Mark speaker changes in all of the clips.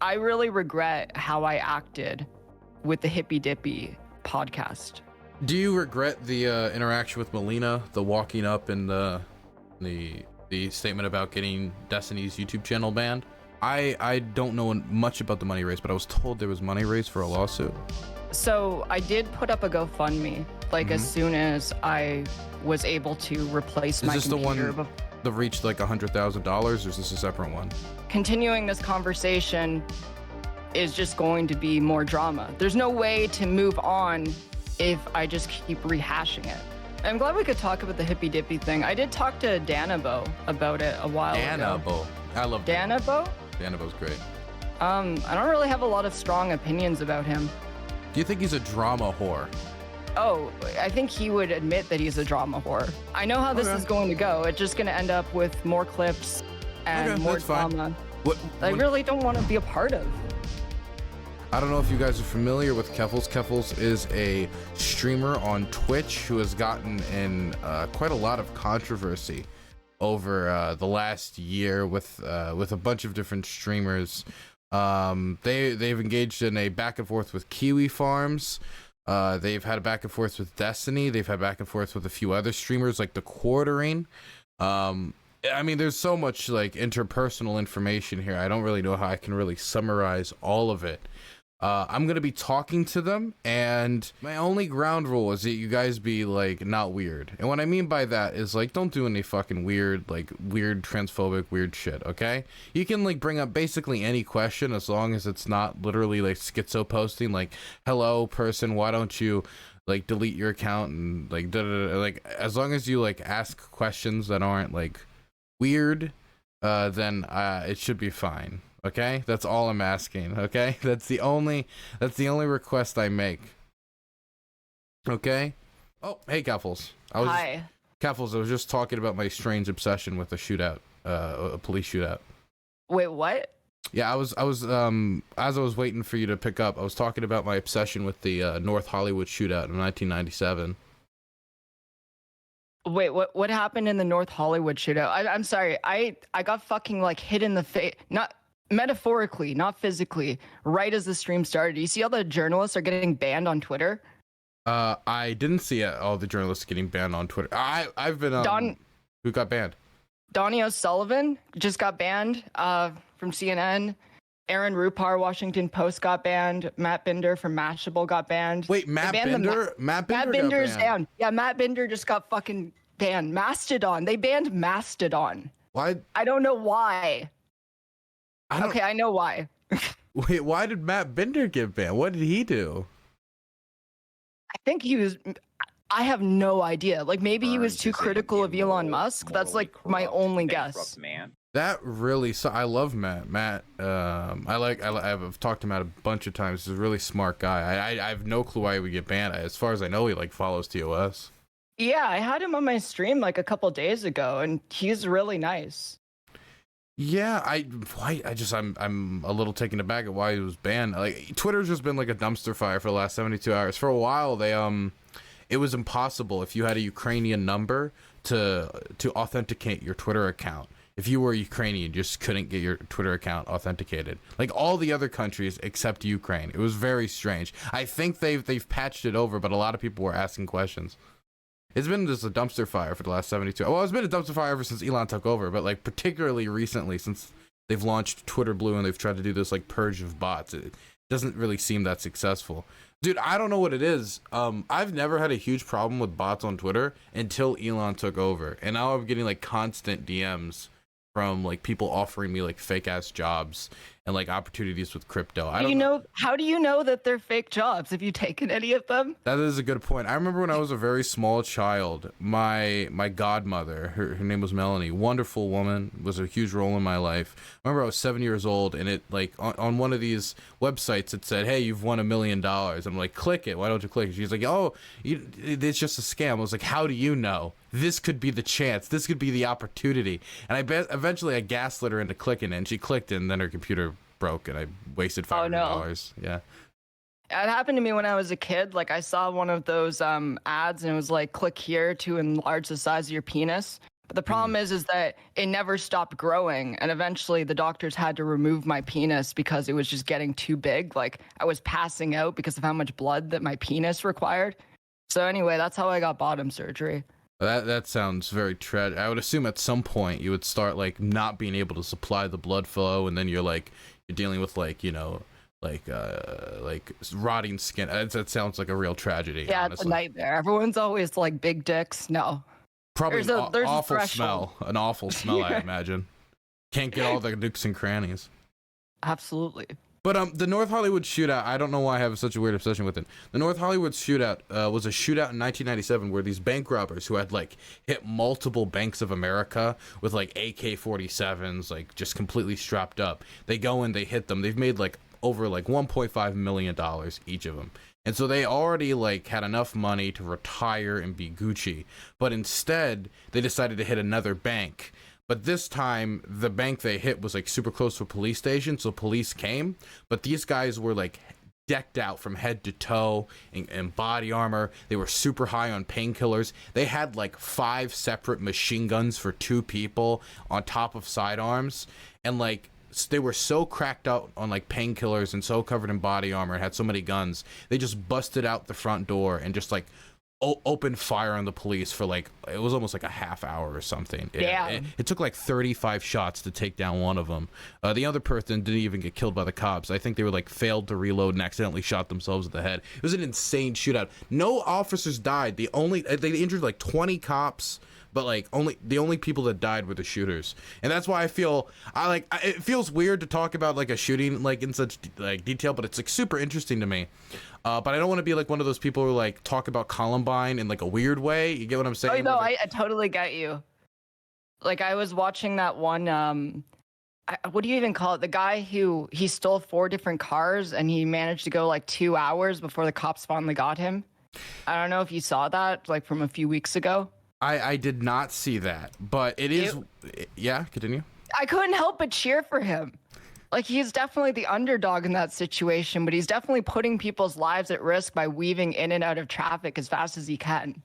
Speaker 1: I really regret how I acted with the Hippy Dippy podcast.
Speaker 2: Do you regret the interaction with Melina, the walking up and the statement about getting Destiny's YouTube channel banned? I don't know much about the money raised, but I was told there was money raised for a lawsuit.
Speaker 1: So I did put up a GoFundMe, like as soon as I was able to replace my computer.
Speaker 2: Is this the one that reached like $100,000, or is this a separate one?
Speaker 1: Continuing this conversation is just going to be more drama. There's no way to move on if I just keep rehashing it. I'm glad we could talk about the Hippy Dippy thing. I did talk to Danabo about it a while ago.
Speaker 2: Danabo. I love
Speaker 1: Danabo.
Speaker 2: Danabo's great.
Speaker 1: I don't really have a lot of strong opinions about him.
Speaker 2: Do you think he's a drama whore?
Speaker 1: Oh, I think he would admit that he's a drama whore. I know how this is going to go. It's just going to end up with more clips and more drama. I really don't want to be a part of.
Speaker 2: I don't know if you guys are familiar with Keffals. Keffals is a streamer on Twitch who has gotten in quite a lot of controversy over the last year with a bunch of different streamers. They've engaged in a back and forth with Kiwi Farms. They've had a back and forth with Destiny. They've had back and forth with a few other streamers like The Quartering. I mean, there's so much like interpersonal information here. I don't really know how I can really summarize all of it. I'm gonna be talking to them, and my only ground rule is that you guys be like not weird. And what I mean by that is like don't do any fucking weird transphobic weird shit, okay? You can like bring up basically any question as long as it's not literally like schizo posting like, hello person, why don't you like delete your account, and like like as long as you like ask questions that aren't like weird, then it should be fine. Okay, that's all I'm asking. Okay, that's the only request I make. Okay. Oh, hey, Keffals.
Speaker 1: Hi.
Speaker 2: Keffals, I was just talking about my strange obsession with a shootout, a police shootout.
Speaker 1: Wait, what?
Speaker 2: Yeah, I was as I was waiting for you to pick up, I was talking about my obsession with the North Hollywood shootout in 1997.
Speaker 1: Wait, what happened in the North Hollywood shootout? I'm sorry, I got fucking like hit in the face, not metaphorically, not physically, right as the stream started. You see all the journalists are getting banned on Twitter?
Speaker 2: I didn't see all the journalists getting banned on Twitter. I've been who got banned?
Speaker 1: Donnie O'Sullivan just got banned from CNN. Aaron Rupar, Washington Post, got banned. Matt Binder from Mashable got banned.
Speaker 2: Wait, Matt Binder? Matt
Speaker 1: Binder's down. Yeah, Matt Binder just got fucking banned. Mastodon. They banned Mastodon.
Speaker 2: Why?
Speaker 1: I don't know why. Okay, I know why.
Speaker 2: Wait, why did Matt Binder get banned? What did he do?
Speaker 1: I think he was... I have no idea. Like, maybe he was too critical of Elon Musk. That's, like, my only guess.
Speaker 2: That really... I love Matt. Matt, I've talked to Matt a bunch of times. He's a really smart guy. I have no clue why he would get banned. As far as I know, he, like, follows TOS.
Speaker 1: Yeah, I had him on my stream, like, a couple days ago, and he's really nice.
Speaker 2: Yeah, I'm a little taken aback at why he was banned. Like, Twitter's just been like a dumpster fire for the last 72 hours. For a while, it was impossible if you had a Ukrainian number to authenticate your Twitter account. If you were Ukrainian, you just couldn't get your Twitter account authenticated. Like all the other countries except Ukraine. It was very strange. I think they've patched it over, but a lot of people were asking questions. It's been just a dumpster fire for the last 72. Well, it's been a dumpster fire ever since Elon took over, but like particularly recently since they've launched Twitter Blue and they've tried to do this like purge of bots. It doesn't really seem that successful. Dude, I don't know what it is. I've never had a huge problem with bots on Twitter until Elon took over. And now I'm getting like constant DMs from like people offering me like fake ass jobs and like opportunities with crypto. I don't know.
Speaker 1: How do you know that they're fake jobs? Have you taken any of them?
Speaker 2: That is a good point. I remember when I was a very small child, my godmother, her name was Melanie, wonderful woman, was a huge role in my life. I remember I was 7 years old and it like on one of these websites it said, hey, you've won $1 million. I'm like, click it. Why don't you click it? She's like, oh, it's just a scam. I was like, how do you know? This could be the chance. This could be the opportunity. And eventually I gaslit her into clicking it, and she clicked it, and then her computer broke, and I wasted $500.
Speaker 1: Oh, no.
Speaker 2: Yeah.
Speaker 1: It happened to me when I was a kid. Like, I saw one of those ads, and it was like, click here to enlarge the size of your penis. But the problem is that it never stopped growing, and eventually the doctors had to remove my penis because it was just getting too big. Like I was passing out because of how much blood that my penis required. So anyway, that's how I got bottom surgery.
Speaker 2: That sounds very tragic. I would assume at some point you would start like not being able to supply the blood flow, and then you're dealing with like rotting skin. That sounds like a real tragedy.
Speaker 1: Yeah,
Speaker 2: honestly.
Speaker 1: it's a nightmare. Everyone's always like big dicks. No.
Speaker 2: Probably
Speaker 1: There's
Speaker 2: an awful
Speaker 1: threshold.
Speaker 2: smell. An awful smell, I imagine. Can't get all the nooks and crannies.
Speaker 1: Absolutely.
Speaker 2: But the North Hollywood shootout, I don't know why I have such a weird obsession with it. The North Hollywood shootout was a shootout in 1997 where these bank robbers who had like hit multiple banks of America with like AK-47s, like just completely strapped up. They go in, they hit them. They've made like over like $1.5 million each of them. And so they already like had enough money to retire and be Gucci. But instead, they decided to hit another bank. But this time, the bank they hit was like super close to a police station, so police came. But these guys were like decked out from head to toe in body armor. They were super high on painkillers. They had like 5 separate machine guns for 2 people on top of sidearms. And like they were so cracked out on like painkillers and so covered in body armor and had so many guns, they just busted out the front door and just like opened fire on the police for like, it was almost like a half hour or something. It took like 35 shots to take down one of them. The other person didn't even get killed by the cops. I think they were like failed to reload and accidentally shot themselves in the head. It was an insane shootout. No officers died. They injured like 20 cops, but like the only people that died were the shooters. And that's why it feels weird to talk about like a shooting like in such like detail, but it's like super interesting to me. But I don't want to be like one of those people who like talk about Columbine in like a weird way. You get what I'm saying?
Speaker 1: Oh no, I totally get you. Like I was watching that one, what do you even call it? The guy who he stole 4 different cars and he managed to go like 2 hours before the cops finally got him. I don't know if you saw that like from a few weeks ago.
Speaker 2: I did not see that, but it is. Yeah, continue.
Speaker 1: I couldn't help but cheer for him. Like he's definitely the underdog in that situation, but he's definitely putting people's lives at risk by weaving in and out of traffic as fast as he can.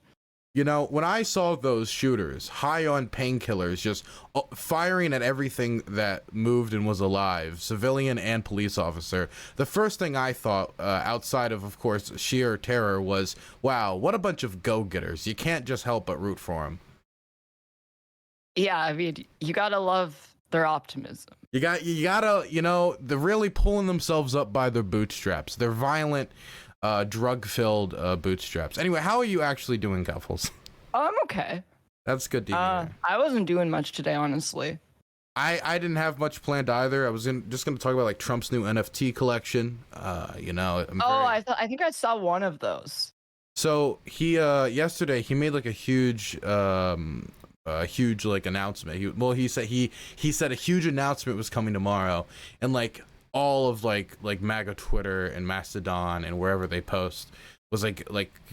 Speaker 2: You know, when I saw those shooters high on painkillers, just firing at everything that moved and was alive, civilian and police officer, the first thing I thought, outside of course, sheer terror, was, wow, what a bunch of go-getters. You can't just help but root for them.
Speaker 1: Yeah, I mean, you gotta love their optimism.
Speaker 2: You gotta, they're really pulling themselves up by their bootstraps. They're violent, drug-filled bootstraps. Anyway, how are you actually doing, Keffals?
Speaker 1: Oh, I'm okay.
Speaker 2: That's good to hear.
Speaker 1: I wasn't doing much today, honestly.
Speaker 2: I didn't have much planned either. I was just going to talk about like Trump's new NFT collection. I think I saw one of those. So he yesterday he made like a huge like announcement. He said a huge announcement was coming tomorrow, and like all of like MAGA Twitter and Mastodon and wherever they post was like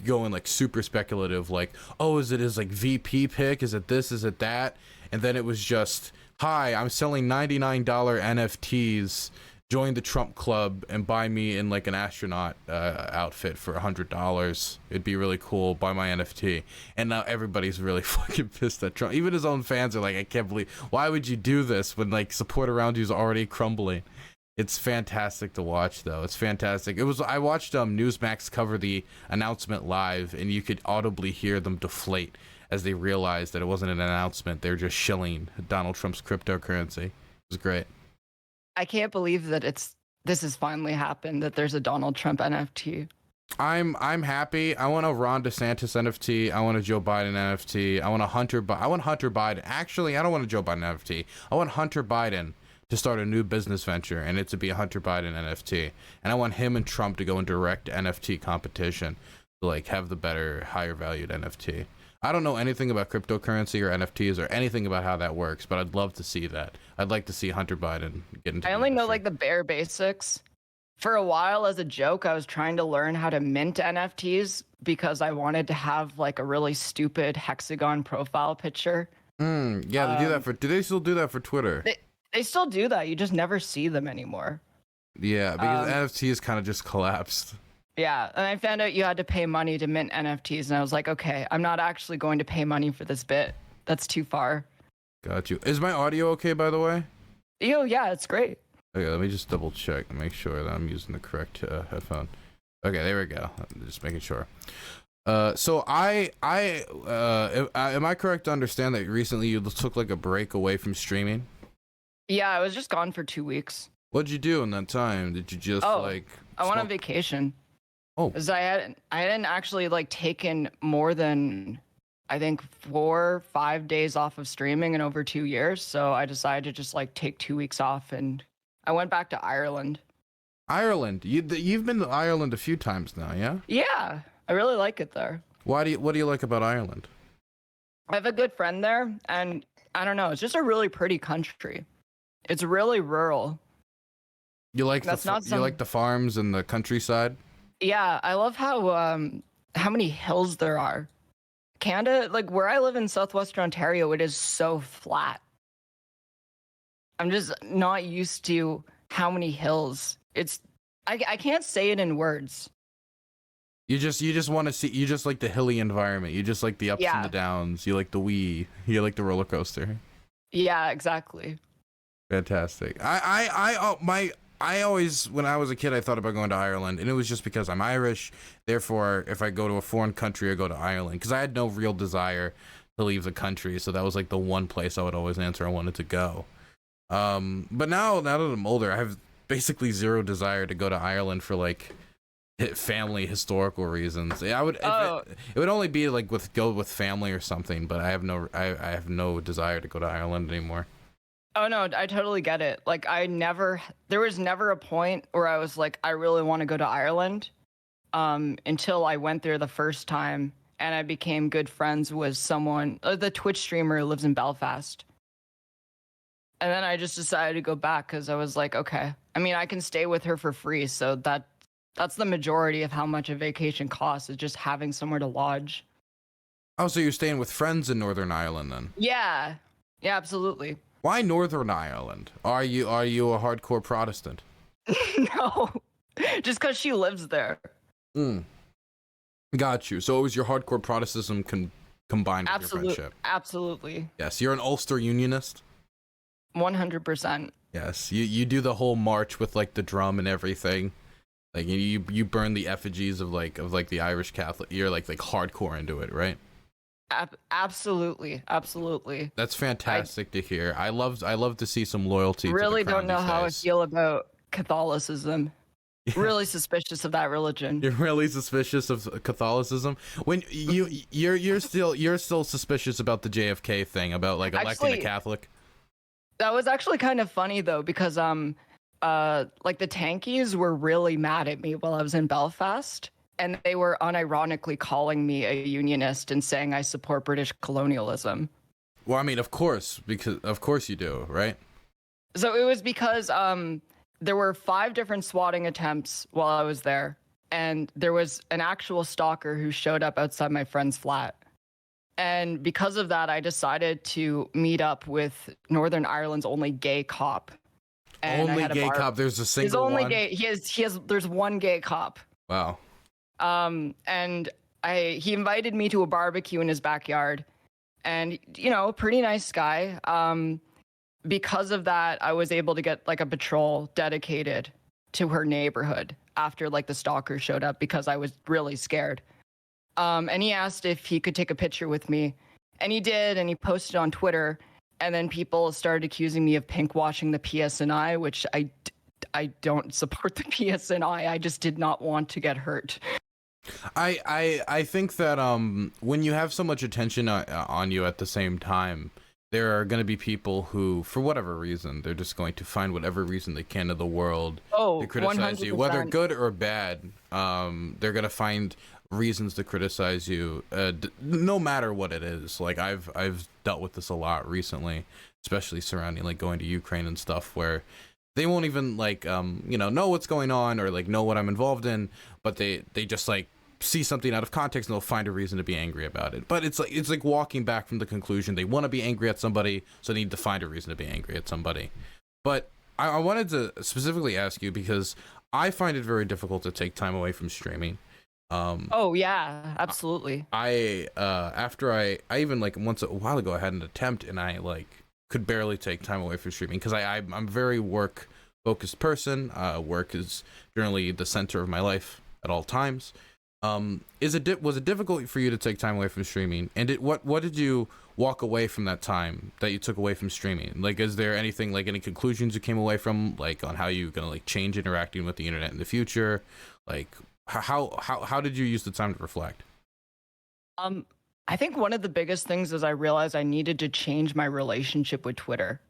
Speaker 2: going like super speculative, like, oh, is it his like VP pick? Is it this? Is it that? And then it was just, hi, I'm selling $99 NFTs. Join the Trump Club and buy me in like an astronaut outfit for $100. It'd be really cool. Buy my NFT. And now everybody's really fucking pissed at Trump. Even his own fans are like, I can't believe, why would you do this when like support around you is already crumbling? It's fantastic to watch, though. It's fantastic. I watched Newsmax cover the announcement live, and you could audibly hear them deflate as they realized that it wasn't an announcement. They're just shilling Donald Trump's cryptocurrency. It was great.
Speaker 1: I can't believe that this has finally happened, that there's a Donald Trump NFT.
Speaker 2: I'm happy. I want a Ron DeSantis NFT. I want a Joe Biden NFT. I want Hunter Biden. Actually, I don't want a Joe Biden NFT. I want Hunter Biden to start a new business venture, and it to be a Hunter Biden NFT. And I want him and Trump to go in direct NFT competition to like have the better, higher valued NFT. I don't know anything about cryptocurrency or NFTs or anything about how that works, but I'd love to see that. I'd like to see Hunter Biden get into.
Speaker 1: I only know like the bare basics. For a while, as a joke, I was trying to learn how to mint NFTs because I wanted to have like a really stupid hexagon profile picture.
Speaker 2: Yeah, they do that for. Do they still do that for Twitter?
Speaker 1: They still do that. You just never see them anymore.
Speaker 2: Yeah, because NFTs kind of just collapsed.
Speaker 1: Yeah, and I found out you had to pay money to mint NFTs, and I was like, okay, I'm not actually going to pay money for this bit. That's too far.
Speaker 2: Got you. Is my audio okay, by the way?
Speaker 1: Yeah, it's great.
Speaker 2: Okay, let me just double check and make sure that I'm using the correct headphone. Okay, there we go. Just making sure. So am I correct to understand that recently you took like a break away from streaming?
Speaker 1: Yeah, I was just gone for 2 weeks.
Speaker 2: What'd you do in that time? Did you just like?
Speaker 1: I went on vacation.
Speaker 2: Oh.
Speaker 1: Because I hadn't actually like taken more than I think 4 or 5 days off of streaming in over 2 years. So I decided to just like take 2 weeks off, and I went back to Ireland.
Speaker 2: Ireland? You've been to Ireland a few times now, yeah?
Speaker 1: Yeah, I really like it there.
Speaker 2: What do you like about Ireland?
Speaker 1: I have a good friend there, and I don't know, it's just a really pretty country. It's really rural.
Speaker 2: You like you like the farms and the countryside?
Speaker 1: Yeah, I love how many hills there are. Canada, like where I live in southwestern Ontario, it is so flat. I'm just not used to how many hills. I can't say it in words.
Speaker 2: You just want to see. You just like the hilly environment. You just like the ups and the downs. You like you like the roller coaster.
Speaker 1: Yeah, exactly.
Speaker 2: Fantastic. I always, when I was a kid, I thought about going to Ireland, and it was just because I'm Irish. Therefore, if I go to a foreign country, I go to Ireland, because I had no real desire to leave the country. So that was like the one place I would always answer I wanted to go. But now that I'm older, I have basically zero desire to go to Ireland for like family historical reasons. I would, it would only be like go with family or something. But I have no desire to go to Ireland anymore.
Speaker 1: Oh no, I totally get it. Like there was never a point where I was like, I really want to go to Ireland, until I went there the first time and I became good friends with someone, the Twitch streamer who lives in Belfast. And then I just decided to go back because I was like, okay, I mean, I can stay with her for free. So that's the majority of how much a vacation costs, is just having somewhere to lodge.
Speaker 2: Oh, so you're staying with friends in Northern Ireland then?
Speaker 1: Yeah, absolutely.
Speaker 2: Why Northern Ireland? Are you a hardcore Protestant?
Speaker 1: No, just because she lives there.
Speaker 2: Got you. So it was your hardcore Protestantism combined with your friendship.
Speaker 1: Absolutely.
Speaker 2: Yes, you're an Ulster Unionist.
Speaker 1: 100%.
Speaker 2: Yes, you do the whole march with like the drum and everything. Like you burn the effigies of like the Irish Catholic. You're like hardcore into it, right?
Speaker 1: Absolutely.
Speaker 2: That's fantastic to hear. I love to see some loyalty.
Speaker 1: Really
Speaker 2: to the crown
Speaker 1: don't know how
Speaker 2: days.
Speaker 1: I feel about Catholicism. Yeah. Really suspicious of that religion.
Speaker 2: You're really suspicious of Catholicism. When you're still suspicious about the JFK thing, about like electing a Catholic.
Speaker 1: That was actually kind of funny though, because like the tankies were really mad at me while I was in Belfast. And they were unironically calling me a unionist and saying I support British colonialism.
Speaker 2: Well, I mean, of course you do, right?
Speaker 1: So it was because there were 5 different swatting attempts while I was there. And there was an actual stalker who showed up outside my friend's flat. And because of that, I decided to meet up with Northern Ireland's only gay cop. And
Speaker 2: only gay cop? There's a single one?
Speaker 1: Gay. There's one gay cop.
Speaker 2: Wow.
Speaker 1: And he invited me to a barbecue in his backyard, and pretty nice guy. Because of that, I was able to get like a patrol dedicated to her neighborhood after like the stalker showed up, because I was really scared. And he asked if he could take a picture with me, and he did, and he posted on Twitter, and then people started accusing me of pink washing the PSNI, which I don't support the PSNI. I just did not want to get hurt.
Speaker 2: I think that when you have so much attention on you at the same time, there are going to be people who, for whatever reason, they're just going to find whatever reason they can in the world to criticize 100%. You, whether good or bad. They're going to find reasons to criticize you, no matter what it is. Like I've dealt with this a lot recently, especially surrounding like going to Ukraine and stuff, where they won't even like know what's going on or like know what I'm involved in, but they just like see something out of context and they'll find a reason to be angry about it. But it's like walking back from the conclusion. They want to be angry at somebody, so they need to find a reason to be angry at somebody. But I wanted to specifically ask you, because I find it very difficult to take time away from streaming.
Speaker 1: Oh yeah, absolutely.
Speaker 2: After I even like once a while ago I had an attempt and I like could barely take time away from streaming because I'm a very work focused person. Work is generally the center of my life at all times. Was it difficult for you to take time away from streaming? And what did you walk away from that time that you took away from streaming? Like, is there anything, like any conclusions you came away from, like on how you're gonna like change interacting with the internet in the future? Like, how did you use the time to reflect?
Speaker 1: I think one of the biggest things is I realized I needed to change my relationship with Twitter.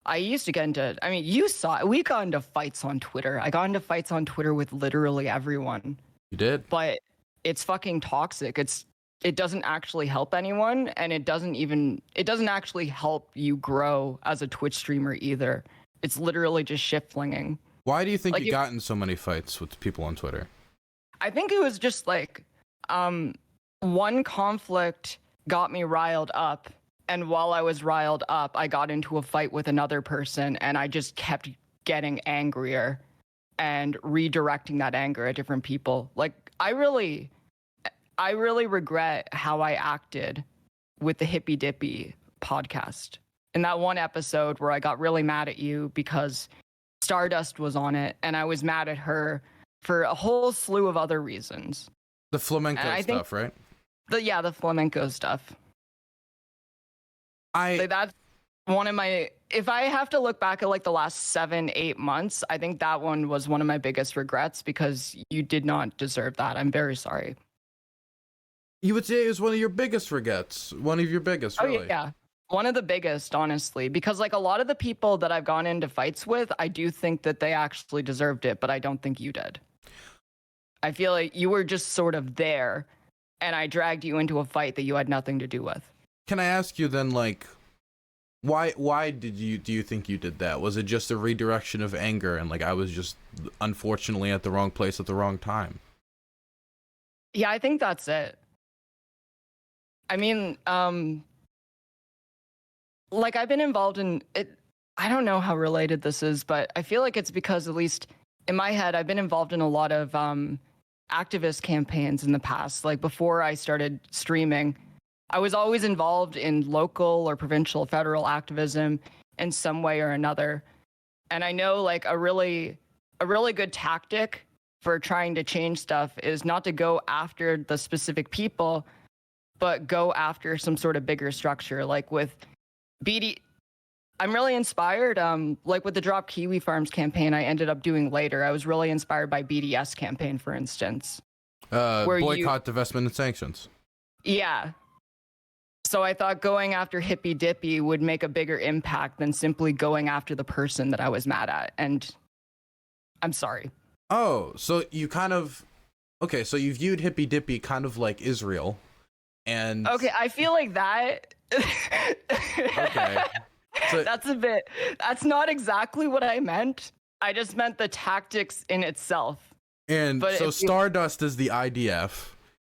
Speaker 1: I used to get into, I mean, we got into fights on Twitter. I got into fights on Twitter with literally everyone.
Speaker 2: You did?
Speaker 1: But it's fucking toxic. It doesn't actually help anyone, and it doesn't actually help you grow as a Twitch streamer either. It's literally just shit flinging.
Speaker 2: Why do you think you got in so many fights with people on Twitter?
Speaker 1: I think it was just like, one conflict got me riled up. And while I was riled up, I got into a fight with another person and I just kept getting angrier and redirecting that anger at different people. Like, I really regret how I acted with the Hippy Dippy podcast. In that one episode where I got really mad at you because Stardust was on it and I was mad at her for a whole slew of other reasons.
Speaker 2: The flamenco stuff, right?
Speaker 1: The flamenco stuff. That's one of my, if I have to look back at like the last 7-8 months, I think that one was one of my biggest regrets because you did not deserve that. I'm very sorry.
Speaker 2: You would say it was one of your biggest regrets. One of your biggest, really.
Speaker 1: Oh, yeah. One of the biggest, honestly, because like a lot of the people that I've gone into fights with, I do think that they actually deserved it, but I don't think you did. I feel like you were just sort of there and I dragged you into a fight that you had nothing to do with.
Speaker 2: Can I ask you then, like, why do you think you did that? Was it just a redirection of anger and like I was just unfortunately at the wrong place at the wrong time?
Speaker 1: Yeah, I think that's it. I mean, like I've been involved in it. I don't know how related this is, but I feel like it's because at least in my head, I've been involved in a lot of activist campaigns in the past. Like before I started streaming, I was always involved in local or provincial, federal activism in some way or another. And I know like a really good tactic for trying to change stuff is not to go after the specific people, but go after some sort of bigger structure. Like with I'm really inspired, like with the Drop Kiwi Farms campaign I ended up doing later. I was really inspired by BDS campaign, for instance.
Speaker 2: Boycott, divestment, and sanctions.
Speaker 1: Yeah. So I thought going after Hippy Dippy would make a bigger impact than simply going after the person that I was mad at. And I'm sorry.
Speaker 2: Oh, so you kind of, okay, so you viewed Hippy Dippy kind of like Israel. And
Speaker 1: okay, I feel like that.
Speaker 2: Okay. So,
Speaker 1: that's not exactly what I meant. I just meant the tactics in itself.
Speaker 2: And but so Stardust is the IDF.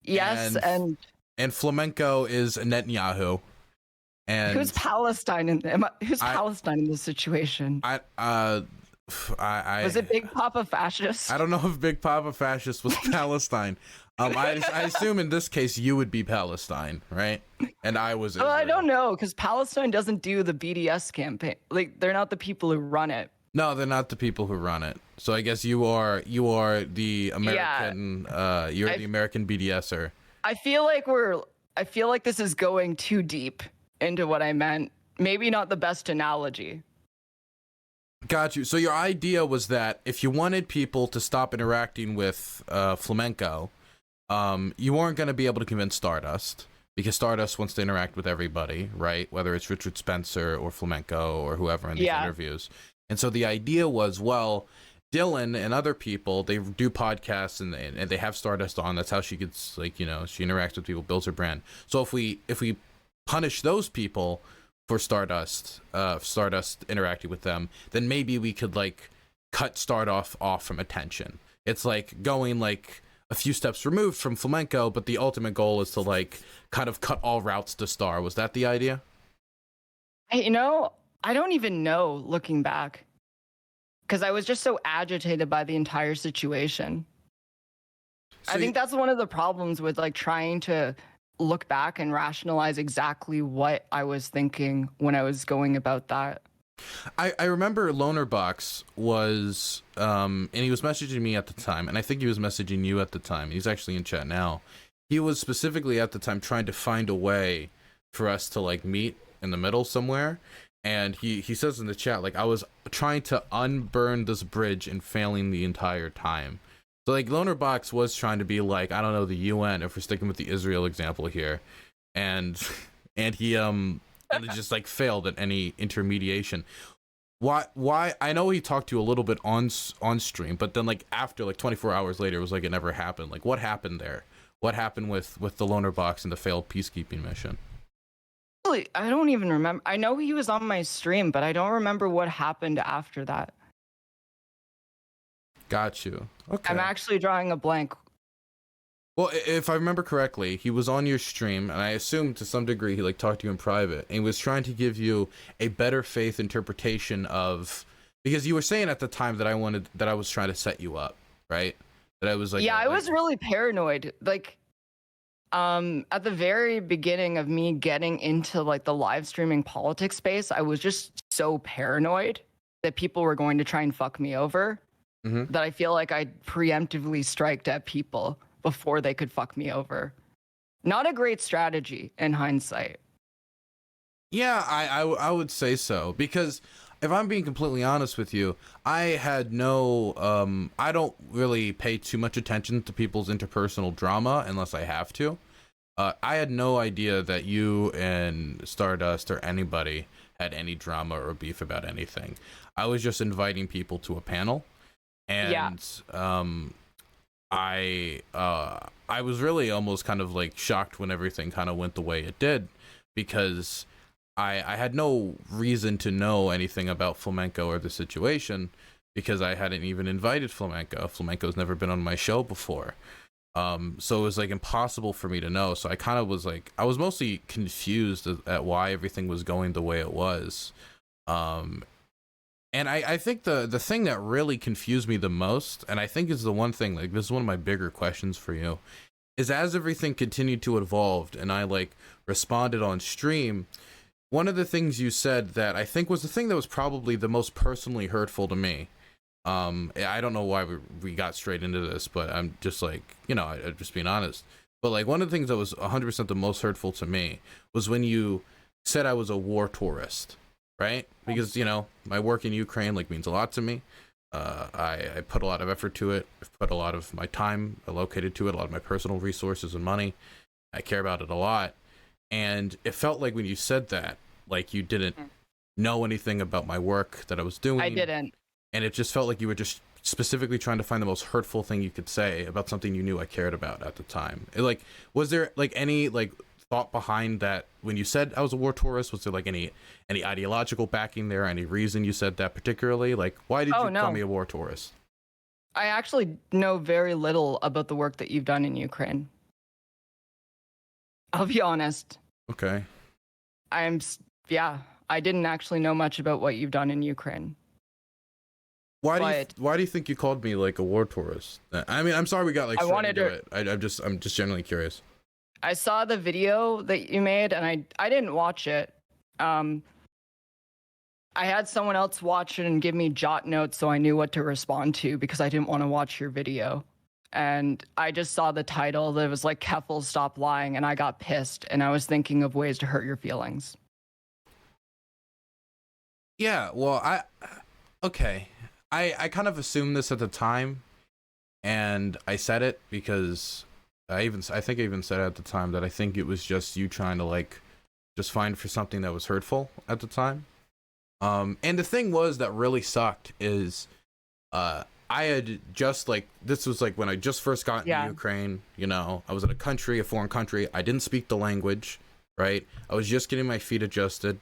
Speaker 1: Yes,
Speaker 2: and flamenco is Netanyahu. And
Speaker 1: who's Palestine Palestine in this situation?
Speaker 2: I
Speaker 1: was it Big Papa Fascist?
Speaker 2: I don't know if Big Papa Fascist was Palestine. I assume in this case you would be Palestine, right? And I was Israel.
Speaker 1: Well, I don't know, because Palestine doesn't do the BDS campaign. Like they're not the people who run it.
Speaker 2: No, they're not the people who run it. So I guess you are the American you're the American BDSer. I feel
Speaker 1: like this is going too deep into what I meant. Maybe not the best analogy.
Speaker 2: Got you. So your idea was that if you wanted people to stop interacting with flamenco, you weren't going to be able to convince Stardust because Stardust wants to interact with everybody, right? Whether it's Richard Spencer or flamenco or whoever in these interviews. And so the idea was, well, Dylan and other people, they do podcasts and they have Stardust on. That's how she gets, like, you know, she interacts with people, builds her brand. So if we punish those people for Stardust interacting with them, then maybe we could like cut Stardust off from attention. It's like going like a few steps removed from flamenco, but the ultimate goal is to like kind of cut all routes to Star. Was that the idea?
Speaker 1: I don't even know looking back, because I was just so agitated by the entire situation. I think that's one of the problems with like trying to look back and rationalize exactly what I was thinking when I was going about that.
Speaker 2: I remember Lonerbox was, and he was messaging me at the time, and I think he was messaging you at the time. He's actually in chat now. He was specifically at the time trying to find a way for us to like meet in the middle somewhere. And he says in the chat, like, I was trying to unburn this bridge and failing the entire time. So like Lonerbox was trying to be like, I don't know, the UN, if we're sticking with the Israel example here. And he and it just like failed at any intermediation. Why I know he talked to you a little bit on stream, but then like after like 24 hours later it was like it never happened. Like what happened there? What happened with the Lonerbox and the failed peacekeeping mission?
Speaker 1: Really, I don't even remember. I know he was on my stream, but I don't remember what happened after that.
Speaker 2: Got you. Okay.
Speaker 1: I'm actually drawing a blank.
Speaker 2: Well, if I remember correctly, he was on your stream, and I assume to some degree he like talked to you in private, and he was trying to give you a better faith interpretation of, because you were saying at the time that I was trying to set you up, right? That I was like,
Speaker 1: yeah, I was really paranoid. Like, at the very beginning of me getting into like the live streaming politics space, I was just so paranoid that people were going to try and fuck me over that I feel like I preemptively striked at people before they could fuck me over. Not a great strategy in hindsight.
Speaker 2: Yeah, I would say so, because if I'm being completely honest with you, I had no, I don't really pay too much attention to people's interpersonal drama unless I have to. I had no idea that you and Stardust or anybody had any drama or beef about anything. I was just inviting people to a panel, and I was really almost kind of like shocked when everything kind of went the way it did, because I had no reason to know anything about Flamenco or the situation, because I hadn't even invited Flamenco. Flamenco's never been on my show before. So it was like impossible for me to know. So I kind of was like, I was mostly confused at why everything was going the way it was. And I think the thing that really confused me the most, and I think is the one thing, like this is one of my bigger questions for you, is as everything continued to evolve and I like responded on stream, one of the things you said that I think was the thing that was probably the most personally hurtful to me. I don't know why we got straight into this, but I'm just like, you know, I'm just being honest. But like one of the things that was 100% the most hurtful to me was when you said I was a war tourist, right? Because, you know, my work in Ukraine like means a lot to me. I put a lot of effort to it. I've put a lot of my time allocated to it, a lot of my personal resources and money. I care about it a lot. And it felt like when you said that, like you didn't know anything about my work that I was doing.
Speaker 1: I didn't.
Speaker 2: And it just felt like you were just specifically trying to find the most hurtful thing you could say about something you knew I cared about at the time. Like, was there like any like thought behind that when you said I was a war tourist? Was there like any ideological backing there? Any reason you said that particularly? Like, why did you call me a war tourist?
Speaker 1: I actually know very little about the work that you've done in Ukraine. I'll be honest.
Speaker 2: Okay.
Speaker 1: I didn't actually know much about what you've done in Ukraine.
Speaker 2: Why do you think you called me like a war tourist? I mean, I'm sorry we got like straight into it. I'm just generally curious.
Speaker 1: I saw the video that you made and I didn't watch it. I had someone else watch it and give me jot notes so I knew what to respond to, because I didn't want to watch your video. And I just saw the title that was like Keffals Stop Lying, and I got pissed and I was thinking of ways to hurt your feelings.
Speaker 2: Yeah, well, okay. I kind of assumed this at the time, and I said it because I think I even said at the time that I think it was just you trying to like just find for something that was hurtful at the time. And the thing was that really sucked is I had just like, this was like when I just first got into Ukraine, you know, I was in a foreign country. I didn't speak the language, right? I was just getting my feet adjusted.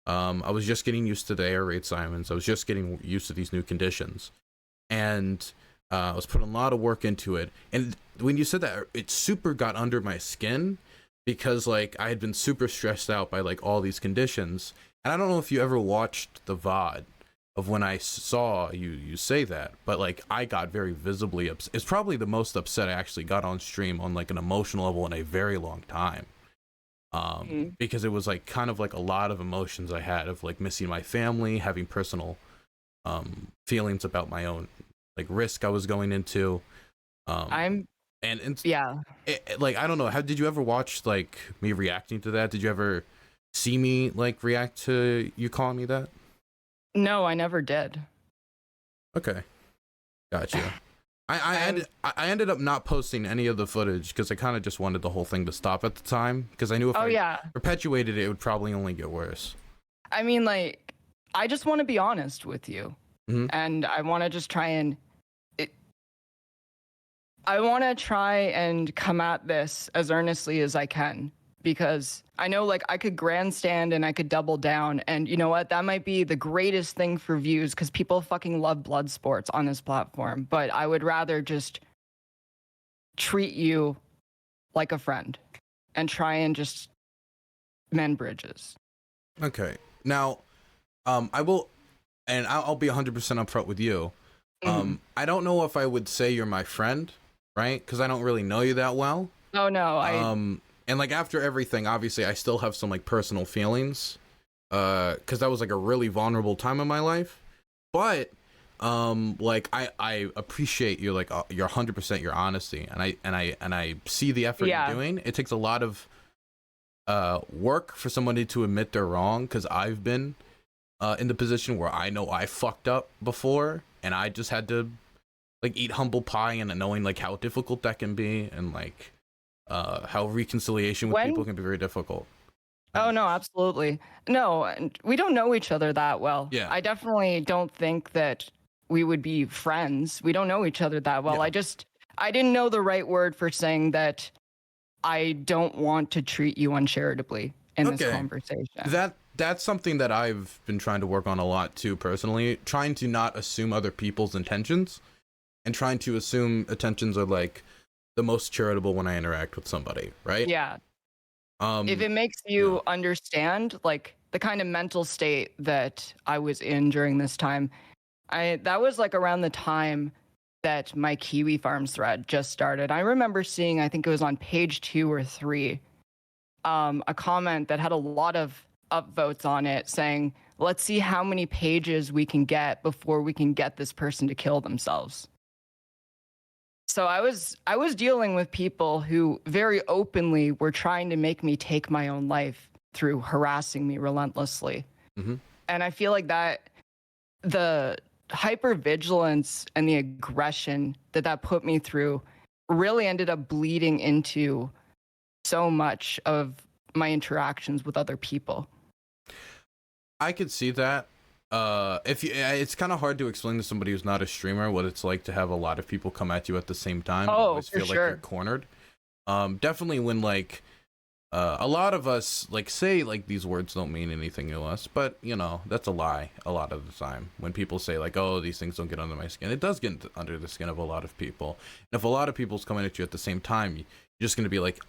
Speaker 2: I was just getting used to the air raid Simons. I was just getting used to these new conditions. And I was putting a lot of work into it. And when you said that, it super got under my skin, because like I had been super stressed out by like all these conditions. And I don't know if you ever watched the VOD of when I saw you say that, but like I got very visibly upset. It's probably the most upset I actually got on stream on like an emotional level in a very long time. Because it was like kind of like a lot of emotions I had of like missing my family, having personal feelings about my own like risk I was going into.
Speaker 1: Yeah.
Speaker 2: Like I don't know, how did you ever watch like me reacting to that? Did you ever see me like react to you calling me that?
Speaker 1: No, I never did.
Speaker 2: Okay, gotcha. I ended up not posting any of the footage because I kind of just wanted the whole thing to stop at the time, because I knew if I perpetuated it, it would probably only get worse.
Speaker 1: I mean, like, I just want to be honest with you, and I want to just try and come at this as earnestly as I can, because I know like I could grandstand and I could double down, and you know what, that might be the greatest thing for views because people fucking love blood sports on this platform, but I would rather just treat you like a friend and try and just mend bridges.
Speaker 2: Okay, now I will, and I'll be 100% upfront with you. I don't know if I would say you're my friend, right? Because I don't really know you that well.
Speaker 1: Oh no,
Speaker 2: and like after everything, obviously I still have some like personal feelings, because that was like a really vulnerable time in my life. But like I appreciate your like your 100% your honesty, and I see the effort you're doing. It takes a lot of work for somebody to admit they're wrong, because I've been in the position where I know I fucked up before, and I just had to like eat humble pie, and knowing like how difficult that can be, and like how reconciliation with people can be very difficult.
Speaker 1: Oh no, absolutely. No, we don't know each other that well.
Speaker 2: Yeah.
Speaker 1: I definitely don't think that we would be friends. We don't know each other that well.
Speaker 2: Yeah.
Speaker 1: I didn't know the right word for saying that I don't want to treat you uncharitably in this conversation.
Speaker 2: That's something that I've been trying to work on a lot too, personally, trying to not assume other people's intentions, and trying to assume intentions are like the most charitable when I interact with somebody, right?
Speaker 1: Yeah. If it makes you understand like the kind of mental state that I was in during this time, that was like around the time that my Kiwi Farms thread just started. I remember seeing, I think it was on page 2 or 3, a comment that had a lot of upvotes on it saying, let's see how many pages we can get before we can get this person to kill themselves. So I was dealing with people who very openly were trying to make me take my own life through harassing me relentlessly. And I feel like that the hypervigilance and the aggression that put me through really ended up bleeding into so much of my interactions with other people.
Speaker 2: I could see that. It's kind of hard to explain to somebody who's not a streamer what it's like to have a lot of people come at you at the same time.
Speaker 1: Oh,
Speaker 2: always feel like you're cornered. Definitely when like a lot of us like say like these words don't mean anything to us, but you know that's a lie a lot of the time. When people say like, oh, these things don't get under my skin, it does get under the skin of a lot of people. And if a lot of people's coming at you at the same time, you're just gonna be like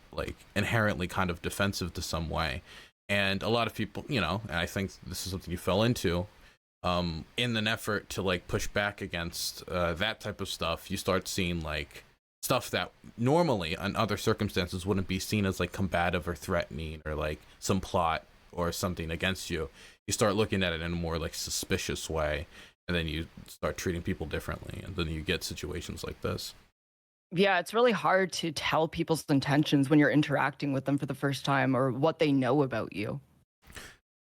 Speaker 2: inherently kind of defensive to some way. And a lot of people, you know, and I think this is something you fell into, in an effort to like push back against that type of stuff, you start seeing like stuff that normally in other circumstances wouldn't be seen as like combative or threatening or like some plot or something against you. You start looking at it in a more like suspicious way, and then you start treating people differently, and then you get situations like this.
Speaker 1: Yeah, it's really hard to tell people's intentions when you're interacting with them for the first time, or what they know about you.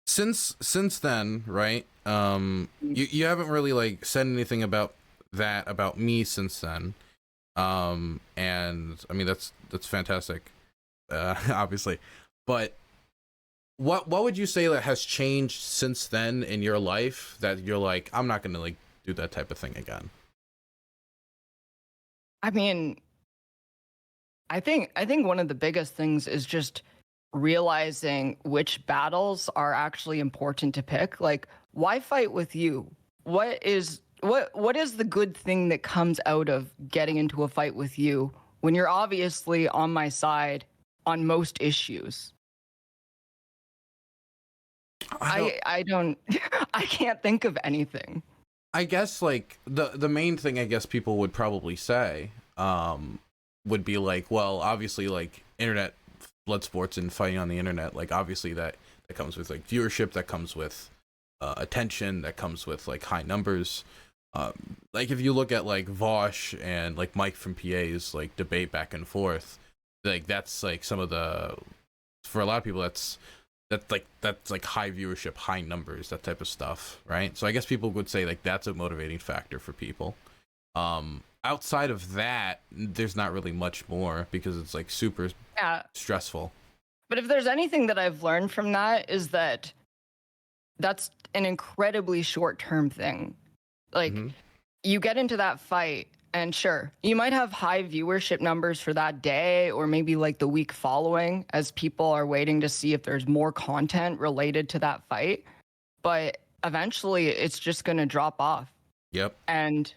Speaker 2: Since then, right? You haven't really like said anything about that about me since then. And I mean that's fantastic, obviously. But what would you say that has changed since then in your life that you're like, I'm not gonna like do that type of thing again?
Speaker 1: I mean, I think one of the biggest things is just realizing which battles are actually important to pick. Like, why fight with you? What is the good thing that comes out of getting into a fight with you when you're obviously on my side on most issues? I don't I can't think of anything.
Speaker 2: I guess like the main thing I guess people would probably say would be like, well, obviously like internet blood sports and fighting on the internet, like obviously that comes with like viewership, that comes with attention, that comes with like high numbers. Like if you look at like Vosh and like Mike from PA's like debate back and forth, like that's like some of the, for a lot of people that's like high viewership, high numbers, that type of stuff, right? So I guess people would say like that's a motivating factor for people. Outside of that, there's not really much more because it's like super stressful.
Speaker 1: But if there's anything that I've learned from that is that that's an incredibly short-term thing. Like you get into that fight and sure, you might have high viewership numbers for that day or maybe like the week following as people are waiting to see if there's more content related to that fight. But eventually it's just going to drop off.
Speaker 2: Yep.
Speaker 1: And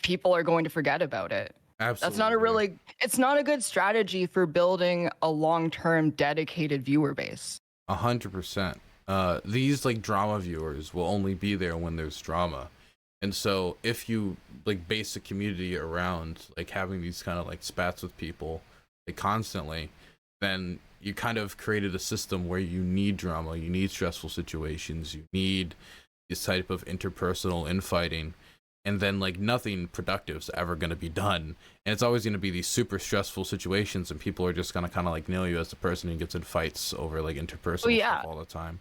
Speaker 1: people are going to forget about it.
Speaker 2: Absolutely.
Speaker 1: It's not a good strategy for building a long-term dedicated viewer base.
Speaker 2: 100%. These like drama viewers will only be there when there's drama. And so if you like base a community around like having these kind of like spats with people like constantly, then you kind of created a system where you need drama, you need stressful situations, you need this type of interpersonal infighting, and then like nothing productive is ever going to be done. And it's always going to be these super stressful situations and people are just going to kind of like nail you as the person who gets in fights over like interpersonal stuff all the time.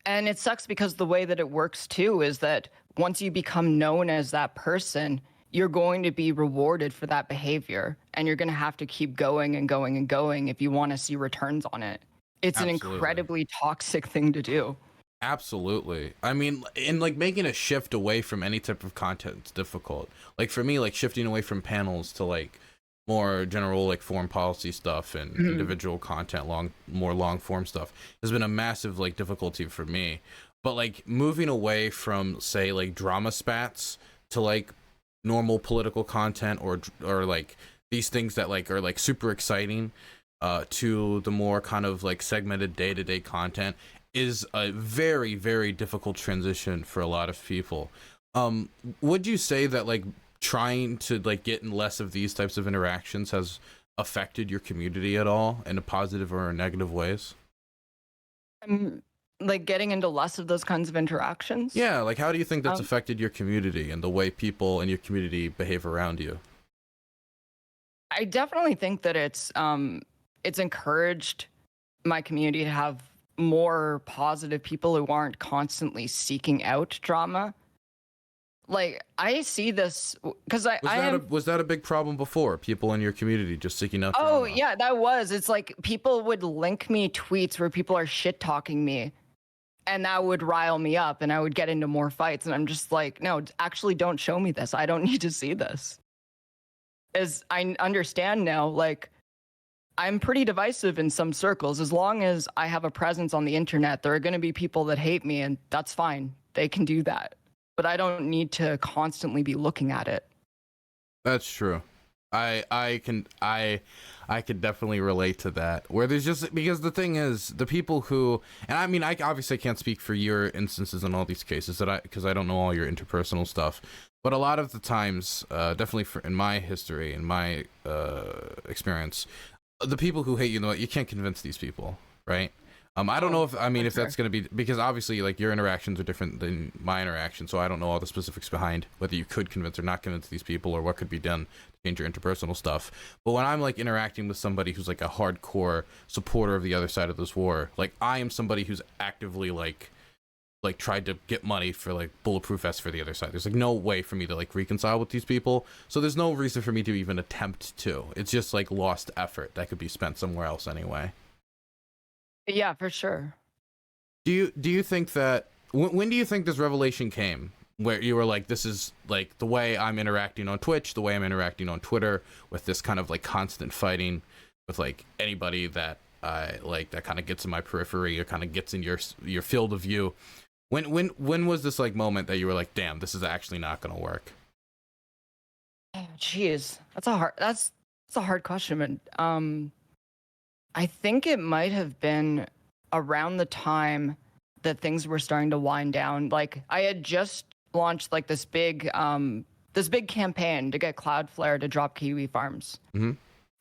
Speaker 1: And it sucks because the way that it works too is that once you become known as that person, you're going to be rewarded for that behavior and you're going to have to keep going and going and going if you want to see returns on it. It's an incredibly toxic thing to do.
Speaker 2: Absolutely. I mean, and like making a shift away from any type of content is difficult. Like for me, like shifting away from panels to like more general like foreign policy stuff and individual content, more long form stuff has been a massive like difficulty for me. But like moving away from say like drama spats to like normal political content or like these things that like are like super exciting to the more kind of like segmented day-to-day content is a very, very difficult transition for a lot of people. Would you say that like trying to like get in less of these types of interactions has affected your community at all in a positive or negative ways?
Speaker 1: Like getting into less of those kinds of interactions?
Speaker 2: Yeah, like how do you think that's affected your community and the way people in your community behave around you?
Speaker 1: I definitely think that it's encouraged my community to have more positive people who aren't constantly seeking out drama. Like I see this because
Speaker 2: was that a big problem before? People in your community just seeking out drama?
Speaker 1: Oh yeah, that was. It's like people would link me tweets where people are shit talking me, and that would rile me up, and I would get into more fights. And I'm just like, no, actually, don't show me this. I don't need to see this. As I understand now, like I'm pretty divisive in some circles. As long as I have a presence on the internet, there are going to be people that hate me, and that's fine. They can do that. But I don't need to constantly be looking at it.
Speaker 2: That's true. I could definitely relate to that. Where there's just, because the thing is, the people who, and I mean, I obviously can't speak for your instances in all these cases because I don't know all your interpersonal stuff. But a lot of the times, definitely in my history, in my experience, the people who hate you, you can't convince these people, right? I don't know if if that's going to be, because obviously like your interactions are different than my interaction, so I don't know all the specifics behind whether you could convince or not convince these people or what could be done to change your interpersonal stuff. But when I'm like interacting with somebody who's like a hardcore supporter of the other side of this war, like I am somebody who's actively like tried to get money for like bulletproof vests for the other side. There's like no way for me to like reconcile with these people, so there's no reason for me to even attempt to. It's just like lost effort that could be spent somewhere else anyway.
Speaker 1: Yeah, for sure.
Speaker 2: Do you think that when do you think this revelation came where you were like, this is like the way I'm interacting on Twitch, the way I'm interacting on Twitter, with this kind of like constant fighting with like anybody that I like that kind of gets in my periphery or kind of gets in your field of view? When was this like moment that you were like, damn, this is actually not gonna work?
Speaker 1: Oh, jeez, that's a hard question, man. I think it might have been around the time that things were starting to wind down. Like I had just launched like this big campaign to get Cloudflare to drop kiwi farms.
Speaker 2: Mm-hmm.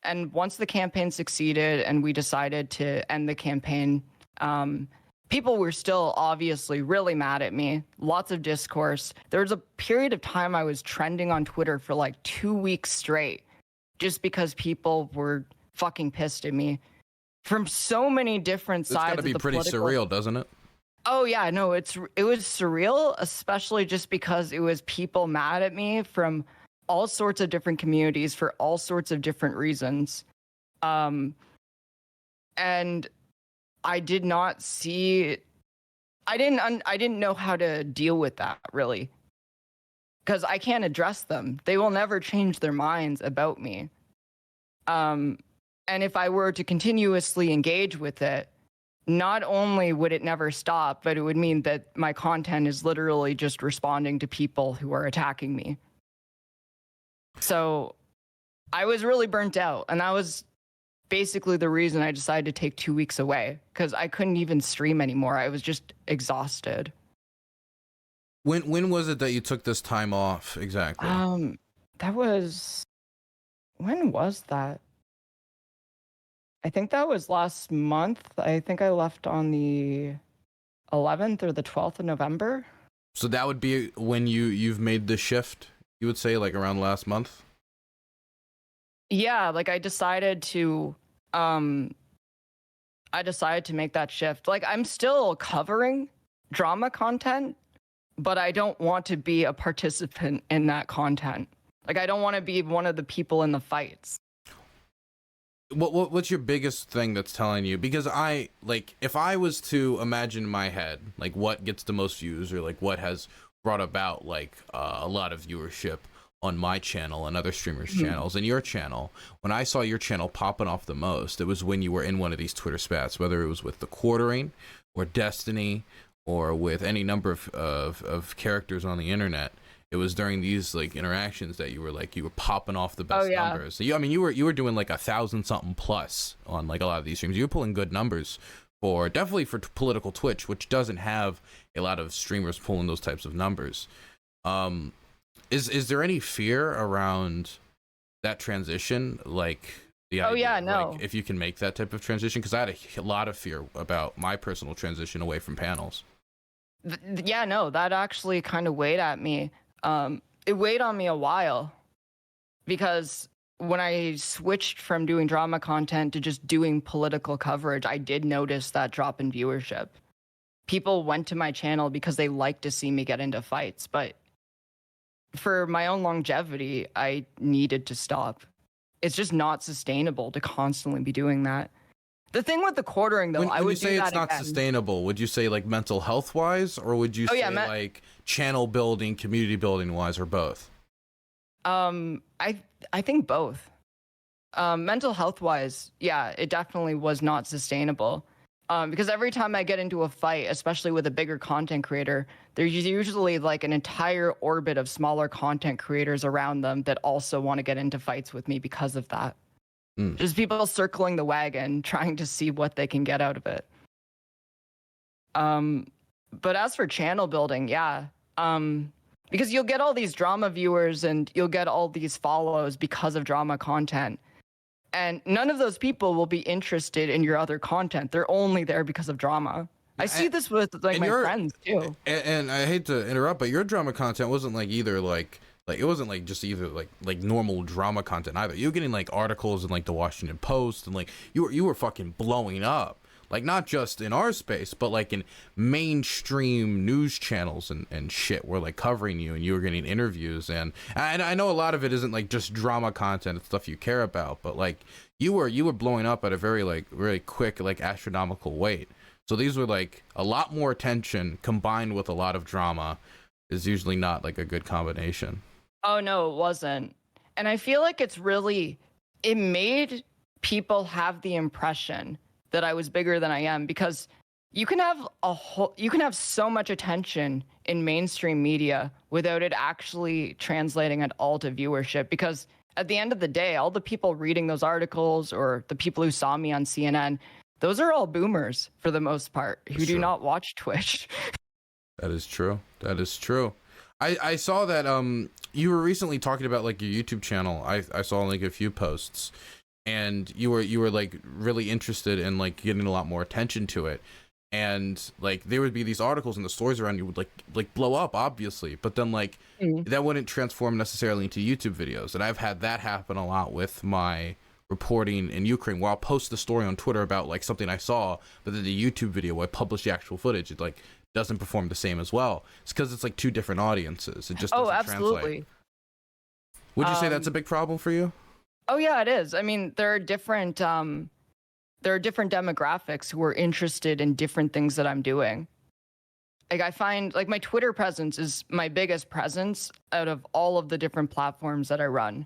Speaker 1: And once the campaign succeeded and we decided to end the campaign, people were still obviously really mad at me. Lots of discourse. There was a period of time I was trending on Twitter for like 2 weeks straight just because people were fucking pissed at me from so many different sides.
Speaker 2: It's got to be pretty surreal, doesn't it?
Speaker 1: Oh yeah, no, it was surreal, especially just because it was people mad at me from all sorts of different communities for all sorts of different reasons. And I did not see, I didn't know how to deal with that really, because I can't address them. They will never change their minds about me. And if I were to continuously engage with it, not only would it never stop, but it would mean that my content is literally just responding to people who are attacking me. So I was really burnt out, and that was basically the reason I decided to take 2 weeks away, because I couldn't even stream anymore. I was just exhausted.
Speaker 2: When was it that you took this time off exactly?
Speaker 1: That was, when was that? I think that was last month. I think I left on the 11th or the 12th of November.
Speaker 2: So that would be when you've made the shift, you would say, like around last month?
Speaker 1: Yeah, like I decided to make that shift. Like I'm still covering drama content, but I don't want to be a participant in that content. Like I don't want to be one of the people in the fights.
Speaker 2: What's your biggest thing that's telling you? Because if I was to imagine in my head, like what gets the most views or like what has brought about like a lot of viewership on my channel and other streamers' channels and your channel, when I saw your channel popping off the most, it was when you were in one of these Twitter spats, whether it was with the Quartering or Destiny or with any number of characters on the internet. It was during these like interactions that you were popping off the best numbers. So you were doing like 1,000-something plus on like a lot of these streams. You were pulling good numbers definitely for political Twitch, which doesn't have a lot of streamers pulling those types of numbers. Is there any fear around that transition? Like the idea,
Speaker 1: no.
Speaker 2: Like, if you can make that type of transition, because I had a lot of fear about my personal transition away from panels.
Speaker 1: Yeah, no, that actually kind of weighed at me. It weighed on me a while, because when I switched from doing drama content to just doing political coverage, I did notice that drop in viewership. People went to my channel because they liked to see me get into fights, but for my own longevity, I needed to stop. It's just not sustainable to constantly be doing that. The thing with the Quartering, though,
Speaker 2: when you say it's not sustainable, would you say like mental health wise, or would you say like channel building, community building wise, or both?
Speaker 1: I think both. Mental health wise, yeah, it definitely was not sustainable. Because every time I get into a fight, especially with a bigger content creator, there's usually like an entire orbit of smaller content creators around them that also want to get into fights with me because of that. Just people circling the wagon, trying to see what they can get out of it. But as for channel building, yeah. Because you'll get all these drama viewers and you'll get all these follows because of drama content. And none of those people will be interested in your other content. They're only there because of drama. I see this with like my friends too.
Speaker 2: And I hate to interrupt, but your drama content wasn't like either like it wasn't like just either like normal drama content either. You were getting like articles in like the Washington Post, and like you were fucking blowing up. Like not just in our space, but like in mainstream news channels and shit were like covering you, and you were getting interviews. And I know a lot of it isn't like just drama content and stuff you care about, but like you were blowing up at a very quick, like astronomical rate. So these were like a lot more attention combined with a lot of drama is usually not like a good combination.
Speaker 1: Oh no, it wasn't. And I feel like it made people have the impression that I was bigger than I am, because you can have so much attention in mainstream media without it actually translating at all to viewership. Because at the end of the day, all the people reading those articles or the people who saw me on CNN, those are all boomers for the most part who do
Speaker 2: Sure.
Speaker 1: not watch Twitch.
Speaker 2: That is true. That is true. I saw that you were recently talking about like your YouTube channel. I saw like a few posts, and you were like really interested in like getting a lot more attention to it. And like there would be these articles and the stories around you would like blow up, obviously, but then like that wouldn't transform necessarily into YouTube videos. And I've had that happen a lot with my reporting in Ukraine, where I'll post the story on Twitter about like something I saw, but then the YouTube video where I publish the actual footage, it like doesn't perform the same as well. It's because it's like two different audiences. It just doesn't
Speaker 1: absolutely.
Speaker 2: translate. Would you say that's a big problem for you?
Speaker 1: Oh yeah, it is. I mean, there are different demographics who are interested in different things that I'm doing. Like I find like my Twitter presence is my biggest presence out of all of the different platforms that I run.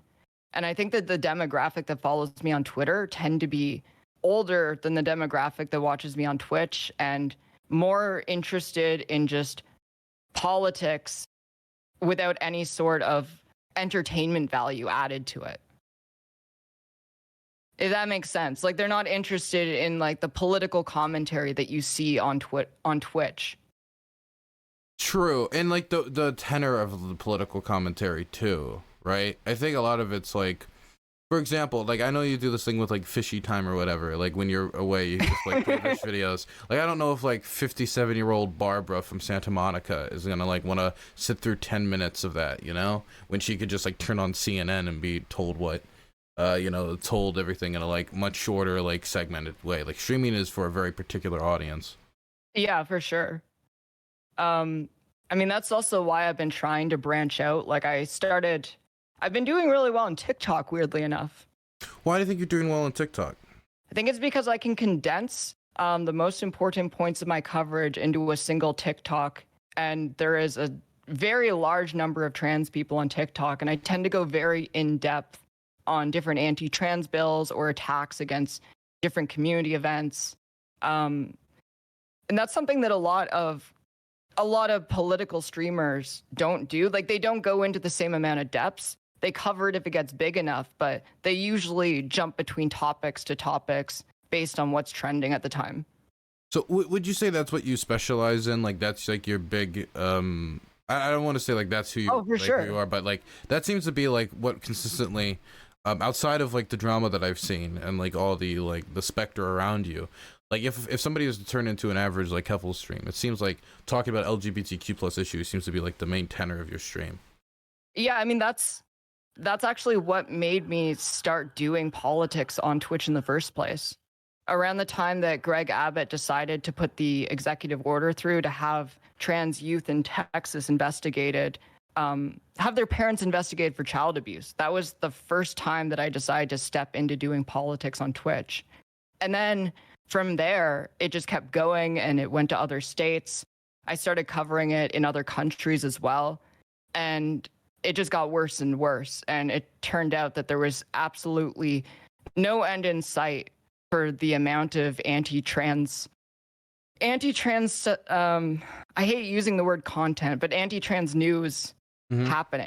Speaker 1: And I think that the demographic that follows me on Twitter tend to be older than the demographic that watches me on Twitch, and more interested in just politics without any sort of entertainment value added to it. If that makes sense. Like they're not interested in like the political commentary that you see on Twitch.
Speaker 2: True. And like the tenor of the political commentary too, right? I think a lot of it's like, for example, like I know you do this thing with like fishy time or whatever, like when you're away you just like play fish videos. Like I don't know if like 57-year-old Barbara from Santa Monica is gonna like want to sit through 10 minutes of that, you know, when she could just like turn on CNN and be told what told everything in a like much shorter, like segmented way. Like streaming is for a very particular audience.
Speaker 1: Yeah, for sure. I mean, that's also why I've been trying to branch out. Like I've been doing really well on TikTok, weirdly enough.
Speaker 2: Why do you think you're doing well on TikTok?
Speaker 1: I think it's because I can condense the most important points of my coverage into a single TikTok. And there is a very large number of trans people on TikTok, and I tend to go very in-depth on different anti-trans bills or attacks against different community events. And that's something that a lot of political streamers don't do. Like they don't go into the same amount of depths. They cover it if it gets big enough, but they usually jump between topics to topics based on what's trending at the time.
Speaker 2: So would you say that's what you specialize in? Like that's like your big I don't want to say like that's who you, who you are, but like that seems to be like what consistently outside of like the drama that I've seen and like all the like the specter around you, like if somebody was to turn into an average like Keffals stream, it seems like talking about LGBTQ plus issues seems to be like the main tenor of your stream.
Speaker 1: Yeah, I mean that's actually what made me start doing politics on Twitch in the first place. Around the time that Greg Abbott decided to put the executive order through to have trans youth in Texas investigated, have their parents investigated for child abuse. That was the first time that I decided to step into doing politics on Twitch. And then from there, it just kept going and it went to other states. I started covering it in other countries as well. And it just got worse and worse. And it turned out that there was absolutely no end in sight for the amount of anti-trans, I hate using the word content, but anti-trans news happening.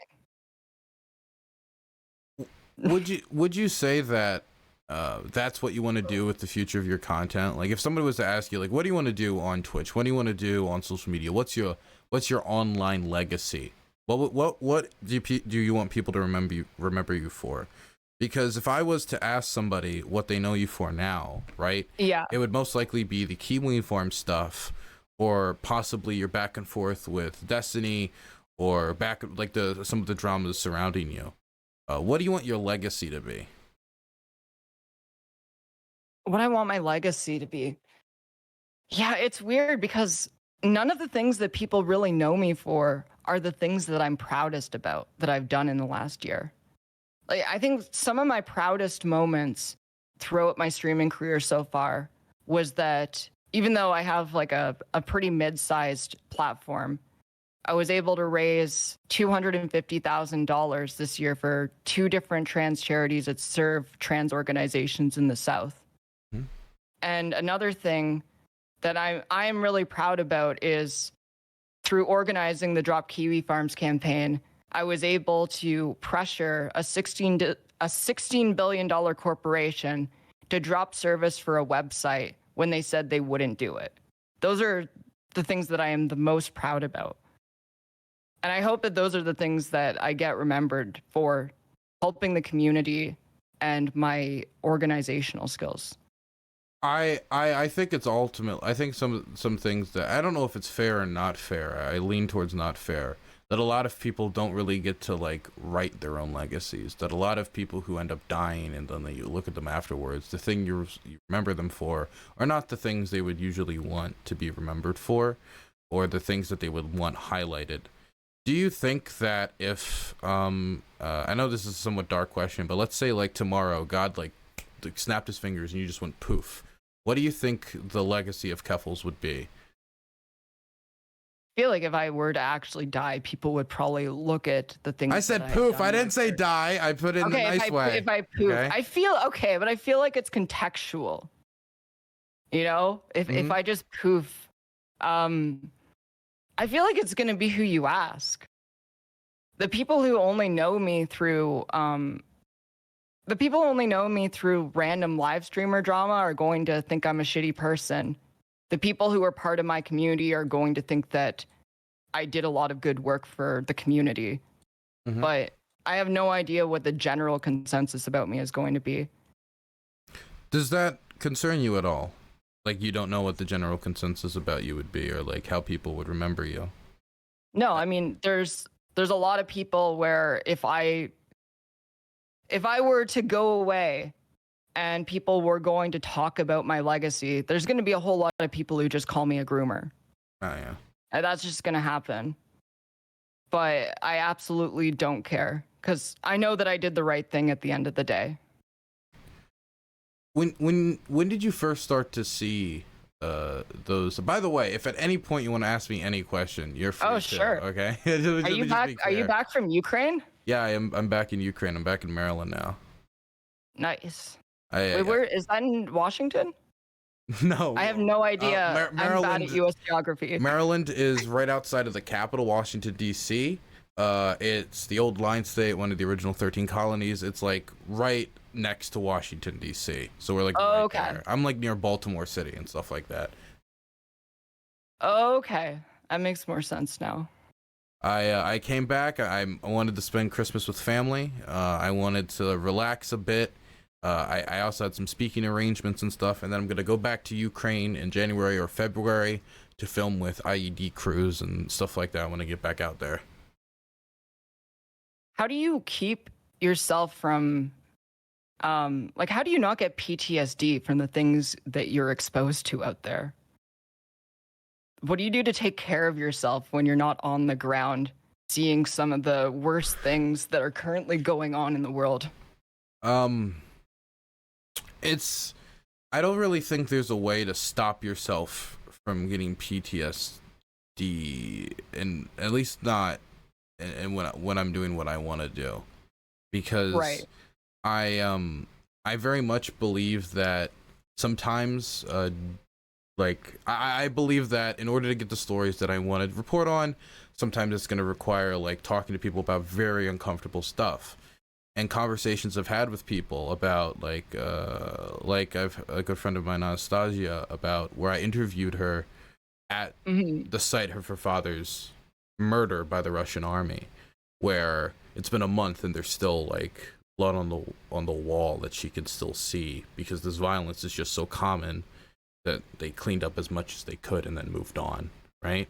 Speaker 2: Would you say that that's what you want to do with the future of your content? Like if somebody was to ask you like, what do you want to do on Twitch? What do you want to do on social media? What's your online legacy? What do you want people to remember you for? Because if I was to ask somebody what they know you for now, right?
Speaker 1: Yeah.
Speaker 2: It would most likely be the Kiwi Farm stuff, or possibly your back and forth with Destiny, or some of the dramas surrounding you. What do you want your legacy to be?
Speaker 1: What I want my legacy to be? Yeah, it's weird because none of the things that people really know me for are the things that I'm proudest about that I've done in the last year. Like, I think some of my proudest moments throughout my streaming career so far was that even though I have like a pretty mid-sized platform, I was able to raise $250,000 this year for 2 different trans charities that serve trans organizations in the South. Mm-hmm. And another thing that I'm really proud about is through organizing the Drop Kiwi Farms campaign, I was able to pressure a $16 billion corporation to drop service for a website when they said they wouldn't do it. Those are the things that I am the most proud about. And I hope that those are the things that I get remembered for, helping the community and my organizational skills.
Speaker 2: I think it's ultimate. I think some things that I don't know if it's fair or not fair. I lean towards not fair. That a lot of people don't really get to like write their own legacies. That a lot of people who end up dying and then you look at them afterwards, the thing you remember them for are not the things they would usually want to be remembered for, or the things that they would want highlighted. Do you think that if I know this is a somewhat dark question, but let's say like tomorrow God like snapped his fingers and you just went poof, what do you think the legacy of Keffals would be?
Speaker 1: I feel like if I were to actually die, people would probably look at the things.
Speaker 2: I said poof. I didn't say die. I put it in a nice way.
Speaker 1: If I poof,
Speaker 2: okay?
Speaker 1: I feel okay, but I feel like it's contextual. You know, if I just poof, I feel like it's gonna be who you ask. The people who only know me through random live streamer drama are going to think I'm a shitty person. The people who are part of my community are going to think that I did a lot of good work for the community. Mm-hmm. But I have no idea what the general consensus about me is going to be.
Speaker 2: Does that concern you at all? Like you don't know what the general consensus about you would be, or like how people would remember you?
Speaker 1: No, I mean, there's a lot of people where if I were to go away and people were going to talk about my legacy, there's going to be a whole lot of people who just call me a groomer.
Speaker 2: Oh, yeah.
Speaker 1: And that's just going to happen. But I absolutely don't care because I know that I did the right thing at the end of the day.
Speaker 2: When did you first start to see those? By the way, if at any point you want to ask me any question, you're free. Oh,
Speaker 1: sure.
Speaker 2: Okay.
Speaker 1: Are you back? Are you back from Ukraine?
Speaker 2: Yeah, I'm back in Ukraine. I'm back in Maryland now.
Speaker 1: Nice. Wait, where is that in Washington?
Speaker 2: No.
Speaker 1: I have no idea. I'm bad at U.S. geography.
Speaker 2: Maryland is right outside of the capital, Washington, D.C. It's the old line state, one of the original 13 colonies. It's like right next to Washington, D.C. So we're like right there. I'm like near Baltimore City and stuff like that.
Speaker 1: Okay. That makes more sense now.
Speaker 2: I came back. I wanted to spend Christmas with family. I wanted to relax a bit. I also had some speaking arrangements and stuff, and then I'm going to go back to Ukraine in January or February to film with IED crews and stuff like that when I get back out there.
Speaker 1: How do you keep yourself from, how do you not get PTSD from the things that you're exposed to out there? What do you do to take care of yourself when you're not on the ground seeing some of the worst things that are currently going on in the world?
Speaker 2: I don't really think there's a way to stop yourself from getting PTSD, and at least not and when I'm doing what I want to do, because I very much believe that sometimes I believe that in order to get the stories that I want to report on, sometimes it's going to require like talking to people about very uncomfortable stuff. And conversations I've had with people about like I've a good friend of mine, Anastasia, about where I interviewed her at the site of her father's murder by the Russian army, where it's been a month and there's still like blood on the wall that she can still see, because this violence is just so common that they cleaned up as much as they could and then moved on, right?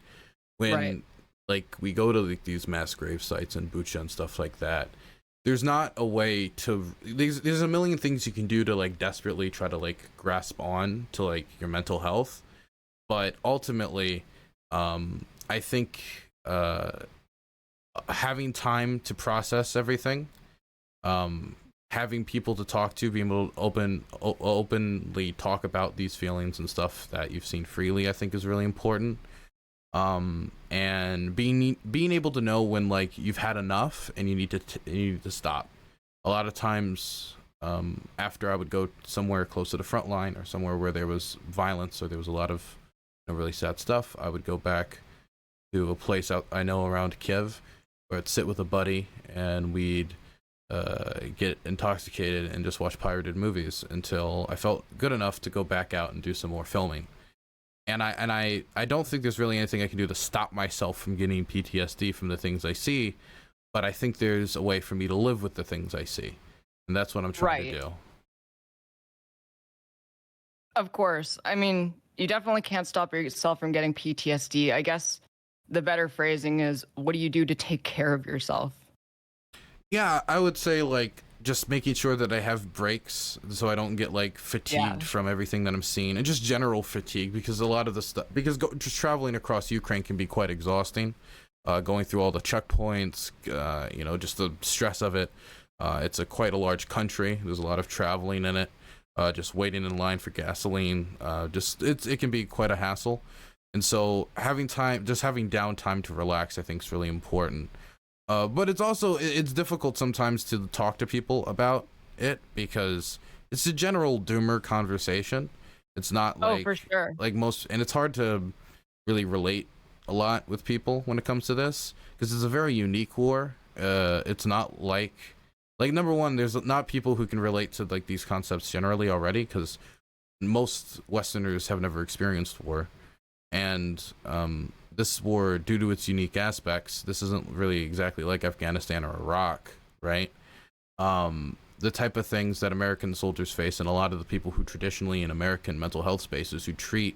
Speaker 2: When like we go to like these mass grave sites in Bucha and stuff like that, there's not a way to, there's a million things you can do to like desperately try to like grasp on to like your mental health, but ultimately I think having time to process everything, having people to talk to, being able to openly talk about these feelings and stuff that you've seen freely, I think is really important. And being able to know when like you've had enough and you need to stop. A lot of times, after I would go somewhere close to the front line or somewhere where there was violence or there was a lot of really sad stuff, I would go back to a place out I know around Kiev, where I'd sit with a buddy and we'd get intoxicated and just watch pirated movies until I felt good enough to go back out and do some more filming. And I don't think there's really anything I can do to stop myself from getting PTSD from the things I see, but I think there's a way for me to live with the things I see, and that's what I'm trying to do.
Speaker 1: Of course. I mean, you definitely can't stop yourself from getting PTSD. I guess the better phrasing is, what do you do to take care of yourself?
Speaker 2: Yeah, I would say like just making sure that I have breaks so I don't get like fatigued from everything that I'm seeing, and just general fatigue, because a lot of the stuff, just traveling across Ukraine can be quite exhausting, going through all the checkpoints, you know, just the stress of it. It's quite a large country. There's a lot of traveling in it, just waiting in line for gasoline. It can be quite a hassle. And so having downtime to relax, I think, is really important. But it's difficult sometimes to talk to people about it, because it's a general doomer conversation. It's not like,
Speaker 1: for sure.
Speaker 2: Like most, and it's hard to really relate a lot with people when it comes to this, because it's a very unique war. It's not like number one, there's not people who can relate to like these concepts generally already, because most Westerners have never experienced war. And this war, due to its unique aspects, this isn't really exactly like Afghanistan or Iraq, right? The type of things that American soldiers face, and a lot of the people who traditionally in American mental health spaces who treat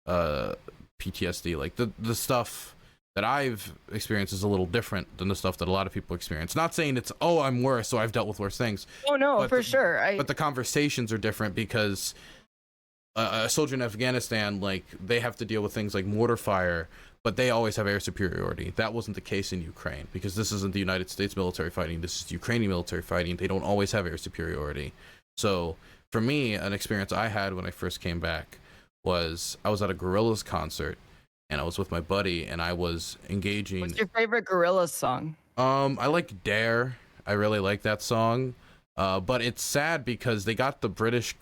Speaker 2: PTSD, like the stuff that I've experienced is a little different than the stuff that a lot of people experience. Not saying it's, oh, I'm worse, so I've dealt with worse things.
Speaker 1: Oh no, for sure.
Speaker 2: But the conversations are different, because a soldier in Afghanistan, like, they have to deal with things like mortar fire, but they always have air superiority. That wasn't the case in Ukraine, because this isn't the United States military fighting. This is Ukrainian military fighting. They don't always have air superiority. So for me, an experience I had when I first came back was I was at a Gorillaz concert, and I was with my buddy, and I was engaging.
Speaker 1: What's your favorite Gorillaz song?
Speaker 2: I like Dare. I really like that song. But it's sad because they got the British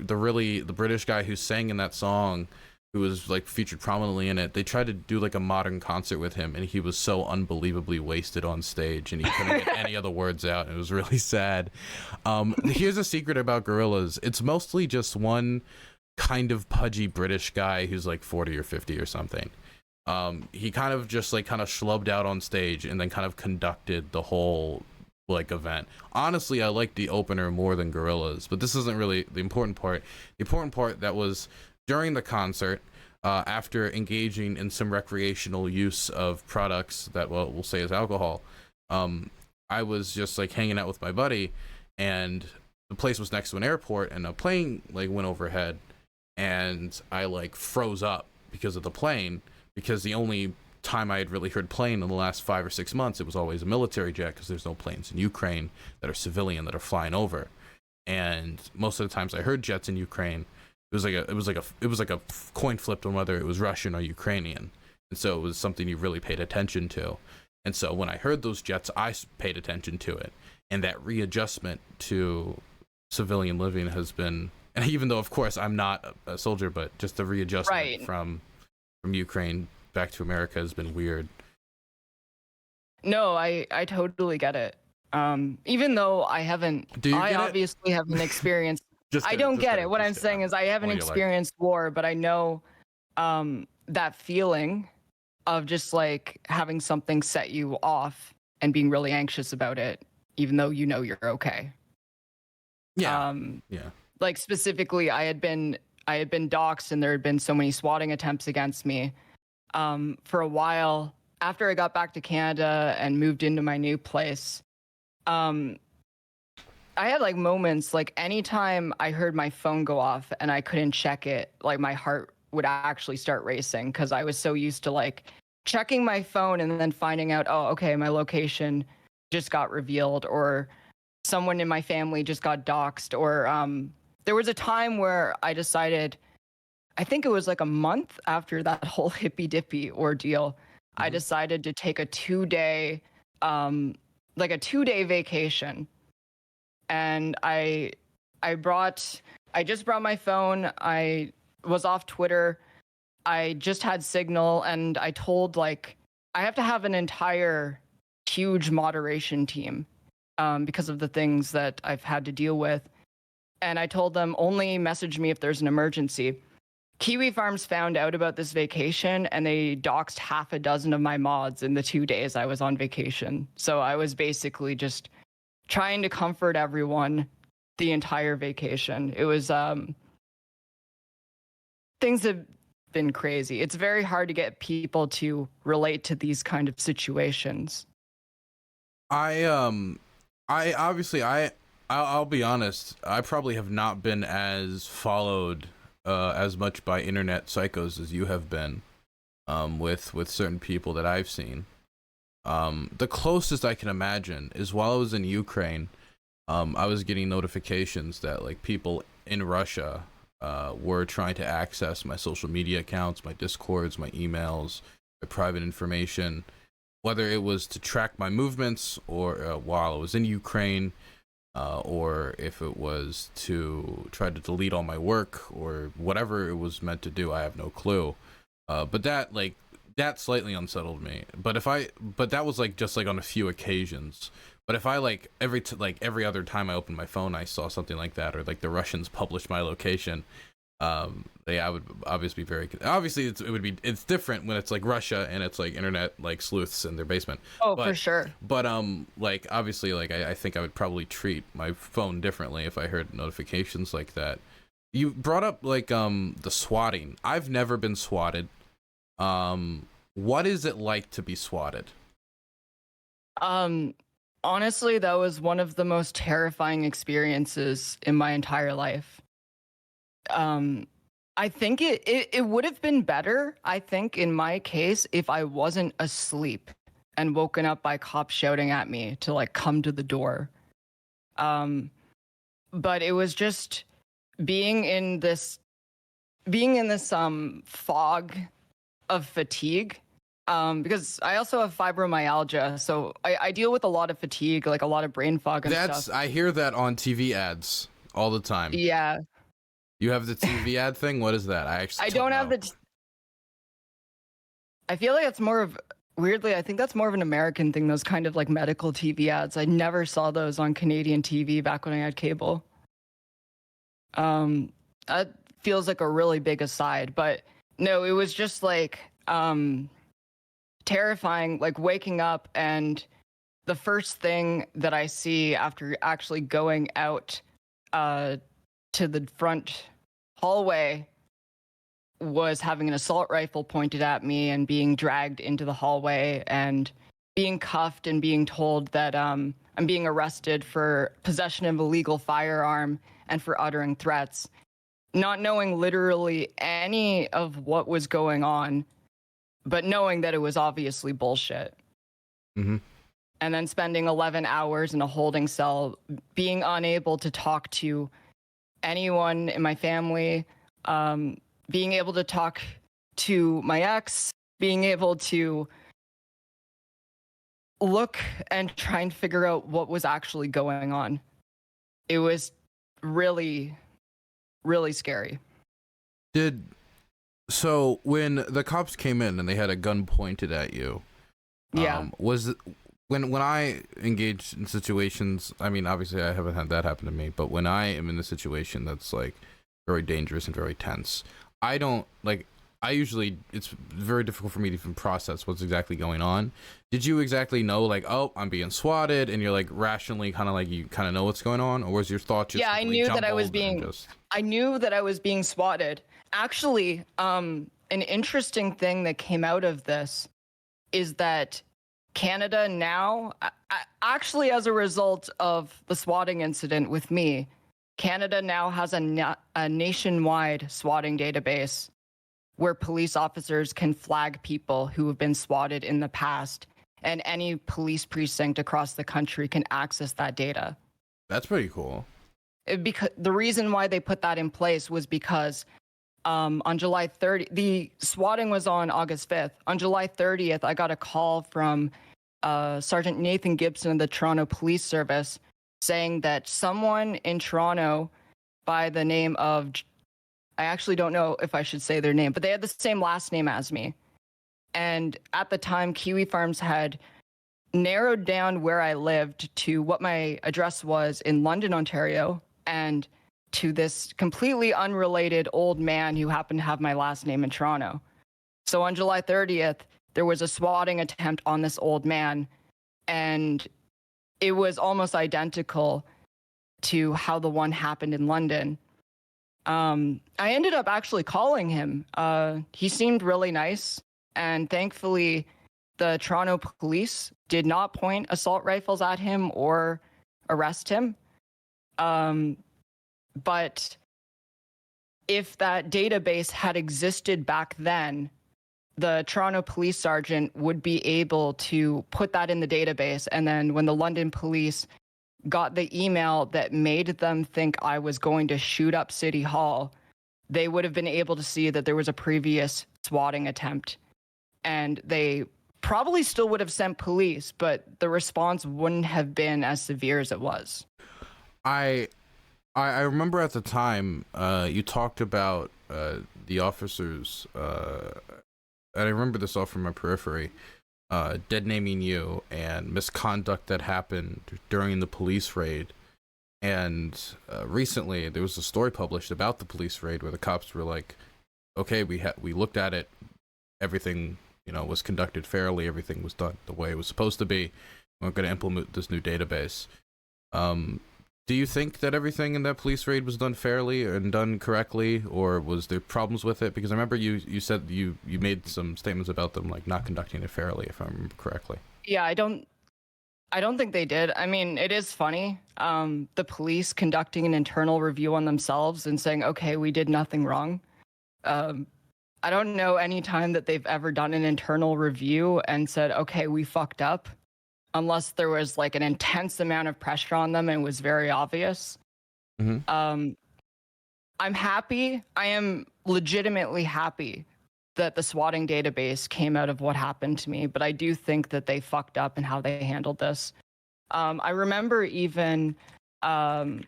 Speaker 2: guy who sang in that song, who was like featured prominently in it. They tried to do like a modern concert with him, and he was so unbelievably wasted on stage, and he couldn't get any of the words out. It was really sad. Here's a secret about Gorillaz. It's mostly just one kind of pudgy British guy who's like 40 or 50 or something. He kind of schlubbed out on stage and then kind of conducted the whole like event. Honestly, I like the opener more than Gorillaz, but this isn't really the important part. The important part that was during the concert, after engaging in some recreational use of products that, well, we'll say is alcohol, I was just like hanging out with my buddy, and the place was next to an airport, and a plane like went overhead, and I like froze up because of the plane, because the only time I had really heard plane in the last 5 or 6 months, it was always a military jet, because there's no planes in Ukraine that are civilian that are flying over. And most of the times I heard jets in Ukraine, it was like a coin flip on whether it was Russian or Ukrainian, and so it was something you really paid attention to. And so when I heard those jets, I paid attention to it, and that readjustment to civilian living has been, and even though of course I'm not a soldier, but just the readjustment from Ukraine back to America has been weird.
Speaker 1: No, I totally get it. Even though I obviously haven't experienced. I don't get it. What I'm saying is I haven't experienced war, but I know that feeling of just like having something set you off and being really anxious about it, even though you know you're okay.
Speaker 2: Yeah.
Speaker 1: Like specifically, I had been doxxed, and there had been so many swatting attempts against me. For a while after I got back to Canada and moved into my new place, I had like moments, like anytime I heard my phone go off and I couldn't check it, like my heart would actually start racing, because I was so used to like checking my phone and then finding out, oh, okay, my location just got revealed, or someone in my family just got doxxed, or there was a time where I decided, I think it was like a month after that whole Hippy Dippy ordeal, I decided to take a 2-day vacation. And I just brought my phone. I was off Twitter. I just had Signal, and I told, like, I have to have an entire huge moderation team because of the things that I've had to deal with. And I told them, only message me if there's an emergency. Kiwi Farms found out about this vacation and they doxed half a dozen of my mods in the 2 days I was on vacation. So I was basically just trying to comfort everyone the entire vacation. It was, things have been crazy. It's very hard to get people to relate to these kind of situations.
Speaker 2: I'll be honest, I probably have not been as followed as much by internet psychos as you have been, with certain people that I've seen. The closest I can imagine is while I was in Ukraine, I was getting notifications that like people in Russia were trying to access my social media accounts, my Discords, my emails, my private information, whether it was to track my movements or while I was in Ukraine, or if it was to try to delete all my work or whatever it was meant to do. I have no clue. But that slightly unsettled me. But that was like just like on a few occasions. But if I like every other time I opened my phone, I saw something like that, or like the Russians published my location, I would obviously be very. Obviously, it's different when it's like Russia and it's like internet like sleuths in their basement.
Speaker 1: Oh, for sure.
Speaker 2: But like obviously, like I think I would probably treat my phone differently if I heard notifications like that. You brought up like the swatting. I've never been swatted. What is it like to be swatted?
Speaker 1: Honestly, that was one of the most terrifying experiences in my entire life. I think it would have been better, I think, in my case, if I wasn't asleep and woken up by cops shouting at me to like come to the door. But it was just being in this fog of fatigue. Because I also have fibromyalgia, so I deal with a lot of fatigue, like a lot of brain fog and stuff.
Speaker 2: I hear that on TV ads all the time.
Speaker 1: Yeah.
Speaker 2: You have the TV ad thing? What is that? I
Speaker 1: don't have the... I feel like it's more of... Weirdly, I think that's more of an American thing, those kind of like medical TV ads. I never saw those on Canadian TV back when I had cable. That feels like a really big aside, but no, it was just like... terrifying, like waking up and the first thing that I see after actually going out to the front hallway was having an assault rifle pointed at me and being dragged into the hallway and being cuffed and being told that I'm being arrested for possession of a illegal firearm and for uttering threats, not knowing literally any of what was going on, but knowing that it was obviously bullshit.
Speaker 2: Mm-hmm.
Speaker 1: And then spending 11 hours in a holding cell, being unable to talk to anyone in my family, being able to talk to my ex, being able to look and try and figure out what was actually going on. It was really, really scary.
Speaker 2: So when the cops came in and they had a gun pointed at you, when I engage in situations, I mean, obviously I haven't had that happen to me, but when I am in a situation that's like very dangerous and very tense, it's very difficult for me to even process what's exactly going on. Did you exactly know, like, oh, I'm being swatted, and you're like rationally kind of like you kind of know what's going on, or was your thought just
Speaker 1: I knew that I was being swatted. Actually, an interesting thing that came out of this is that Canada now, actually as a result of the swatting incident with me, Canada now has a nationwide swatting database where police officers can flag people who have been swatted in the past, and any police precinct across the country can access that data.
Speaker 2: That's pretty cool.
Speaker 1: Because the reason why they put that in place was because on July 30th, the swatting was on August 5th. On July 30th, I got a call from Sergeant Nathan Gibson of the Toronto Police Service saying that someone in Toronto by the name of, I actually don't know if I should say their name, but they had the same last name as me. And at the time, Kiwi Farms had narrowed down where I lived to what my address was in London, Ontario, and to this completely unrelated old man who happened to have my last name in Toronto. So on July 30th, there was a swatting attempt on this old man, and it was almost identical to how the one happened in London. I ended up actually calling him. He seemed really nice, and thankfully, the Toronto police did not point assault rifles at him or arrest him. But if that database had existed back then, the Toronto police sergeant would be able to put that in the database. And then when the London police got the email that made them think I was going to shoot up City Hall, they would have been able to see that there was a previous swatting attempt. And they probably still would have sent police, but the response wouldn't have been as severe as it was.
Speaker 2: I remember at the time you talked about the officers, and I remember this all from my periphery, dead naming you and misconduct that happened during the police raid. And recently there was a story published about the police raid where the cops were like, okay, we looked at it, everything, you know, was conducted fairly, everything was done the way it was supposed to be. We're going to implement this new database. Do you think that everything in that police raid was done fairly and done correctly, or was there problems with it? Because I remember you said you made some statements about them like not conducting it fairly, if I remember correctly.
Speaker 1: Yeah, I don't think they did. I mean, it is funny, the police conducting an internal review on themselves and saying, okay, we did nothing wrong. I don't know any time that they've ever done an internal review and said, okay, we fucked up, unless there was like an intense amount of pressure on them and it was very obvious. I'm happy. I am legitimately happy that the swatting database came out of what happened to me, but I do think that they fucked up in how they handled this. I remember even, and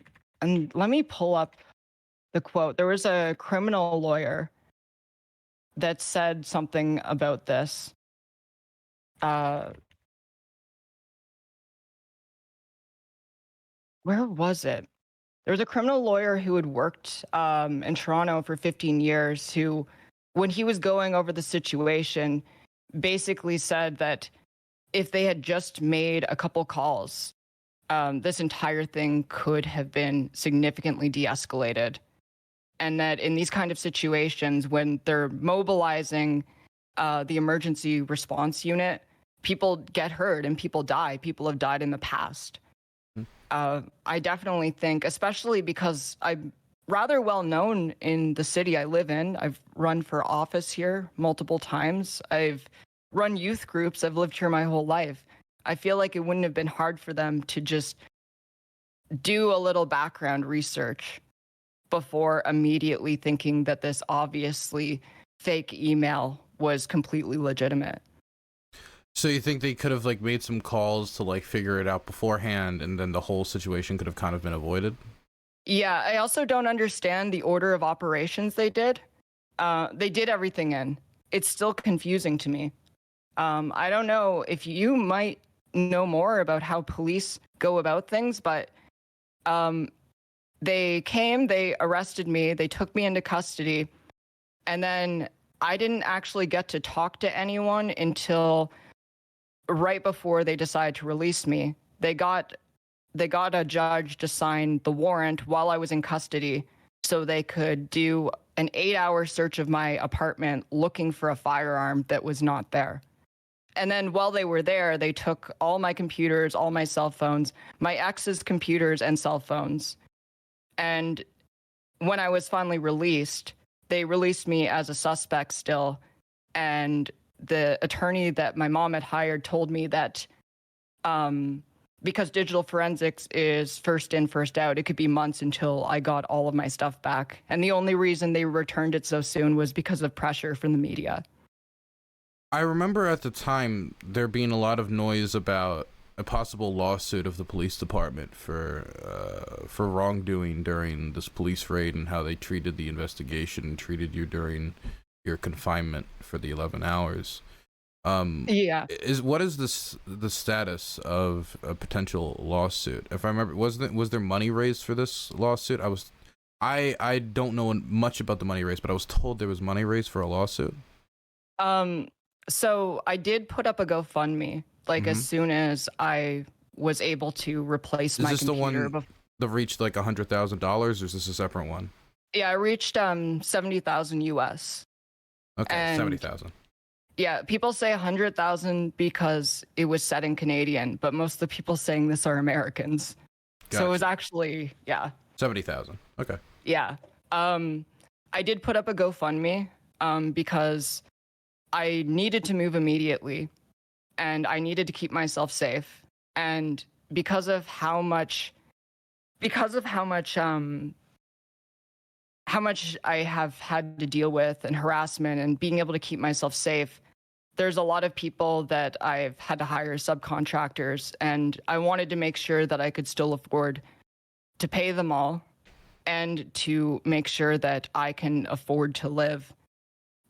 Speaker 1: let me pull up the quote. There was a criminal lawyer that said something about this. Where was it? There was a criminal lawyer who had worked in Toronto for 15 years who, when he was going over the situation, basically said that if they had just made a couple calls, this entire thing could have been significantly de-escalated. And that in these kind of situations, when they're mobilizing the emergency response unit, people get hurt and people die. People have died in the past. I definitely think, especially because I'm rather well known in the city I live in. I've run for office here multiple times. I've run youth groups. I've lived here my whole life. I feel like it wouldn't have been hard for them to just do a little background research before immediately thinking that this obviously fake email was completely legitimate.
Speaker 2: So you think they could have like made some calls to like figure it out beforehand, and then the whole situation could have kind of been avoided?
Speaker 1: Yeah, I also don't understand the order of operations they did. They did everything in. It's still confusing to me. I don't know if you might know more about how police go about things, but they came, they arrested me, they took me into custody, and then I didn't actually get to talk to anyone until right before they decided to release me. They got a judge to sign the warrant while I was in custody so they could do an 8-hour search of my apartment looking for a firearm that was not there. And then while they were there, they took all my computers, all my cell phones, my ex's computers and cell phones. And when I was finally released, they released me as a suspect still. And the attorney that my mom had hired told me that because digital forensics is first in, first out, it could be months until I got all of my stuff back. And the only reason they returned it so soon was because of pressure from the media.
Speaker 2: I remember at the time there being a lot of noise about a possible lawsuit of the police department for wrongdoing during this police raid and how they treated the investigation and treated you during your confinement for the 11 hours.
Speaker 1: Yeah.
Speaker 2: What is the status of a potential lawsuit? If I remember, was there money raised for this lawsuit? I don't know much about the money raised, but I was told there was money raised for a lawsuit.
Speaker 1: So I did put up a GoFundMe, like as soon as I was able to replace my computer.
Speaker 2: Is this the one that reached like $100,000, or is this a separate one?
Speaker 1: Yeah, I reached 70,000 US.
Speaker 2: Okay,
Speaker 1: and
Speaker 2: 70,000.
Speaker 1: Yeah, people say 100,000 because it was set in Canadian, but most of the people saying this are Americans.
Speaker 2: Gotcha.
Speaker 1: So it was actually
Speaker 2: 70,000. Okay.
Speaker 1: Yeah. I did put up a GoFundMe because I needed to move immediately and I needed to keep myself safe. And because of how much I have had to deal with and harassment and being able to keep myself safe, there's a lot of people that I've had to hire subcontractors, and I wanted to make sure that I could still afford to pay them all and to make sure that I can afford to live,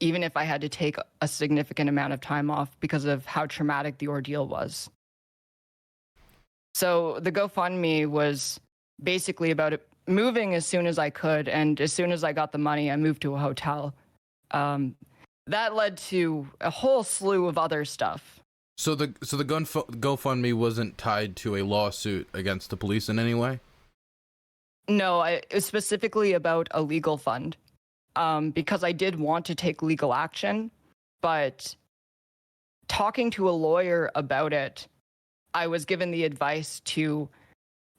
Speaker 1: even if I had to take a significant amount of time off because of how traumatic the ordeal was. So the GoFundMe was basically about moving as soon as I could, and as soon as I got the money, I moved to a hotel. That led to a whole slew of other stuff.
Speaker 2: So the GoFundMe wasn't tied to a lawsuit against the police in any way?
Speaker 1: No, it was specifically about a legal fund, because I did want to take legal action, but talking to a lawyer about it, I was given the advice to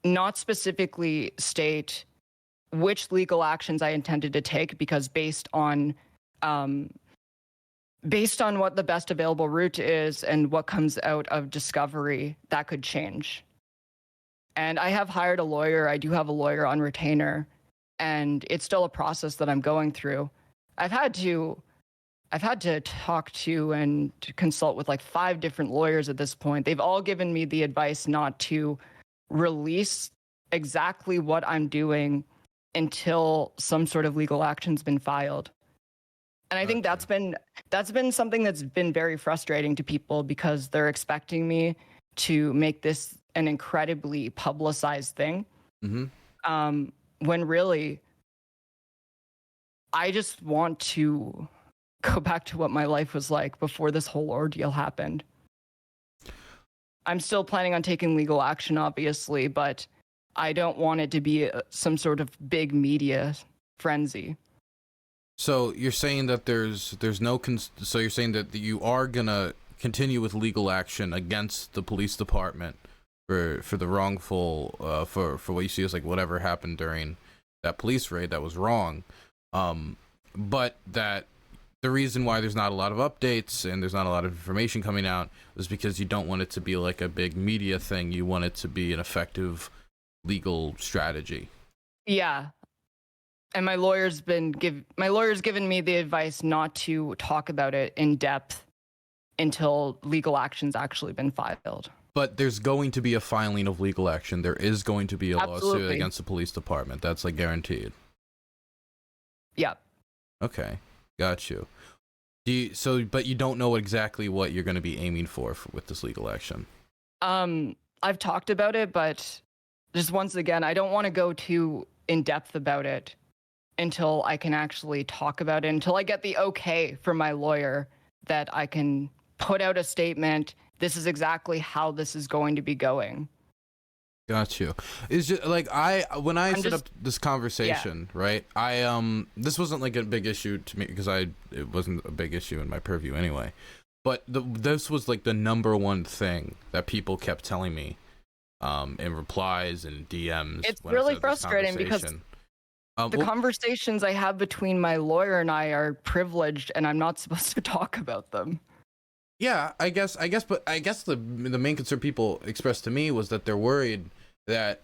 Speaker 1: not specifically state which legal actions I intended to take, because based on what the best available route is and what comes out of discovery, that could change. And I have hired a lawyer. I do have a lawyer on retainer, and it's still a process that I'm going through. I've had to talk to and to consult with like 5 different lawyers at this point. They've all given me the advice not to release exactly what I'm doing until some sort of legal action's been filed. And I think that's been something that's been very frustrating to people, because they're expecting me to make this an incredibly publicized thing. When really, I just want to go back to what my life was like before this whole ordeal happened. I'm still planning on taking legal action, obviously, but I don't want it to be some sort of big media frenzy.
Speaker 2: So you're saying that there's no so you're saying that you are gonna continue with legal action against the police department for the wrongful for what you see as like whatever happened during that police raid that was wrong, but that the reason why there's not a lot of updates and there's not a lot of information coming out is because you don't want it to be like a big media thing. You want it to be an effective legal strategy. Yeah.
Speaker 1: And my lawyer's given me the advice not to talk about it in depth until legal action's actually been filed.
Speaker 2: But there's going to be a filing of legal action. There is going to be a lawsuit against the police department. That's like guaranteed.
Speaker 1: Yeah.
Speaker 2: Okay, got you. But you don't know exactly what you're going to be aiming for with this legal action.
Speaker 1: I've talked about it, but just once again, I don't want to go too in depth about it until I can actually talk about it, until I get the okay from my lawyer that I can put out a statement. This is exactly how this is going to be going.
Speaker 2: Got you. It's just like when I set up this conversation, right? This wasn't like a big issue to me because it wasn't a big issue in my purview anyway. But this was like the number one thing that people kept telling me in replies and DMs.
Speaker 1: It's really frustrating because the conversations I have between my lawyer and I are privileged, and I'm not supposed to talk about them.
Speaker 2: Yeah, I guess the main concern people expressed to me was that they're worried that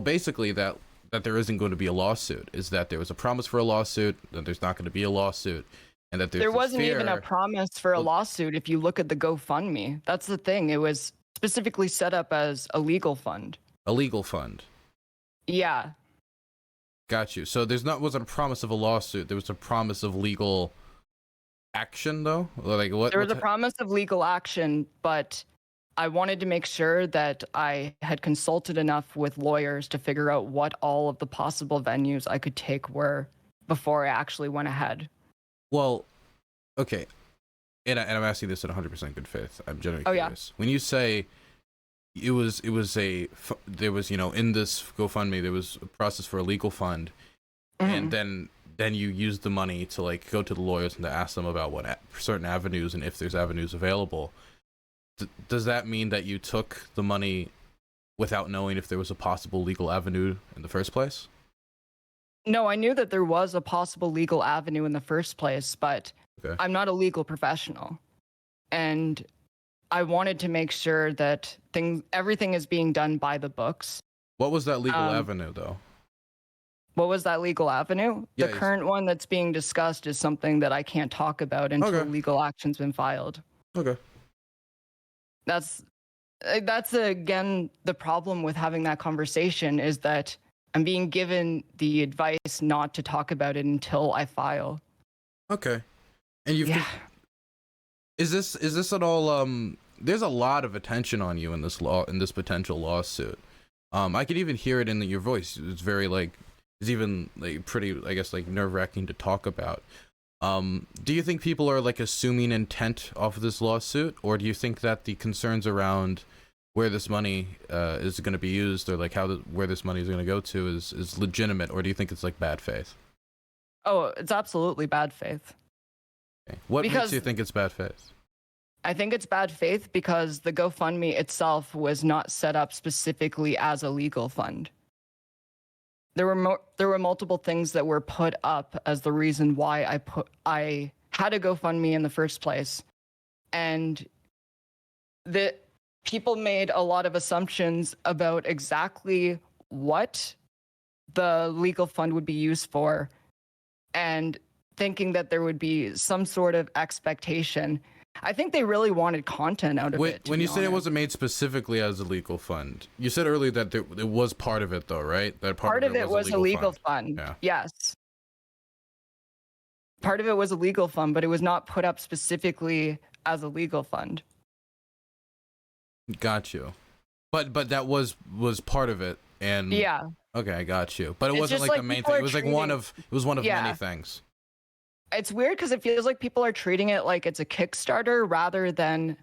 Speaker 2: basically that there isn't going to be a lawsuit, is that there was a promise for a lawsuit, that there's not going to be a lawsuit, and that there wasn't even a promise for a lawsuit. If you look at the GoFundMe, that's the thing. It was specifically set up as a legal fund. A legal fund. Yeah. Got you. So wasn't a promise of a lawsuit. There was a promise of legal action though? Like what?
Speaker 1: There was a promise of legal action, but I wanted to make sure that I had consulted enough with lawyers to figure out what all of the possible venues I could take were before I actually went ahead.
Speaker 2: Well, okay. And I'm asking this in 100% good faith. I'm genuinely curious. Yeah. When you say there was, in this GoFundMe, there was a process for a legal fund, and then you used the money to like go to the lawyers and to ask them about what certain avenues and if there's avenues available. Does that mean that you took the money without knowing if there was a possible legal avenue in the first place?
Speaker 1: No, I knew that there was a possible legal avenue in the first place, but I'm not a legal professional. And I wanted to make sure that everything is being done by the books.
Speaker 2: What was that legal avenue, though?
Speaker 1: What was that legal avenue? Yeah, the current one that's being discussed is something that I can't talk about until legal action's been filed.
Speaker 2: Okay.
Speaker 1: That's again, the problem with having that conversation is that I'm being given the advice not to talk about it until I file. Okay.
Speaker 2: And is this at all there's a lot of attention on you in this potential lawsuit. I could even hear it in your voice. It's very it's even pretty, I guess, nerve-wracking to talk about. Do you think people are assuming intent off of this lawsuit, or do you think that the concerns around where this money is going to be used, or where this money is going to go to is legitimate, or do you think it's bad faith?
Speaker 1: Oh, it's absolutely bad faith.
Speaker 2: Okay. What makes you think it's bad faith?
Speaker 1: I think it's bad faith because the GoFundMe itself was not set up specifically as a legal fund. There were multiple things that were put up as the reason why I had a GoFundMe in the first place, and the people made a lot of assumptions about exactly what the legal fund would be used for, and thinking that there would be some sort of expectation. I think they really wanted content out of it.
Speaker 2: When you said it wasn't made specifically as a legal fund, you said earlier that it was part of it, though, right? That
Speaker 1: part of it was a legal fund. Yeah. Yes. Part of it was a legal fund, but it was not put up specifically as a legal fund.
Speaker 2: Got you. But that was part of it, and
Speaker 1: yeah.
Speaker 2: Okay, I got you. But it wasn't the main thing. It was one of many things.
Speaker 1: It's weird because it feels like people are treating it like it's a Kickstarter rather than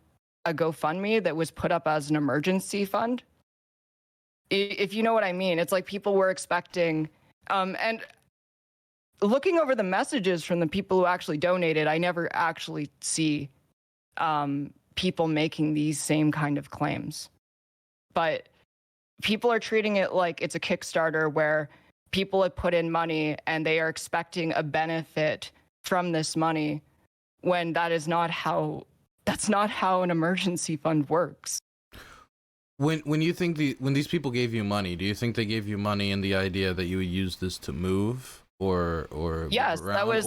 Speaker 1: a GoFundMe that was put up as an emergency fund. If you know what I mean, it's like people were expecting, and looking over the messages from the people who actually donated, I never actually see people making these same kind of claims. But people are treating it like it's a Kickstarter where people have put in money and they are expecting a benefit from this money, when that's not how an emergency fund works.
Speaker 2: When you think when these people gave you money, do you think they gave you money in the idea that you would use this to move or
Speaker 1: yes,
Speaker 2: move around,
Speaker 1: that was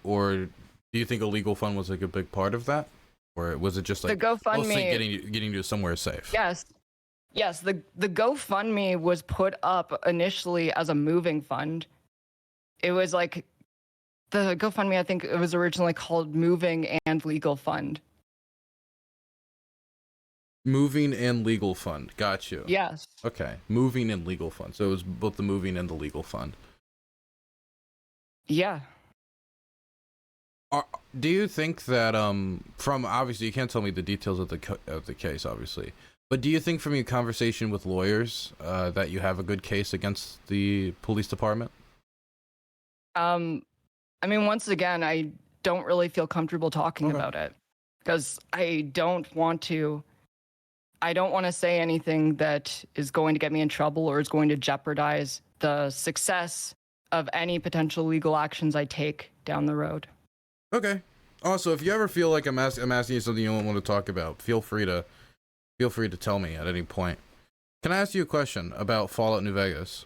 Speaker 2: or do you think a legal fund was a big part of that, or was it just
Speaker 1: the GoFundMe
Speaker 2: mostly getting you somewhere safe?
Speaker 1: Yes, the GoFundMe was put up initially as a moving fund. It was the GoFundMe, I think it was originally called Moving and Legal Fund.
Speaker 2: Moving and Legal Fund. Got you.
Speaker 1: Yes.
Speaker 2: Okay. Moving and Legal Fund. So it was both the moving and the legal fund.
Speaker 1: Yeah.
Speaker 2: Do you think that from obviously you can't tell me the details of the case, obviously, but do you think from your conversation with lawyers that you have a good case against the police department?
Speaker 1: I mean, once again, I don't really feel comfortable talking about it because I don't want to say anything that is going to get me in trouble or is going to jeopardize the success of any potential legal actions I take down the road.
Speaker 2: Okay. Also, if you ever feel like I'm asking you something you don't want to talk about, feel free to tell me at any point. Can I ask you a question about Fallout New Vegas?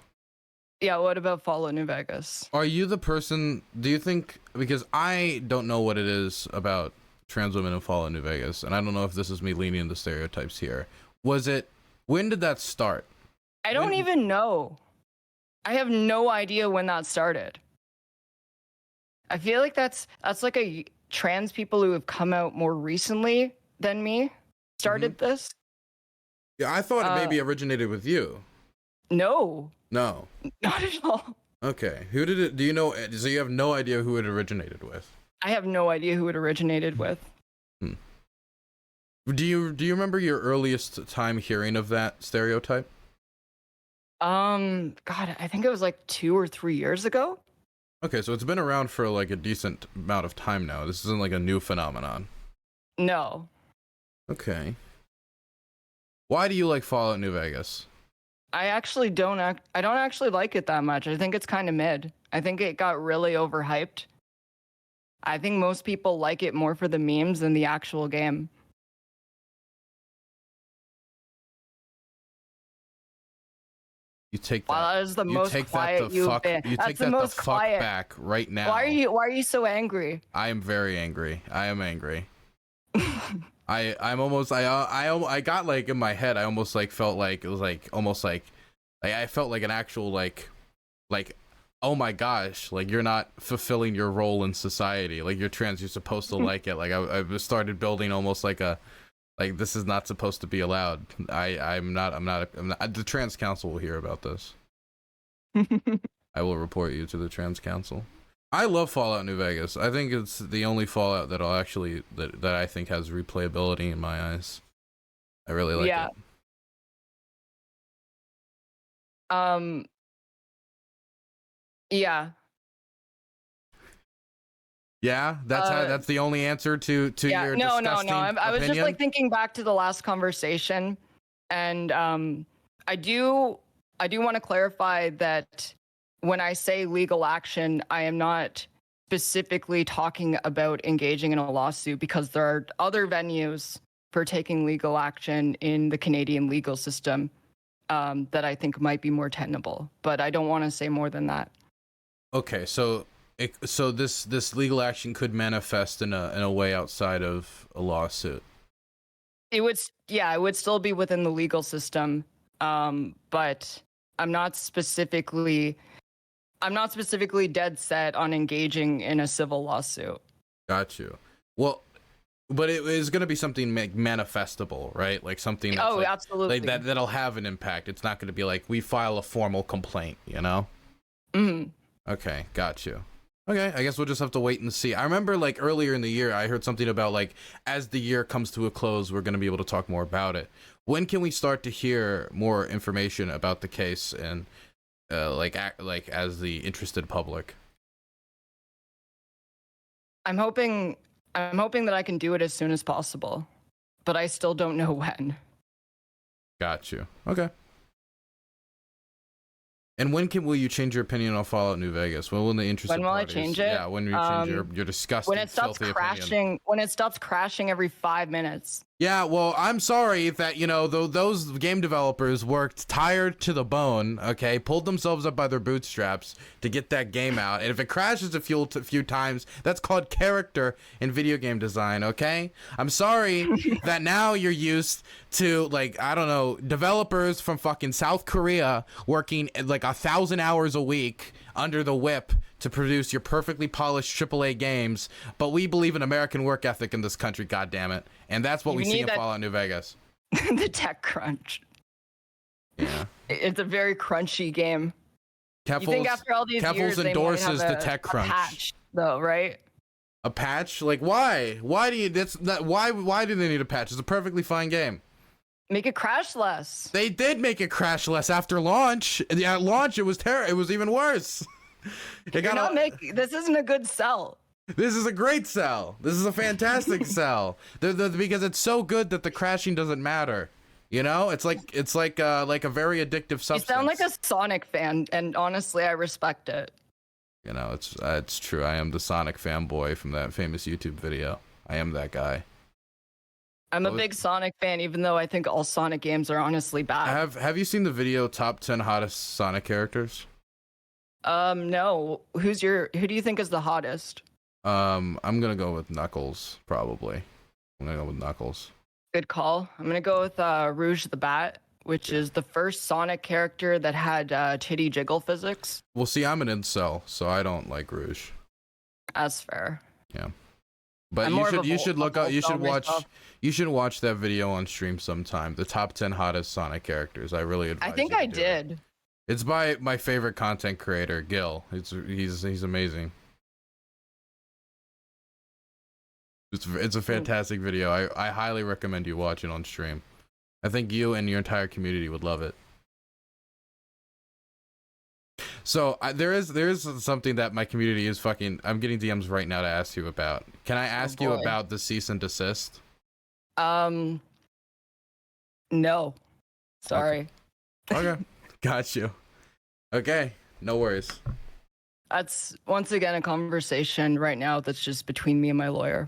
Speaker 1: Yeah, what about Fallout New Vegas?
Speaker 2: Are you the person, do you think, because I don't know what it is about trans women in Fallout New Vegas, and I don't know if this is me leaning into stereotypes here. When did that start?
Speaker 1: I don't even know. I have no idea when that started. I feel like that's like a trans people who have come out more recently than me started this.
Speaker 2: Yeah, I thought it maybe originated with you.
Speaker 1: No.
Speaker 2: No.
Speaker 1: Not at all.
Speaker 2: Okay. Who did it? Do you know? So you have no idea who it originated with?
Speaker 1: I have no idea who it originated with.
Speaker 2: Do you remember your earliest time hearing of that stereotype?
Speaker 1: God, I think it was like 2 or 3 years ago.
Speaker 2: Okay, so it's been around for like a decent amount of time now. This isn't like a new phenomenon.
Speaker 1: No.
Speaker 2: Okay. Why do you like Fallout New Vegas?
Speaker 1: I actually don't actually like it that much. I think it's kind of mid. I think it got really overhyped. I think most people like it more for the memes than the actual game.
Speaker 2: You take that.
Speaker 1: Wow, that is the
Speaker 2: you
Speaker 1: most
Speaker 2: take
Speaker 1: quiet
Speaker 2: that the
Speaker 1: you've
Speaker 2: fuck.
Speaker 1: been.
Speaker 2: You
Speaker 1: That's
Speaker 2: take
Speaker 1: the
Speaker 2: that the
Speaker 1: most
Speaker 2: fuck
Speaker 1: quiet.
Speaker 2: back right now.
Speaker 1: Why are you so angry?
Speaker 2: I am very angry. I am angry. I got like in my head. I almost like felt like it was like almost like I felt like an actual like oh my gosh, like you're not fulfilling your role in society. Like you're trans, you're supposed to like it. Like I started building almost like a like this is not supposed to be allowed. I'm not the trans council will hear about this. I will report you to the trans council. I love Fallout New Vegas. I think it's the only Fallout that I'll actually that I think has replayability in my eyes. I really like it.
Speaker 1: Yeah.
Speaker 2: Yeah, that's the only answer to your disgusting opinion?
Speaker 1: I was just like thinking back to the last conversation, and I do want to clarify that when I say legal action, I am not specifically talking about engaging in a lawsuit, because there are other venues for taking legal action in the Canadian legal system that I think might be more tenable, but I don't want to say more than that.
Speaker 2: Okay, so this legal action could manifest in a way outside of a lawsuit.
Speaker 1: It would still be within the legal system, but I'm not specifically dead set on engaging in a civil lawsuit.
Speaker 2: Got you. Well, but it is going to be something manifestable, right? Like something that's
Speaker 1: absolutely.
Speaker 2: Like that'll have an impact. It's not going to be like we file a formal complaint, you know?
Speaker 1: Mm-hmm.
Speaker 2: Okay, got you. Okay, I guess we'll just have to wait and see. I remember like earlier in the year, I heard something about like as the year comes to a close, we're going to be able to talk more about it. When can we start to hear more information about the case and like as the interested public?
Speaker 1: I'm hoping that I can do it as soon as possible, but I still don't know when.
Speaker 2: Got you. Okay. And when will you change your opinion on Fallout New Vegas? When will the interested
Speaker 1: When will
Speaker 2: parties,
Speaker 1: I change it?
Speaker 2: Yeah, when you change your disgusting,
Speaker 1: when it stops
Speaker 2: filthy
Speaker 1: crashing.
Speaker 2: opinion.
Speaker 1: When it stops crashing every 5 minutes.
Speaker 2: Yeah, well, I'm sorry that, you know, those game developers worked tired to the bone, okay, pulled themselves up by their bootstraps to get that game out. And if it crashes a few times, that's called character in video game design, okay? I'm sorry that now you're used to, like, I don't know, developers from fucking South Korea working like 1,000 hours a week under the whip to produce your perfectly polished AAA games, but we believe in American work ethic in this country, goddammit. And that's what we see in Fallout New Vegas.
Speaker 1: The tech crunch.
Speaker 2: Yeah.
Speaker 1: It's a very crunchy game.
Speaker 2: Keffals,
Speaker 1: you think after all these years,
Speaker 2: endorses
Speaker 1: they might have
Speaker 2: the tech crunch.
Speaker 1: A patch, though, right?
Speaker 2: A patch? Like, why? Why do they need a patch? It's a perfectly fine game.
Speaker 1: Make it crash less.
Speaker 2: They did make it crash less after launch. At launch, it was terrible. It was even worse.
Speaker 1: This isn't a good sell.
Speaker 2: This is a great sell. This is a fantastic sell. Because it's so good that the crashing doesn't matter. You know, it's like a very addictive substance.
Speaker 1: You sound like a Sonic fan, and honestly, I respect it.
Speaker 2: You know, it's true. I am the Sonic fanboy from that famous YouTube video. I am that guy.
Speaker 1: I'm a big Sonic fan, even though I think all Sonic games are honestly bad.
Speaker 2: Have you seen the video top 10 hottest Sonic characters?
Speaker 1: No. Who do you think is the hottest?
Speaker 2: I'm gonna go with Knuckles, probably. I'm gonna go with Knuckles.
Speaker 1: Good call. I'm gonna go with Rouge the Bat, which is the first Sonic character that had titty jiggle physics.
Speaker 2: Well, see, I'm an incel, so I don't like Rouge.
Speaker 1: That's fair.
Speaker 2: Yeah. But you should look up, you should watch that video on stream sometime. The top 10 hottest Sonic characters. I really advise.
Speaker 1: I think I did.
Speaker 2: It's by my favorite content creator, Gil. He's amazing. It's a fantastic video. I highly recommend you watch it on stream. I think you and your entire community would love it. So there is something that my community is fucking. I'm getting DMs right now to ask you about. Can I ask you about the cease and desist?
Speaker 1: No. Sorry.
Speaker 2: Okay. Got you. Okay. No worries.
Speaker 1: That's once again a conversation right now that's just between me and my lawyer.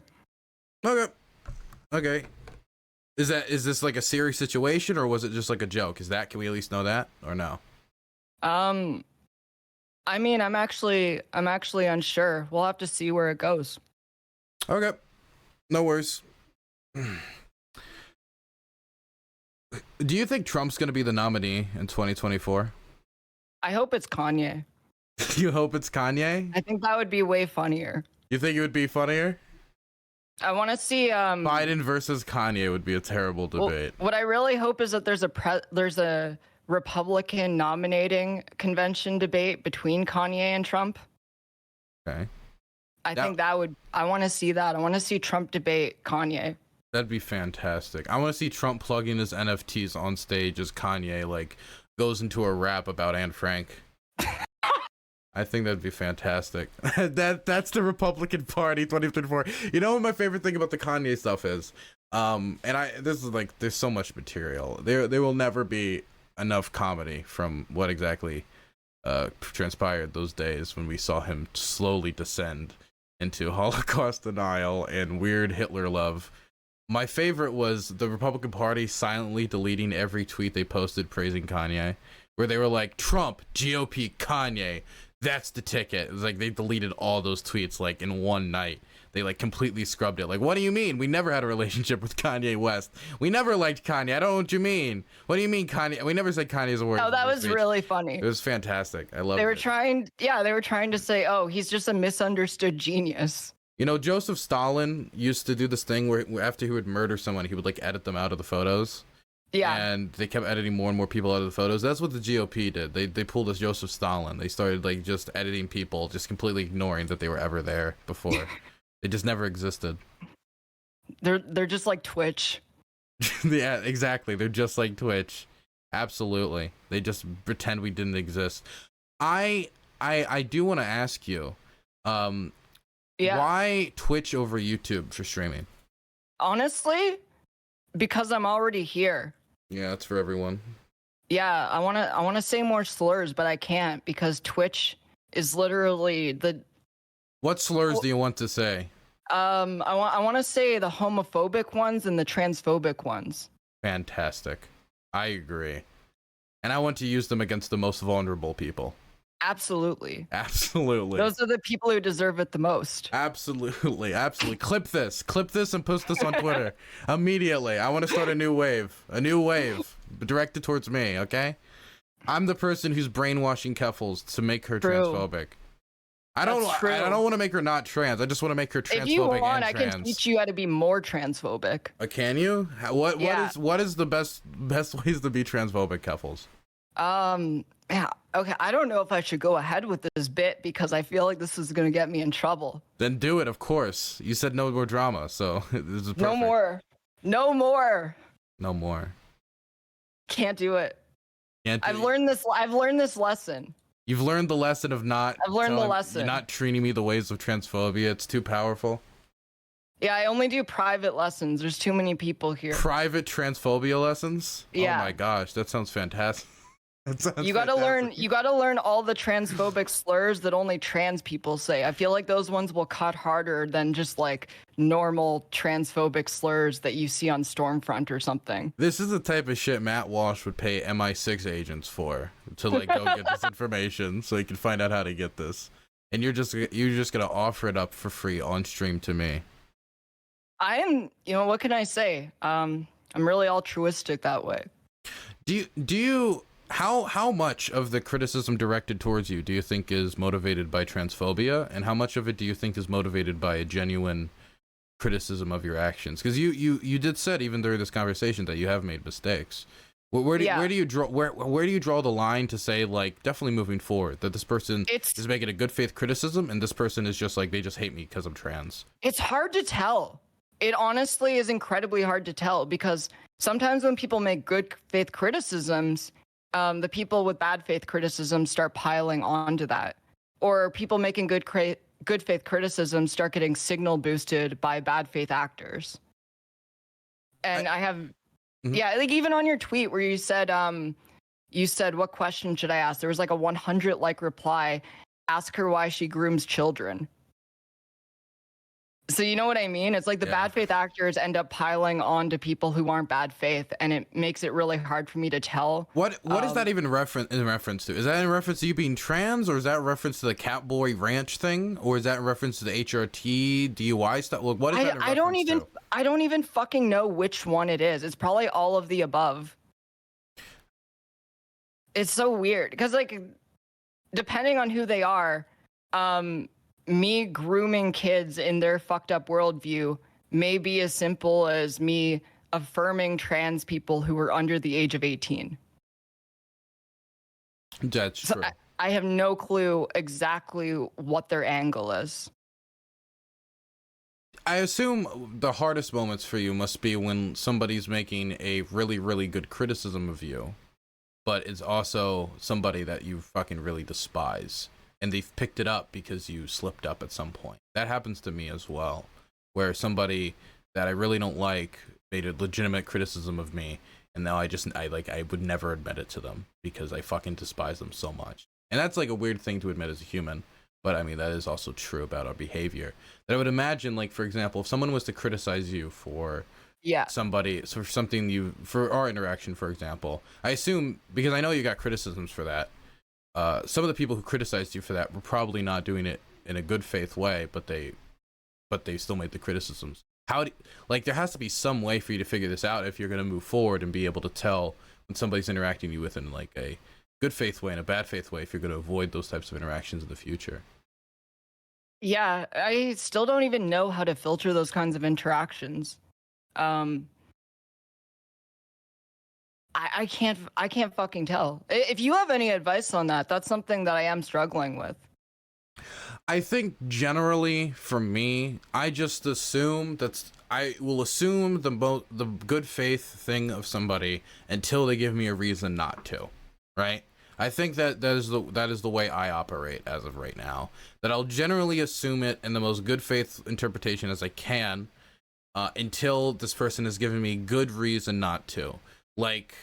Speaker 2: Okay. Okay. Is this like a serious situation, or was it just like a joke? Can we at least know that, or no?
Speaker 1: I mean, I'm actually unsure. We'll have to see where it goes.
Speaker 2: Okay. No worries. Do you think Trump's going to be the nominee in 2024?
Speaker 1: I hope it's Kanye.
Speaker 2: You hope it's Kanye?
Speaker 1: I think that would be way funnier.
Speaker 2: You think it would be funnier?
Speaker 1: I want to see
Speaker 2: Biden versus Kanye would be a terrible debate.
Speaker 1: What I really hope is that there's a Republican nominating convention debate between Kanye and Trump.
Speaker 2: Okay.
Speaker 1: I think that would. I want to see that. I want to see Trump debate Kanye.
Speaker 2: That'd be fantastic. I want to see Trump plugging his NFTs on stage as Kanye like goes into a rap about Anne Frank. I think that'd be fantastic. That's the Republican Party 2024. You know what my favorite thing about the Kanye stuff is? This is like, there's so much material. There will never be enough comedy from what exactly transpired those days when we saw him slowly descend into Holocaust denial and weird Hitler love. My favorite was the Republican Party silently deleting every tweet they posted praising Kanye, where they were like, Trump, GOP, Kanye, that's the ticket. It was like they deleted all those tweets like in one night. They like completely scrubbed it. Like, what do you mean? We never had a relationship with Kanye West. We never liked Kanye. I don't know what you mean. What do you mean, Kanye? We never said Kanye's a word.
Speaker 1: Oh, that was really funny.
Speaker 2: It was fantastic. I love it.
Speaker 1: They were trying to say, oh, he's just a misunderstood genius.
Speaker 2: You know, Joseph Stalin used to do this thing where after he would murder someone, he would like edit them out of the photos.
Speaker 1: Yeah.
Speaker 2: And they kept editing more and more people out of the photos. That's what the GOP did. They pulled this Joseph Stalin. They started like just editing people, just completely ignoring that they were ever there before. They just never existed.
Speaker 1: They're just like Twitch.
Speaker 2: Yeah, exactly. They're just like Twitch. Absolutely. They just pretend we didn't exist. I do want to ask you, why Twitch over YouTube for streaming?
Speaker 1: Honestly, because I'm already here.
Speaker 2: Yeah, that's for everyone.
Speaker 1: Yeah, I wanna say more slurs, but I can't because Twitch is literally the.
Speaker 2: What slurs do you want to say?
Speaker 1: I want to say the homophobic ones and the transphobic ones.
Speaker 2: Fantastic. I agree. And I want to use them against the most vulnerable people.
Speaker 1: Absolutely.
Speaker 2: Absolutely.
Speaker 1: Those are the people who deserve it the most.
Speaker 2: Absolutely. Absolutely. Clip this and post this on Twitter immediately. I want to start a new wave directed towards me. Okay. I'm the person who's brainwashing Keffals to make her transphobic. I don't want to make her not trans. I just want to make her transphobic. If you want, I can
Speaker 1: teach you how to be more transphobic.
Speaker 2: Can you? What is the best ways to be transphobic, Keffals?
Speaker 1: Yeah. Okay. I don't know if I should go ahead with this bit because I feel like this is going to get me in trouble.
Speaker 2: Then do it, of course. You said no more drama, so this is perfect.
Speaker 1: No more. No more.
Speaker 2: No more.
Speaker 1: Can't do it.
Speaker 2: I've
Speaker 1: learned this lesson.
Speaker 2: You've learned the lesson of not.
Speaker 1: I've learned the lesson.
Speaker 2: You're not treating me the ways of transphobia. It's too powerful.
Speaker 1: Yeah, I only do private lessons. There's too many people here.
Speaker 2: Private transphobia lessons?
Speaker 1: Yeah.
Speaker 2: Oh my gosh, that sounds fantastic.
Speaker 1: You gotta learn all the transphobic slurs that only trans people say. I feel like those ones will cut harder than just like normal transphobic slurs that you see on Stormfront or something.
Speaker 2: This is the type of shit Matt Walsh would pay MI6 agents for, to like go get this information so he can find out how to get this. And you're just gonna offer it up for free on stream to me.
Speaker 1: I am, what can I say? I'm really altruistic that way.
Speaker 2: Do you how much of the criticism directed towards you do you think is motivated by transphobia, and how much of it do you think is motivated by a genuine criticism of your actions, because you did said even during this conversation that you have made mistakes. Where do you draw the line to say, like, definitely moving forward that this person is making a good faith criticism and this person is just like, they just hate me because I'm trans?
Speaker 1: It's hard to tell. It honestly is incredibly hard to tell, because sometimes when people make good faith criticisms, the people with bad faith criticisms start piling onto that, or people making good faith criticisms start getting signal boosted by bad faith actors. And I have, yeah, like even on your tweet where you said, what question should I ask? There was like a 100 like reply, ask her why she grooms children. So you know what I mean? It's like the bad faith actors end up piling on to people who aren't bad faith, and it makes it really hard for me to tell.
Speaker 2: What is that even in reference to? Is that in reference to you being trans, or is that in reference to the Catboy Ranch thing, or is that in reference to the HRT DUI stuff? What is that in reference to?
Speaker 1: I don't even fucking know which one it is. It's probably all of the above. It's so weird because, like, depending on who they are, me grooming kids in their fucked up worldview may be as simple as me affirming trans people who are under the age of 18.
Speaker 2: That's true.
Speaker 1: I have no clue exactly what their angle is.
Speaker 2: I assume the hardest moments for you must be when somebody's making a really, really good criticism of you, but it's also somebody that you fucking really despise. And they've picked it up because you slipped up at some point. That happens to me as well, where somebody that I really don't like made a legitimate criticism of me, and now I would never admit it to them because I fucking despise them so much. And that's like a weird thing to admit as a human, but I mean, that is also true about our behavior. That I would imagine, like, for example, if someone was to criticize you for for our interaction, for example, I assume, because I know you got criticisms for that, some of the people who criticized you for that were probably not doing it in a good faith way, but they still made the criticisms. There has to be some way for you to figure this out if you're going to move forward and be able to tell when somebody's interacting you with in like a good faith way and a bad faith way, if you're going to avoid those types of interactions in the future.
Speaker 1: Yeah, I still don't even know how to filter those kinds of interactions. I can't fucking tell. If you have any advice on that, that's something that I am struggling with.
Speaker 2: I think generally for me, I just assume I will assume the good faith thing of somebody until they give me a reason not to, right? I think that is the way I operate as of right now. That I'll generally assume it in the most good faith interpretation as I can, until this person has given me good reason not to. Like,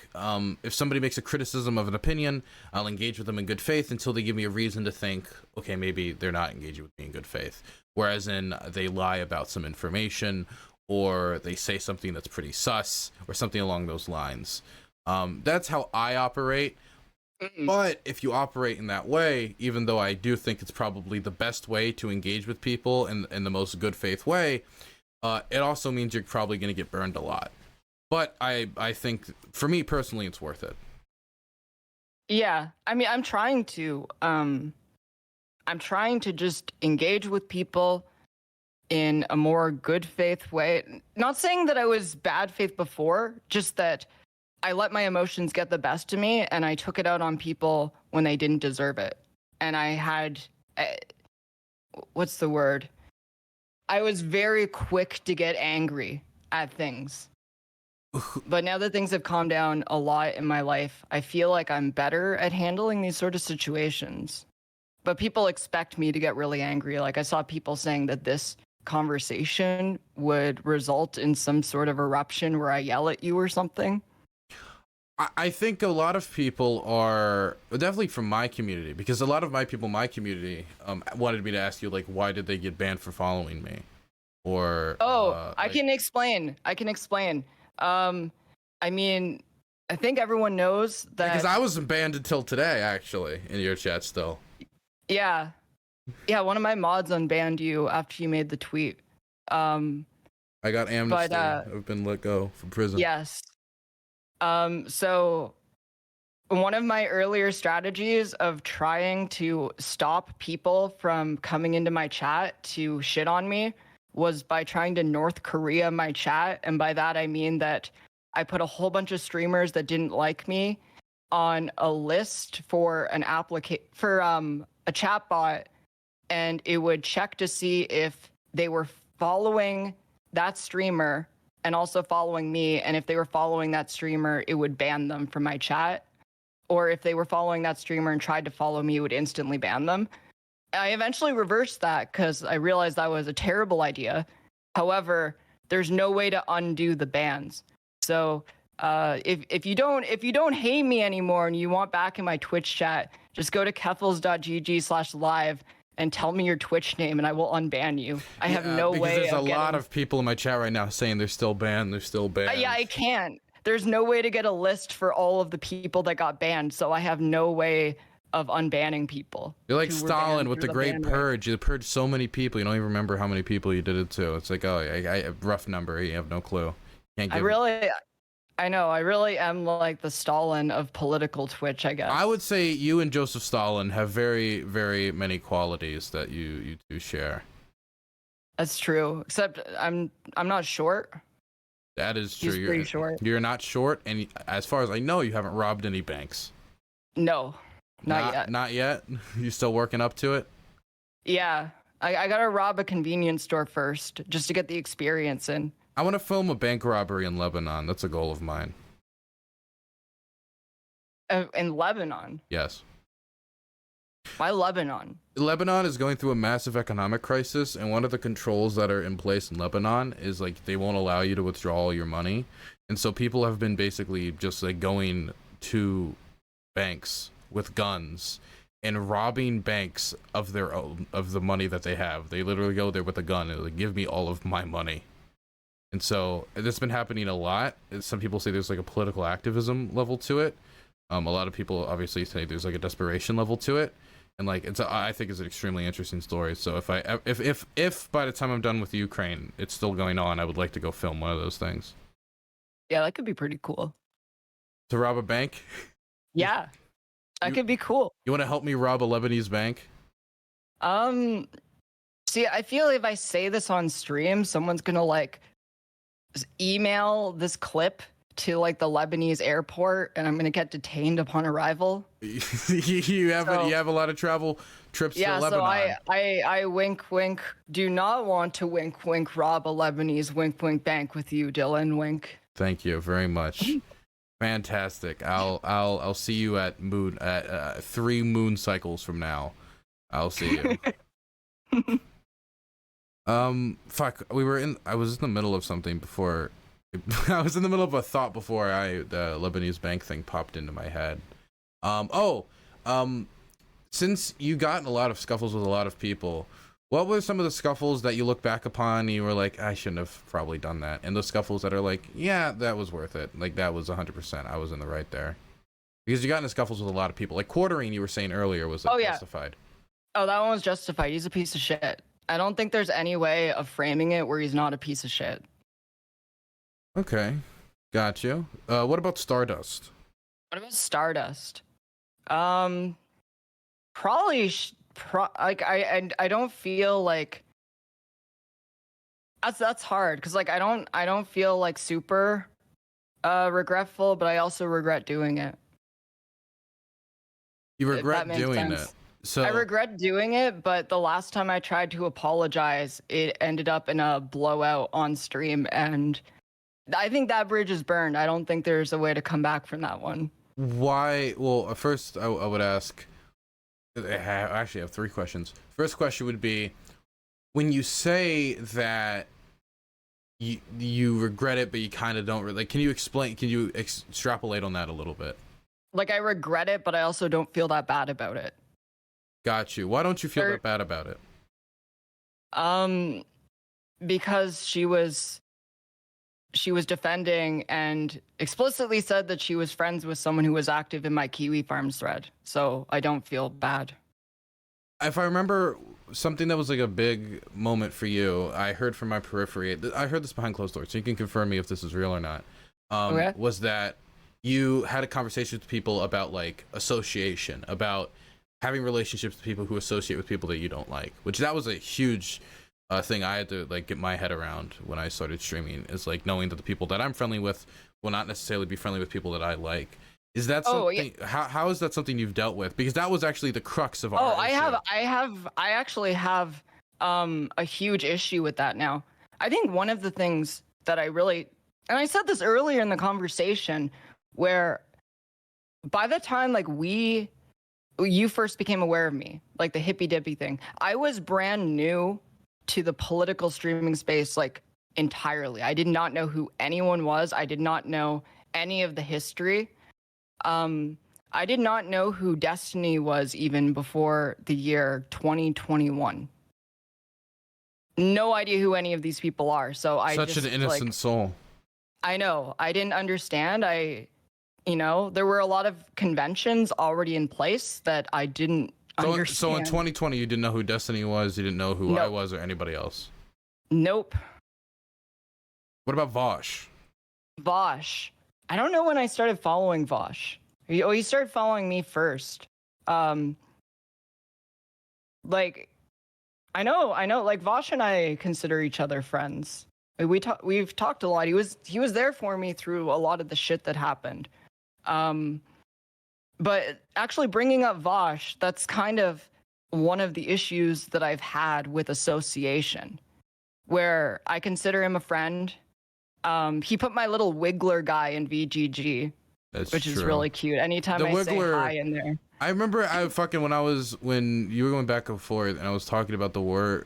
Speaker 2: if somebody makes a criticism of an opinion, I'll engage with them in good faith until they give me a reason to think, okay, maybe they're not engaging with me in good faith. Whereas they lie about some information, or they say something that's pretty sus, or something along those lines. That's how I operate. But if you operate in that way, even though I do think it's probably the best way to engage with people in the most good faith way, it also means you're probably going to get burned a lot. But I think, for me personally, it's worth it.
Speaker 1: Yeah, I mean, I'm trying to just engage with people in a more good faith way. Not saying that I was bad faith before, just that I let my emotions get the best of me, and I took it out on people when they didn't deserve it. And I had, what's the word? I was very quick to get angry at things. But now that things have calmed down a lot in my life, I feel like I'm better at handling these sort of situations. But people expect me to get really angry. Like, I saw people saying that this conversation would result in some sort of eruption where I yell at you or something.
Speaker 2: I think a lot of people are, definitely from my community, because a lot of my people in my community wanted me to ask you, like, why did they get banned for following me? Or
Speaker 1: I can explain. I mean, I think everyone knows that,
Speaker 2: because I wasn't banned until today, actually, in your chat still.
Speaker 1: Yeah, one of my mods unbanned you after you made the tweet.
Speaker 2: I got amnesty. But, I've been let go from prison.
Speaker 1: Yes. So one of my earlier strategies of trying to stop people from coming into my chat to shit on me was by trying to North Korea my chat. And by that, I mean that I put a whole bunch of streamers that didn't like me on a list for a chat bot, and it would check to see if they were following that streamer and also following me. And if they were following that streamer, it would ban them from my chat. Or if they were following that streamer and tried to follow me, it would instantly ban them. I eventually reversed that because I realized that was a terrible idea. However, there's no way to undo the bans. So if you don't hate me anymore and you want back in my Twitch chat, just go to keffals.gg/live and tell me your Twitch name and I will unban you. I have no way.
Speaker 2: There's a lot of people in my chat right now saying they're still banned. They're still banned.
Speaker 1: Yeah, I can't. There's no way to get a list for all of the people that got banned, so I have no way of unbanning people.
Speaker 2: You're like Stalin with the Great Purge. You purged so many people, you don't even remember how many people you did it to. It's like, oh, I rough number. You have no clue. Can't give
Speaker 1: I know. I really am like the Stalin of political Twitch, I guess.
Speaker 2: I would say you and Joseph Stalin have very, very many qualities that you two share.
Speaker 1: That's true. Except I'm not short.
Speaker 2: That is true.
Speaker 1: He's pretty short.
Speaker 2: You're not short, and as far as I know, you haven't robbed any banks.
Speaker 1: No, not yet.
Speaker 2: Not yet? You still working up to it?
Speaker 1: Yeah. I gotta rob a convenience store first, just to get the experience in.
Speaker 2: I want to film a bank robbery in Lebanon. That's a goal of mine.
Speaker 1: In Lebanon?
Speaker 2: Yes.
Speaker 1: Why Lebanon?
Speaker 2: Lebanon is going through a massive economic crisis, and one of the controls that are in place in Lebanon is like they won't allow you to withdraw all your money. And so people have been basically just like going to banks with guns and robbing banks of their own, of the money that they have. They literally go there with a gun and like, give me all of my money. And so that's been happening a lot. Some people say there's like a political activism level to it. A lot of people obviously say there's like a desperation level to it. And like I think it's an extremely interesting story. So if by the time I'm done with Ukraine, it's still going on, I would like to go film one of those things.
Speaker 1: Yeah, that could be pretty cool.
Speaker 2: To rob a bank?
Speaker 1: Yeah, that could be cool.
Speaker 2: You want to help me rob a Lebanese bank?
Speaker 1: See, I feel if I say this on stream, someone's gonna like email this clip to like the Lebanese airport, and I'm gonna get detained upon arrival.
Speaker 2: you have a lot of travel trips to Lebanon.
Speaker 1: Yeah, so I wink wink do not want to wink wink rob a Lebanese wink wink bank with you, Dylan. Wink.
Speaker 2: Thank you very much. Fantastic. I'll see you at 3 moon cycles from now. I'll see you. Fuck. I was in the middle of something before. I was in the middle of a thought before the Lebanese bank thing popped into my head. Since you got in a lot of scuffles with a lot of people, what were some of the scuffles that you look back upon and you were like, I shouldn't have probably done that? And those scuffles that are like, yeah, that was worth it. Like, that was 100%. I was in the right there. Because you got into scuffles with a lot of people. Like, quartering, you were saying earlier, was justified.
Speaker 1: Oh, that one was justified. He's a piece of shit. I don't think there's any way of framing it where he's not a piece of shit.
Speaker 2: Okay. Got you. What about Stardust?
Speaker 1: What about Stardust? Probably I don't feel like that's hard because like I don't feel like super regretful, but I also regret doing it.
Speaker 2: You regret doing it. So
Speaker 1: I regret doing it, but the last time I tried to apologize, it ended up in a blowout on stream, and I think that bridge is burned. I don't think there's a way to come back from that one.
Speaker 2: Why? Well, first I would ask. I actually have 3 questions. First question would be, when you say that you regret it, but you kind of don't. Like, can you explain? Can you extrapolate on that a little bit?
Speaker 1: Like, I regret it, but I also don't feel that bad about it.
Speaker 2: Got you. Why don't you feel that bad about it?
Speaker 1: Because she was defending and explicitly said that she was friends with someone who was active in my Kiwi Farms thread. So I don't feel bad.
Speaker 2: If I remember something that was like a big moment for you, I heard from my periphery. I heard this behind closed doors, so you can confirm me if this is real or not. Okay. Was that you had a conversation with people about like association, about having relationships with people who associate with people that you don't like, which that was a huge thing I had to like get my head around when I started streaming, is like knowing that the people that I'm friendly with will not necessarily be friendly with people that I like. Is that something? Yeah. How is that something you've dealt with? Because that was actually the crux of our issue.
Speaker 1: I actually have a huge issue with that now. I think one of the things that I really, and I said this earlier in the conversation, where by the time like you first became aware of me, like the Hippy Dippy thing, I was brand new to the political streaming space, like entirely. I did not know who anyone was. I did not know any of the history. I did not know who Destiny was even before the year 2021. No idea who any of these people are. So I
Speaker 2: such an innocent soul.
Speaker 1: I know. I didn't understand. There were a lot of conventions already in place that I didn't understand.
Speaker 2: So in 2020, you didn't know who Destiny was. You didn't know who I was or anybody else.
Speaker 1: Nope.
Speaker 2: What about Vosh?
Speaker 1: Vosh. I don't know when I started following Vosh. He started following me first. Like, I know. Like Vosh and I consider each other friends. We've talked a lot. He was there for me through a lot of the shit that happened. But actually bringing up Vosh, that's kind of one of the issues that I've had with association, where I consider him a friend. He put my little Wiggler guy in VGG, which is really cute. Anytime I say hi in there.
Speaker 2: I remember when you were going back and forth and I was talking about the war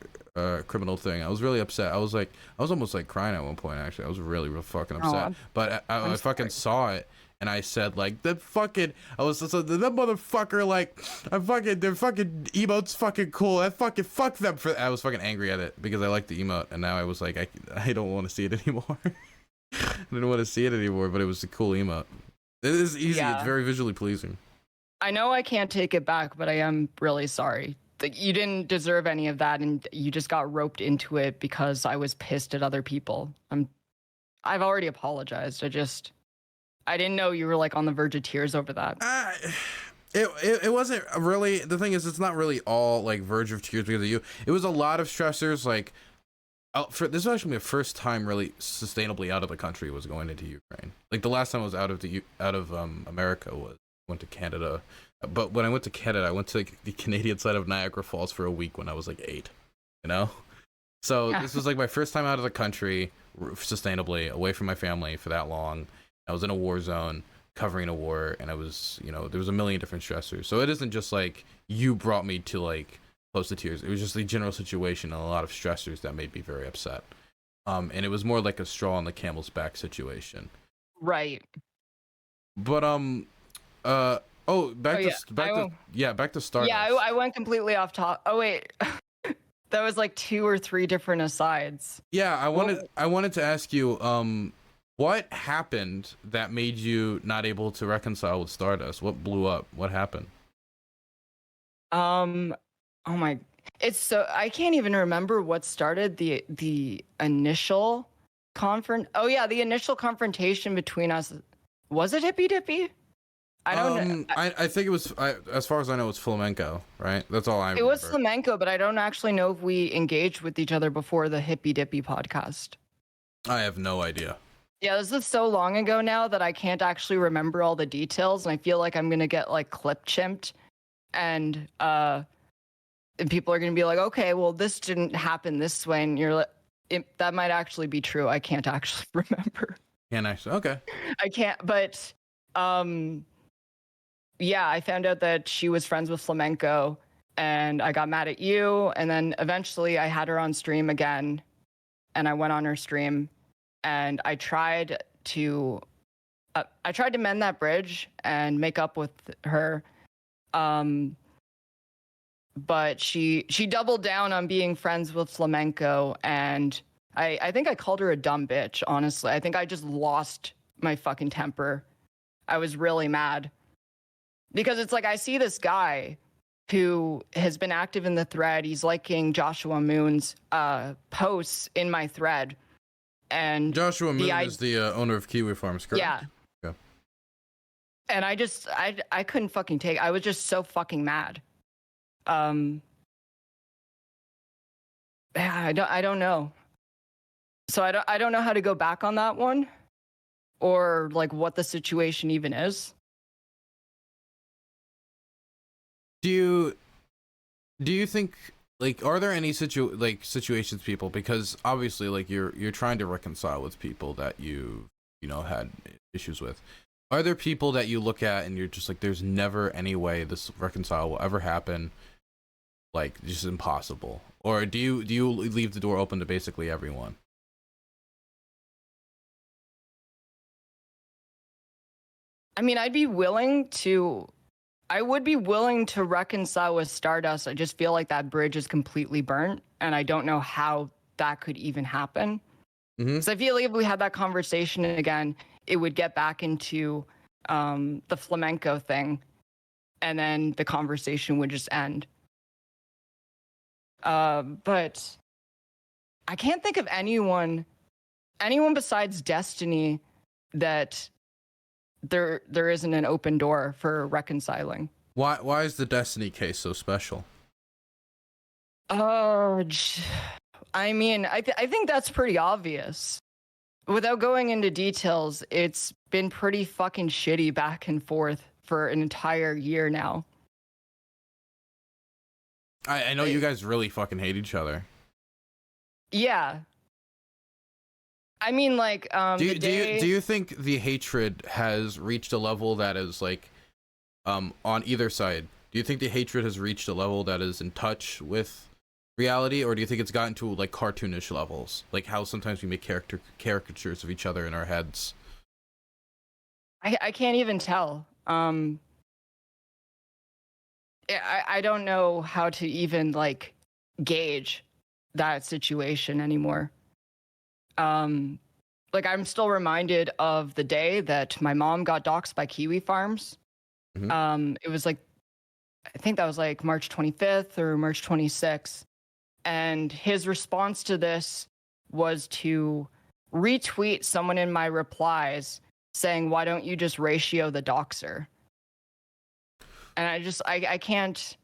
Speaker 2: criminal thing, I was really upset. I was almost like crying at one point, actually. I was really fucking upset. But I fucking saw it and I said like that motherfucker, like their fucking emote's fucking cool. Fuck them for. I was fucking angry at it because I liked the emote, and now I was like I don't want to see it anymore. I didn't want to see it anymore, but it was a cool emote. It is easy. Yeah. It's very visually pleasing.
Speaker 1: I know I can't take it back, but I am really sorry. You didn't deserve any of that, and you just got roped into it because I was pissed at other people. I've already apologized. I didn't know you were like on the verge of tears over that.
Speaker 2: It wasn't really. The thing is, it's not really all like verge of tears because of you. It was a lot of stressors. Like, this was actually my first time really sustainably out of the country was going into Ukraine. Like the last time I was out of America went to Canada. But when I went to Canada, I went to like, the Canadian side of Niagara Falls for a week when I was like 8. You know. So this was like my first time out of the country sustainably, away from my family for that long. I was in a war zone covering a war, and I was, there was a million different stressors. So it isn't just like you brought me to like close to tears. It was just the general situation and a lot of stressors that made me very upset. And it was more like a straw on the camel's back situation.
Speaker 1: Right.
Speaker 2: But back to Stardust.
Speaker 1: Yeah, I went completely off top. Oh wait. That was like 2 or 3 different asides.
Speaker 2: Yeah, I wanted to ask you what happened that made you not able to reconcile with Stardust? What blew up? What happened?
Speaker 1: Oh my, I can't even remember what started the initial Oh yeah, the initial confrontation between us. Was it Hippy Dippy? I don't know.
Speaker 2: I think it was, as far as I know, it's Flamenco, right? That's all I remember.
Speaker 1: It was Flamenco, but I don't actually know if we engaged with each other before the Hippy Dippy podcast.
Speaker 2: I have no idea.
Speaker 1: Yeah, this is so long ago now that I can't actually remember all the details, and I feel like I'm gonna get like clip chimped, and people are gonna be like, okay, well, this didn't happen this way, and you're like, that might actually be true. I can't actually remember.
Speaker 2: Can't actually. Okay.
Speaker 1: I can't, but yeah, I found out that she was friends with Flamenco, and I got mad at you, and then eventually I had her on stream again, and I went on her stream. And I tried to mend that bridge and make up with her, but she doubled down on being friends with Flamenco, and I think I called her a dumb bitch. Honestly, I think I just lost my fucking temper. I was really mad because it's like I see this guy who has been active in the thread. He's liking Joshua Moon's posts in my thread. And
Speaker 2: Joshua Moon is the owner of Kiwi Farms, correct?
Speaker 1: Yeah.
Speaker 2: Okay.
Speaker 1: And I couldn't fucking take it. I was just so fucking mad. I don't know. So I don't know how to go back on that one, or like what the situation even is.
Speaker 2: Do you think, like, are there any situations, people, because obviously, like, you're trying to reconcile with people that you know had issues with. Are there people that you look at and you're just like, there's never any way this reconcile will ever happen, like, just impossible? Or do you leave the door open to basically everyone?
Speaker 1: I mean, I would be willing to reconcile with Stardust. I just feel like that bridge is completely burnt, and I don't know how that could even happen. Because I feel like if we had that conversation again, it would get back into the flamenco thing, and then the conversation would just end. But I can't think of anyone besides Destiny that there isn't an open door for reconciling.
Speaker 2: Why is the Destiny case so special?
Speaker 1: I mean, I think that's pretty obvious. Without going into details, it's been pretty fucking shitty back and forth for an entire year now.
Speaker 2: I know you guys really fucking hate each other.
Speaker 1: Yeah. I mean, like,
Speaker 2: do you think the hatred has reached a level that is like, on either side? Do you think the hatred has reached a level that is in touch with reality, or do you think it's gotten to like cartoonish levels, like how sometimes we make caricatures of each other in our heads?
Speaker 1: I can't even tell. I don't know how to even like gauge that situation anymore. Like, I'm still reminded of the day that my mom got doxxed by Kiwi Farms. It was like, I think that was like March 25th or March 26th. And his response to this was to retweet someone in my replies saying, "Why don't you just ratio the doxer?" And I can't,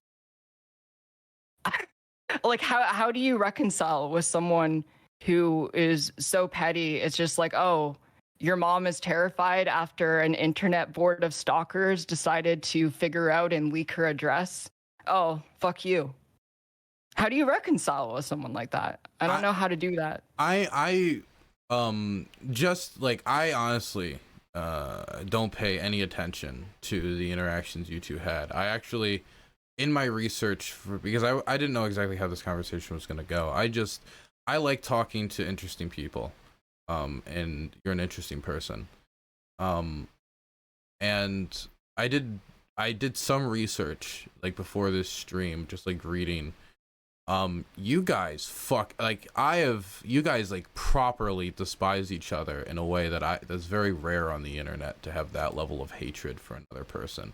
Speaker 1: like, how do you reconcile with someone who is so petty? It's just like, oh, your mom is terrified after an internet board of stalkers decided to figure out and leak her address. Oh, fuck you. How do you reconcile with someone like that? I don't know how to do that.
Speaker 2: I just like, I honestly don't pay any attention to the interactions you two had. I actually, in my research because I didn't know exactly how this conversation was going to go. I like talking to interesting people, and you're an interesting person, and I did some research like before this stream, just like reading. You guys you guys like properly despise each other in a way that's very rare on the internet, to have that level of hatred for another person.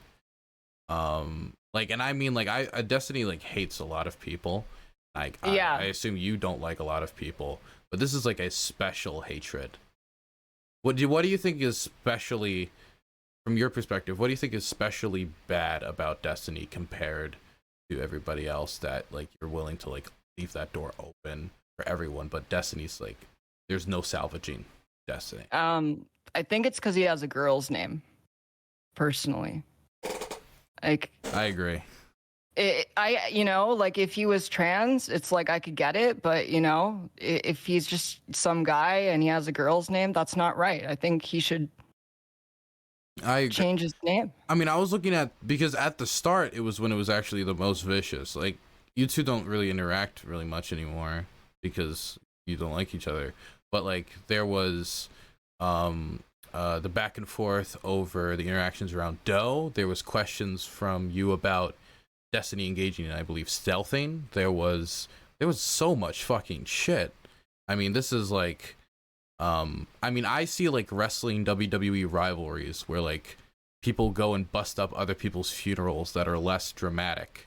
Speaker 2: Like, and I mean, like, Destiny like hates a lot of people. Like, yeah. I assume you don't like a lot of people, but this is like a special hatred. What do you think is specially, from your perspective, what do you think is specially bad about Destiny compared to everybody else, that like you're willing to like leave that door open for everyone, but Destiny's like, there's no salvaging Destiny?
Speaker 1: I think it's because he has a girl's name, personally. Like,
Speaker 2: I agree.
Speaker 1: You know, like, if he was trans, it's like I could get it, but you know, if he's just some guy and he has a girl's name, that's not right. I think he should change his name.
Speaker 2: I mean, I was looking at, because at the start it was when it was actually the most vicious. Like, you two don't really interact really much anymore because you don't like each other, but like there was the back and forth over the interactions around Doe. There was questions from you about Destiny engaging in, I believe, stealthing. There was so much fucking shit. I mean, this is like, I mean, I see like wrestling WWE rivalries where like people go and bust up other people's funerals that are less dramatic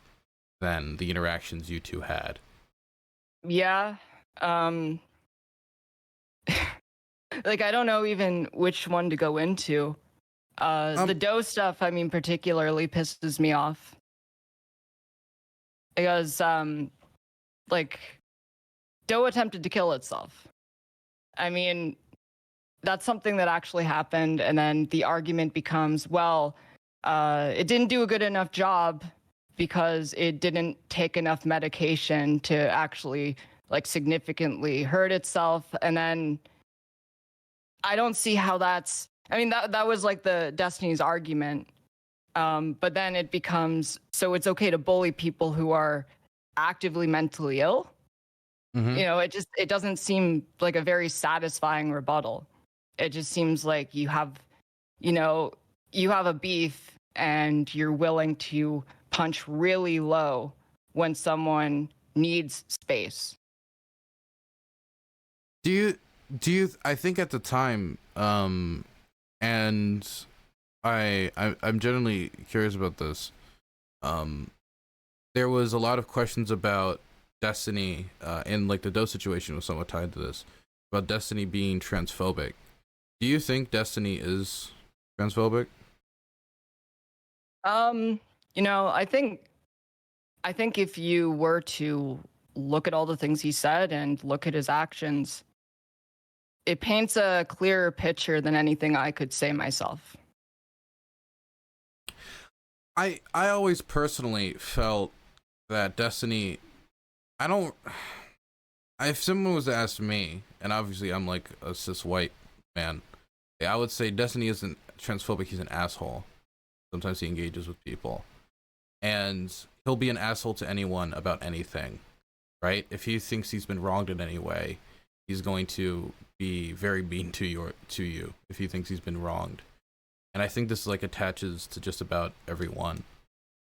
Speaker 2: than the interactions you two had.
Speaker 1: Yeah. Like, I don't know even which one to go into. The Doe stuff, I mean, particularly pisses me off. Because, like, Doe attempted to kill itself. I mean, that's something that actually happened. And then the argument becomes, well, it didn't do a good enough job because it didn't take enough medication to actually like significantly hurt itself. And then I don't see how that's, I mean, that was like the Destiny's argument. But then it becomes, so it's okay to bully people who are actively mentally ill.
Speaker 2: Mm-hmm.
Speaker 1: You know, it doesn't seem like a very satisfying rebuttal. It just seems like you have a beef and you're willing to punch really low when someone needs space.
Speaker 2: Do you I think at the time, and I'm generally curious about this, there was a lot of questions about Destiny, and like the Doe situation was somewhat tied to this, about Destiny being transphobic. Do you think Destiny is transphobic?
Speaker 1: You know, I think if you were to look at all the things he said and look at his actions, it paints a clearer picture than anything I could say myself.
Speaker 2: I always personally felt that Destiny, if someone was to ask me, and obviously I'm like a cis white man, I would say Destiny isn't transphobic, he's an asshole. Sometimes he engages with people. And he'll be an asshole to anyone about anything, right? If he thinks he's been wronged in any way, he's going to be very mean to you if he thinks he's been wronged. And I think this like attaches to just about everyone.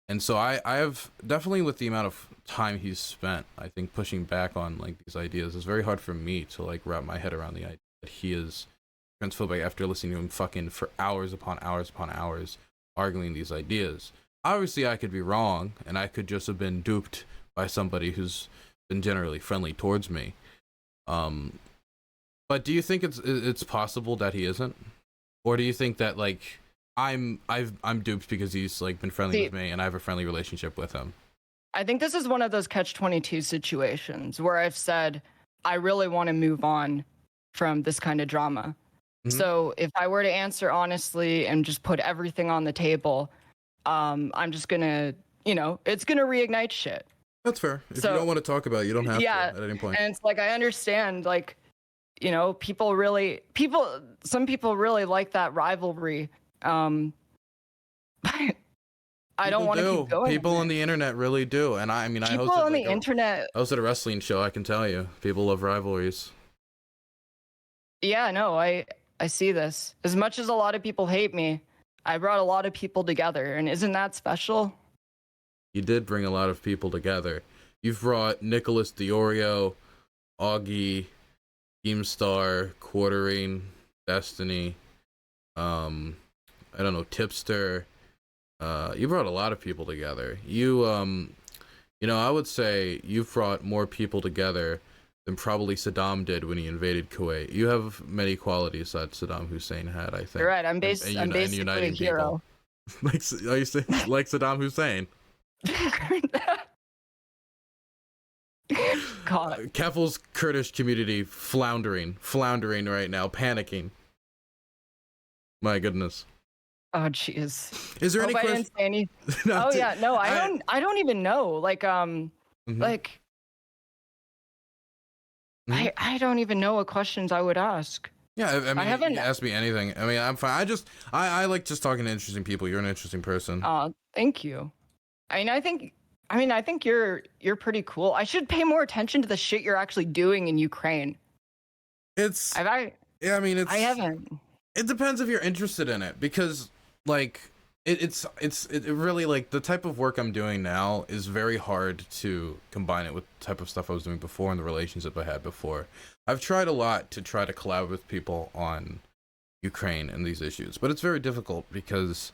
Speaker 2: And so I have definitely, with the amount of time he's spent, I think pushing back on like these ideas, it's very hard for me to like wrap my head around the idea that he is transphobic after listening to him fucking for hours upon hours upon hours arguing these ideas. Obviously I could be wrong, and I could just have been duped by somebody who's been generally friendly towards me. But do you think it's possible that he isn't? Or do you think that like I'm duped because he's like been friendly with me and I have a friendly relationship with him?
Speaker 1: I think this is one of those catch-22 situations where I've said I really want to move on from this kind of drama. Mm-hmm. So if I were to answer honestly and just put everything on the table, I'm just gonna, it's gonna reignite shit.
Speaker 2: That's fair. If you don't want to talk about it, you don't have to at any point.
Speaker 1: And it's like, I understand, like, some people really like that rivalry. I don't want to keep going.
Speaker 2: People on the internet really do. And I hosted a wrestling show, I can tell you. People love rivalries.
Speaker 1: Yeah, no, I see this. As much as a lot of people hate me, I brought a lot of people together, and isn't that special?
Speaker 2: You did bring a lot of people together. You've brought Nicholas Diorio, Augie, Keemstar, Quartering, Destiny, Tipster. You brought a lot of people together. I would say you've brought more people together than probably Saddam did when he invaded Kuwait. You have many qualities that Saddam Hussein had, I think.
Speaker 1: You're right. I'm basically a hero.
Speaker 2: Are you saying like Saddam Hussein?
Speaker 1: God.
Speaker 2: Keffals Kurdish community floundering right now, panicking. My goodness.
Speaker 1: Oh jeez.
Speaker 2: Is there any question?
Speaker 1: I don't even know. Like like I don't even know what questions I would ask.
Speaker 2: Yeah, I mean, you can ask me anything. I mean, I'm fine. I like just talking to interesting people. You're an interesting person.
Speaker 1: Thank you. I think you're pretty cool. I should pay more attention to the shit you're actually doing in Ukraine. I haven't.
Speaker 2: It depends if you're interested in it, because like it really, like, the type of work I'm doing now is very hard to combine it with the type of stuff I was doing before and the relationship I had before. I've tried a lot to try to collaborate with people on Ukraine and these issues, but it's very difficult because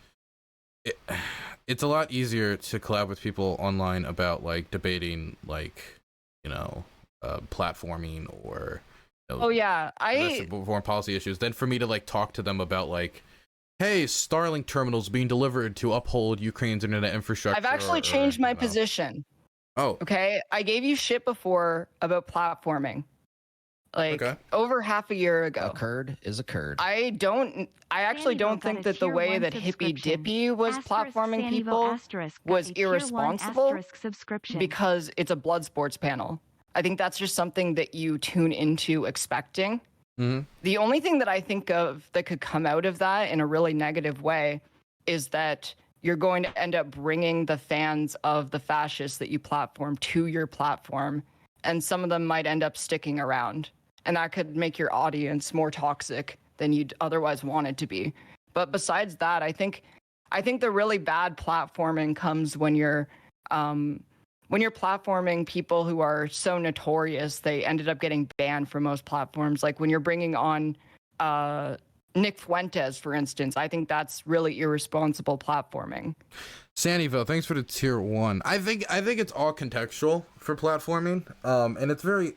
Speaker 2: it's a lot easier to collab with people online about like debating, like, platforming or foreign policy issues than for me to like talk to them about like, hey, Starlink terminals being delivered to uphold Ukraine's internet infrastructure.
Speaker 1: I've actually changed my position.
Speaker 2: Oh.
Speaker 1: Okay. I gave you shit before about platforming. Like over half a year ago.
Speaker 3: A curd is a curd.
Speaker 1: I actually don't think that the way that Hippy Dippy was platforming people was irresponsible because it's a blood sports panel. I think that's just something that you tune into expecting. The only thing that I think of that could come out of that in a really negative way is that you're going to end up bringing the fans of the fascists that you platform to your platform, and some of them might end up sticking around. And that could make your audience more toxic than you'd otherwise want it to be. But besides that, I think the really bad platforming comes when you're platforming people who are so notorious they ended up getting banned from most platforms. Like when you're bringing on Nick Fuentes, for instance, I think that's really irresponsible platforming.
Speaker 2: Sandyville, thanks for the tier 1. I think it's all contextual for platforming, and it's very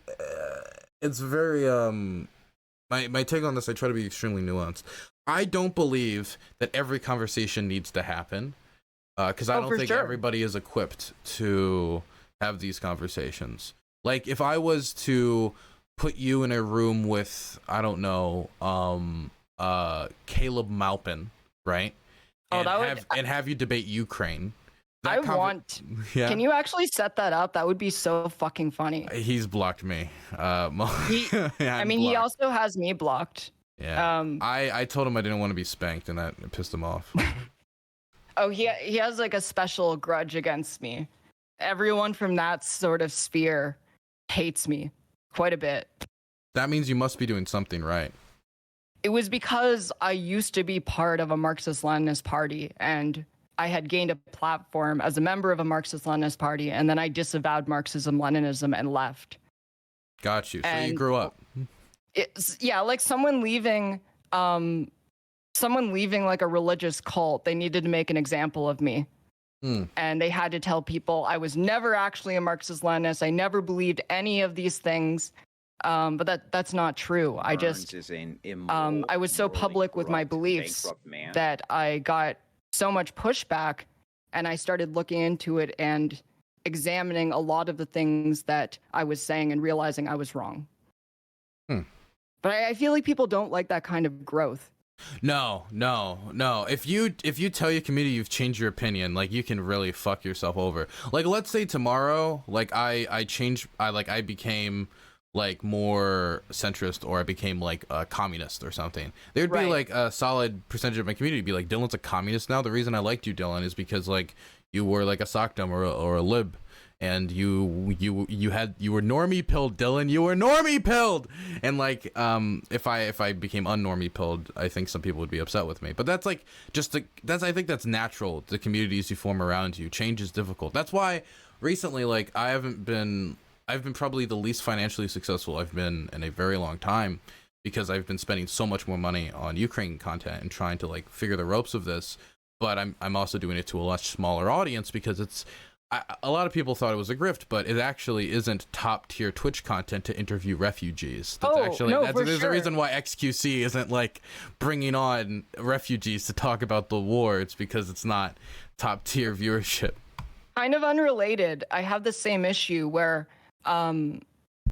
Speaker 2: my take on this, I try to be extremely nuanced. I don't believe that every conversation needs to happen, because I don't think everybody is equipped to have these conversations. Like if I was to put you in a room with, I don't know, Caleb Maupin, right? And have you debate Ukraine. Can you actually set that up? That would be so fucking funny. He's blocked me.
Speaker 1: He also has me blocked.
Speaker 2: Yeah. I told him I didn't want to be spanked, and that pissed him off.
Speaker 1: Oh, he has like a special grudge against me. Everyone from that sort of sphere hates me quite a bit.
Speaker 2: That means you must be doing something right.
Speaker 1: It was because I used to be part of a Marxist-Leninist party, and I had gained a platform as a member of a Marxist-Leninist party, and then I disavowed Marxism-Leninism and left.
Speaker 2: Got you. So you grew up.
Speaker 1: Like someone leaving like a religious cult. They needed to make an example of me. And they had to tell people I was never actually a Marxist-Leninist. I never believed any of these things. But that's not true. I was so public with my beliefs that I got so much pushback, and I started looking into it and examining a lot of the things that I was saying and realizing I was wrong. But I feel like people don't like that kind of growth.
Speaker 2: No. If you tell your community you've changed your opinion, like you can really fuck yourself over. Like let's say tomorrow, like I became like more centrist, or I became like a communist or something. There'd be like a solid percentage of my community be like, Dylan's a communist now. The reason I liked you, Dylan, is because like you were like a sockdom or a lib, and you were normie pilled, Dylan. You were normie pilled, and like if I became unnormie pilled, I think some people would be upset with me. But that's like I think that's natural. The communities you form around you, change is difficult. That's why recently, like I've been probably the least financially successful I've been in a very long time, because I've been spending so much more money on Ukraine content and trying to like figure the ropes of this. But I'm also doing it to a much smaller audience, because a lot of people thought it was a grift, but it actually isn't top tier Twitch content to interview refugees. There's a reason why XQC isn't like bringing on refugees to talk about the war. It's because it's not top tier viewership.
Speaker 1: Kind of unrelated. I have the same issue where I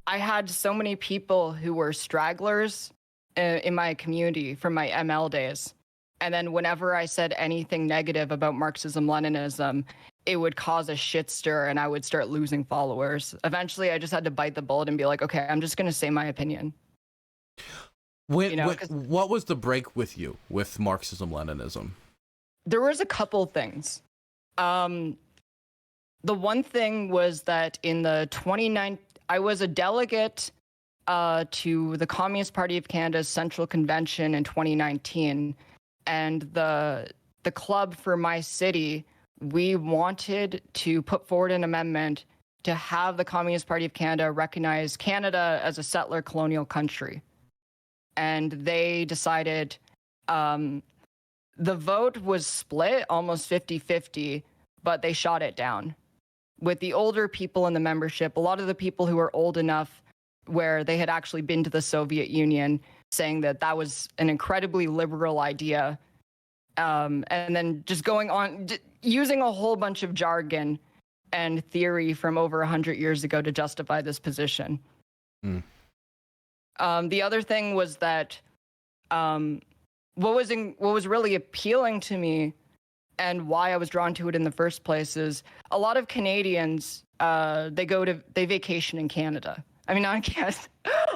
Speaker 1: had so many people who were stragglers in my community from my ML days. And then whenever I said anything negative about Marxism-Leninism, it would cause a shit stir and I would start losing followers. Eventually, I just had to bite the bullet and be like, okay, I'm just going to say my opinion.
Speaker 2: What was the break with you with Marxism-Leninism?
Speaker 1: There was a couple things. The one thing was that in the 29th, I was a delegate to the Communist Party of Canada's Central Convention in 2019. And the club for my city, we wanted to put forward an amendment to have the Communist Party of Canada recognize Canada as a settler colonial country. And they decided the vote was split almost 50-50, but they shot it down. With the older people in the membership, a lot of the people who were old enough where they had actually been to the Soviet Union, saying that that was an incredibly liberal idea. And then just going on, using a whole bunch of jargon and theory from over 100 years ago to justify this position. The other thing was that what was really appealing to me and why I was drawn to it in the first place is a lot of Canadians, they vacation in Canada. I mean, I guess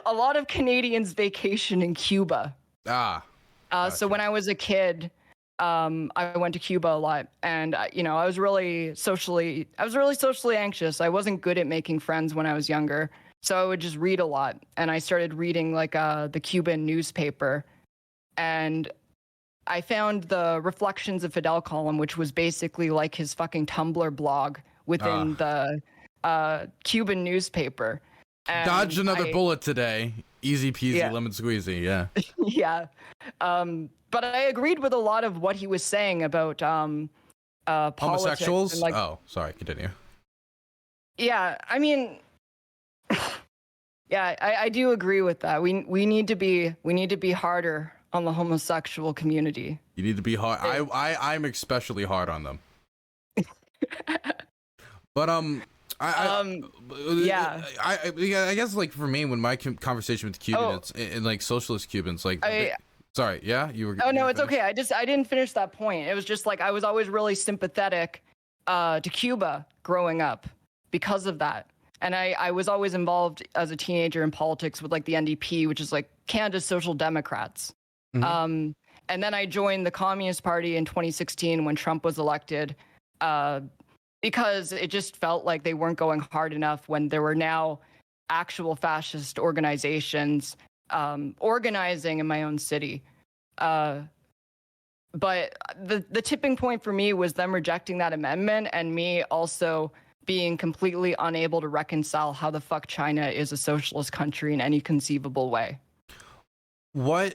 Speaker 1: a lot of Canadians vacation in Cuba.
Speaker 2: Gotcha.
Speaker 1: So when I was a kid, I went to Cuba a lot, and I was really socially anxious. I wasn't good at making friends when I was younger, so I would just read a lot. And I started reading like the Cuban newspaper, and I found the Reflections of Fidel column, which was basically like his fucking Tumblr blog within the Cuban newspaper. And
Speaker 2: Dodged another bullet today. Easy peasy, lemon squeezy. Yeah.
Speaker 1: Yeah. But I agreed with a lot of what he was saying about
Speaker 2: homosexuals.
Speaker 1: Like,
Speaker 2: oh, sorry. Continue.
Speaker 1: Yeah, I mean, yeah, I do agree with that. We need to be harder on the homosexual community.
Speaker 2: You need to be hard. I'm especially hard on them. But I guess like for me, when my conversation with Cubans and like socialist Cubans, like sorry, yeah, you were.
Speaker 1: Oh no, it's okay. I didn't finish that point. It was just like I was always really sympathetic to Cuba growing up because of that, and I was always involved as a teenager in politics with like the NDP, which is like Canada's Social Democrats. Mm-hmm. And then I joined the Communist Party in 2016 when Trump was elected. Because it just felt like they weren't going hard enough when there were now actual fascist organizations organizing in my own city. But the tipping point for me was them rejecting that amendment and me also being completely unable to reconcile how the fuck China is a socialist country in any conceivable way.
Speaker 2: What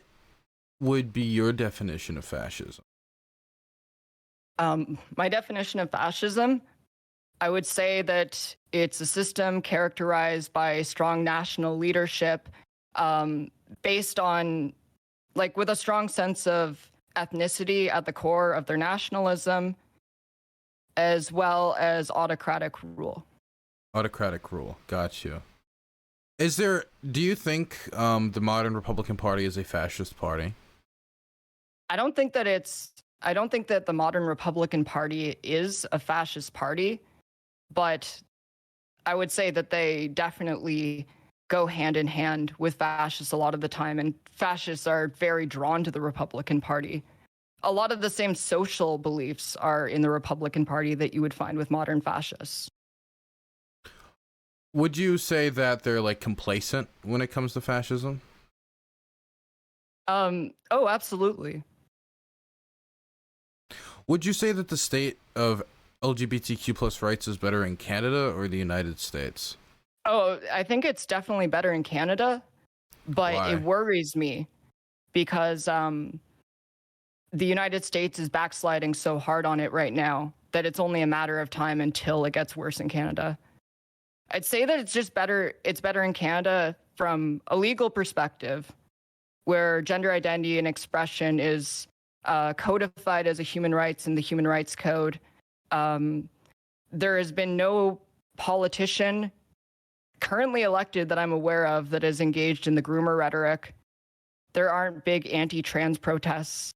Speaker 2: would be your definition of fascism?
Speaker 1: My definition of fascism, I would say that it's a system characterized by strong national leadership, based on, like, with a strong sense of ethnicity at the core of their nationalism, as well as autocratic rule.
Speaker 2: Autocratic rule. Got you. Do you think the modern Republican Party is a fascist party?
Speaker 1: I don't think that the modern Republican Party is a fascist party, but I would say that they definitely go hand in hand with fascists a lot of the time, and fascists are very drawn to the Republican Party. A lot of the same social beliefs are in the Republican Party that you would find with modern fascists.
Speaker 2: Would you say that they're like complacent when it comes to fascism?
Speaker 1: Oh, absolutely.
Speaker 2: Would you say that the state of LGBTQ plus rights is better in Canada or the United States?
Speaker 1: Oh, I think it's definitely better in Canada, but
Speaker 2: Why?
Speaker 1: It worries me because the United States is backsliding so hard on it right now that it's only a matter of time until it gets worse in Canada. I'd say that it's better in Canada from a legal perspective, where gender identity and expression is codified as a human rights in the Human Rights Code. There has been no politician currently elected that I'm aware of that is engaged in the groomer rhetoric. There aren't big anti-trans protests.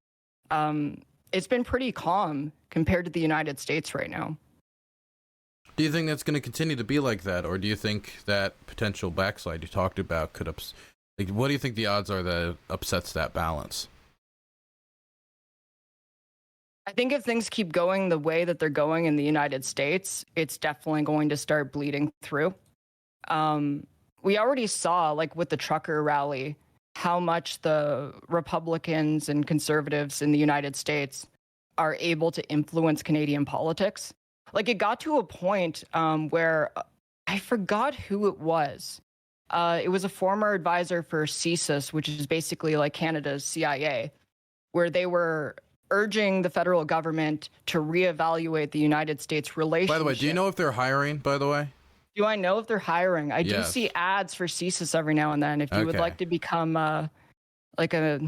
Speaker 1: It's been pretty calm compared to the United States right now.
Speaker 2: Do you think that's going to continue to be like that, or do you think that potential backslide you talked about could what do you think the odds are that it upsets that balance?
Speaker 1: I think if things keep going the way that they're going in the United States, it's definitely going to start bleeding through. We already saw, like with the trucker rally, how much the Republicans and conservatives in the United States are able to influence Canadian politics. Like, it got to a point where I forgot who it was. It was a former advisor for CSIS, which is basically like Canada's CIA, where they were urging the federal government to reevaluate the United States relationship.
Speaker 2: By the way, do you know if they're hiring, by the way?
Speaker 1: Do I know if they're hiring? I do see ads for CSIS every now and then. If you would like to become like a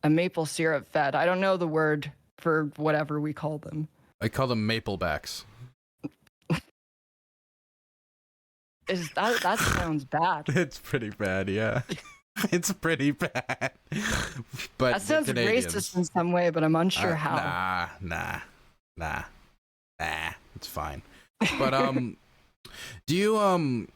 Speaker 1: maple syrup fed. I don't know the word for whatever we call them.
Speaker 2: I call them maplebacks.
Speaker 1: is that sounds bad.
Speaker 2: It's pretty bad, yeah. It's pretty bad. But
Speaker 1: That sounds racist in some way, but I'm unsure how.
Speaker 2: Nah. It's fine. But do you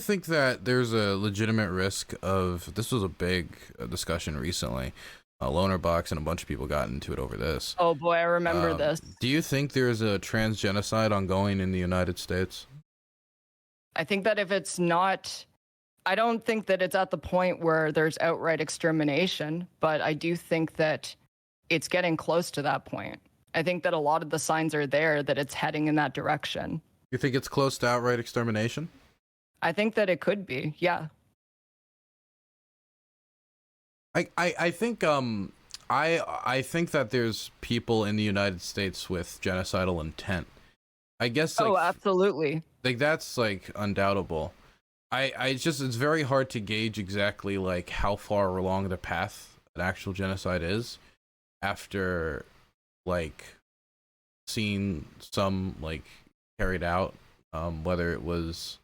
Speaker 2: think that there's a legitimate risk of, this was a big discussion recently, Loner Box and a bunch of people got into it over this.
Speaker 1: Oh boy, I remember this.
Speaker 2: Do you think there's a trans genocide ongoing in the United States?
Speaker 1: I think that if it's not, I don't think that it's at the point where there's outright extermination, but I do think that it's getting close to that point. I think that a lot of the signs are there that it's heading in that direction.
Speaker 2: You think it's close to outright extermination?
Speaker 1: I think that it could be, yeah.
Speaker 2: I think I think that there's people in the United States with genocidal intent. I guess like,
Speaker 1: absolutely.
Speaker 2: Like that's like undoubtable. It's very hard to gauge exactly like how far along the path an actual genocide is after like seeing some like carried out, whether it was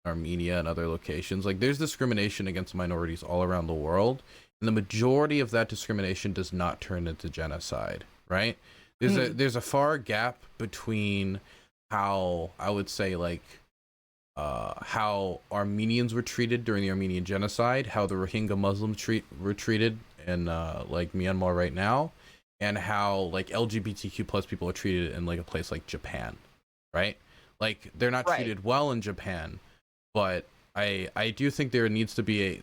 Speaker 2: Armenia and other locations. Like there's discrimination against minorities all around the world, and the majority of that discrimination does not turn into genocide, right? There's a far gap between how I would say like how Armenians were treated during the Armenian genocide, how the Rohingya Muslims were treated in like Myanmar right now, and how like LGBTQ plus people are treated in like a place like Japan, right? Like they're not treated well in Japan, but I do think there needs to be a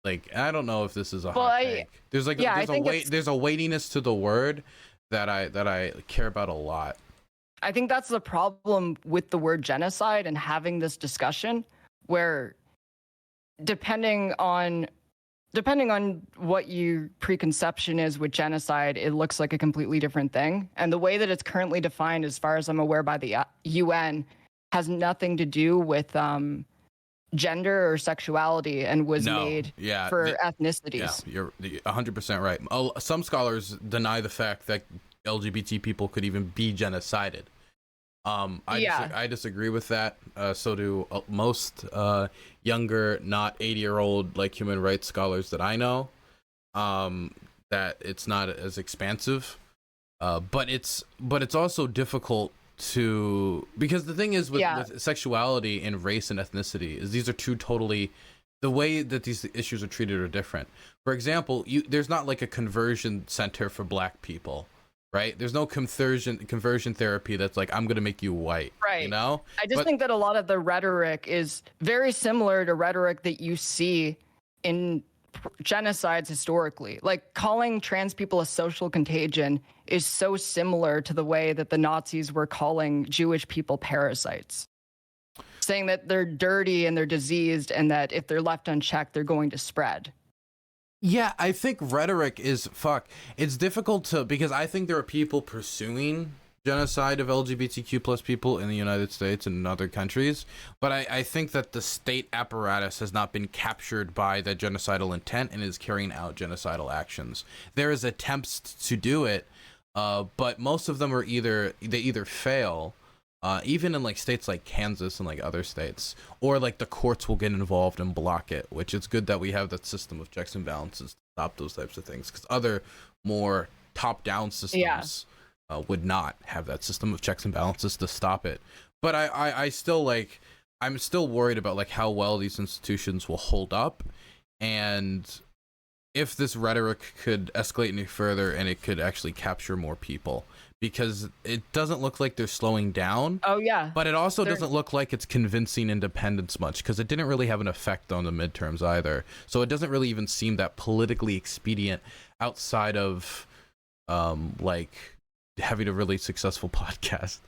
Speaker 2: like, I don't know if this is a hot take. There's like there's a weightiness to the word that I care about a lot.
Speaker 1: I think that's the problem with the word genocide and having this discussion, where depending on what your preconception is with genocide, it looks like a completely different thing. And the way that it's currently defined, as far as I'm aware, by the UN, has nothing to do with gender or sexuality, and was made for ethnicities.
Speaker 2: Yeah, you're 100% right. Some scholars deny the fact that LGBT people could even be genocided. I disagree with that. So do most younger, not 80-year-old like human rights scholars that I know. That it's not as expansive, but it's also difficult to, because the thing is with sexuality and race and ethnicity is these are two totally, the way that these issues are treated are different. For example, there's not like a conversion center for black people. Right? There's no conversion therapy that's like, I'm going to make you white.
Speaker 1: Right.
Speaker 2: You know?
Speaker 1: I just think that a lot of the rhetoric is very similar to rhetoric that you see in genocides historically. Like calling trans people a social contagion is so similar to the way that the Nazis were calling Jewish people parasites. Saying that they're dirty and they're diseased, and that if they're left unchecked, they're going to spread.
Speaker 2: Yeah, I think rhetoric is it's difficult to, because I think there are people pursuing genocide of LGBTQ plus people in the United States and in other countries, but I think that the state apparatus has not been captured by the genocidal intent and is carrying out genocidal actions. There is attempts to do it, but most of them are either fail, even in like states like Kansas and like other states, or like the courts will get involved and block it, which it's good that we have that system of checks and balances to stop those types of things, because other more top-down systems would not have that system of checks and balances to stop it. But I still like, I'm still worried about like how well these institutions will hold up, and if this rhetoric could escalate any further and it could actually capture more people, because it doesn't look like they're slowing down.
Speaker 1: Oh yeah.
Speaker 2: But it also doesn't look like it's convincing independents much, because it didn't really have an effect on the midterms either. So it doesn't really even seem that politically expedient outside of like having a really successful podcast.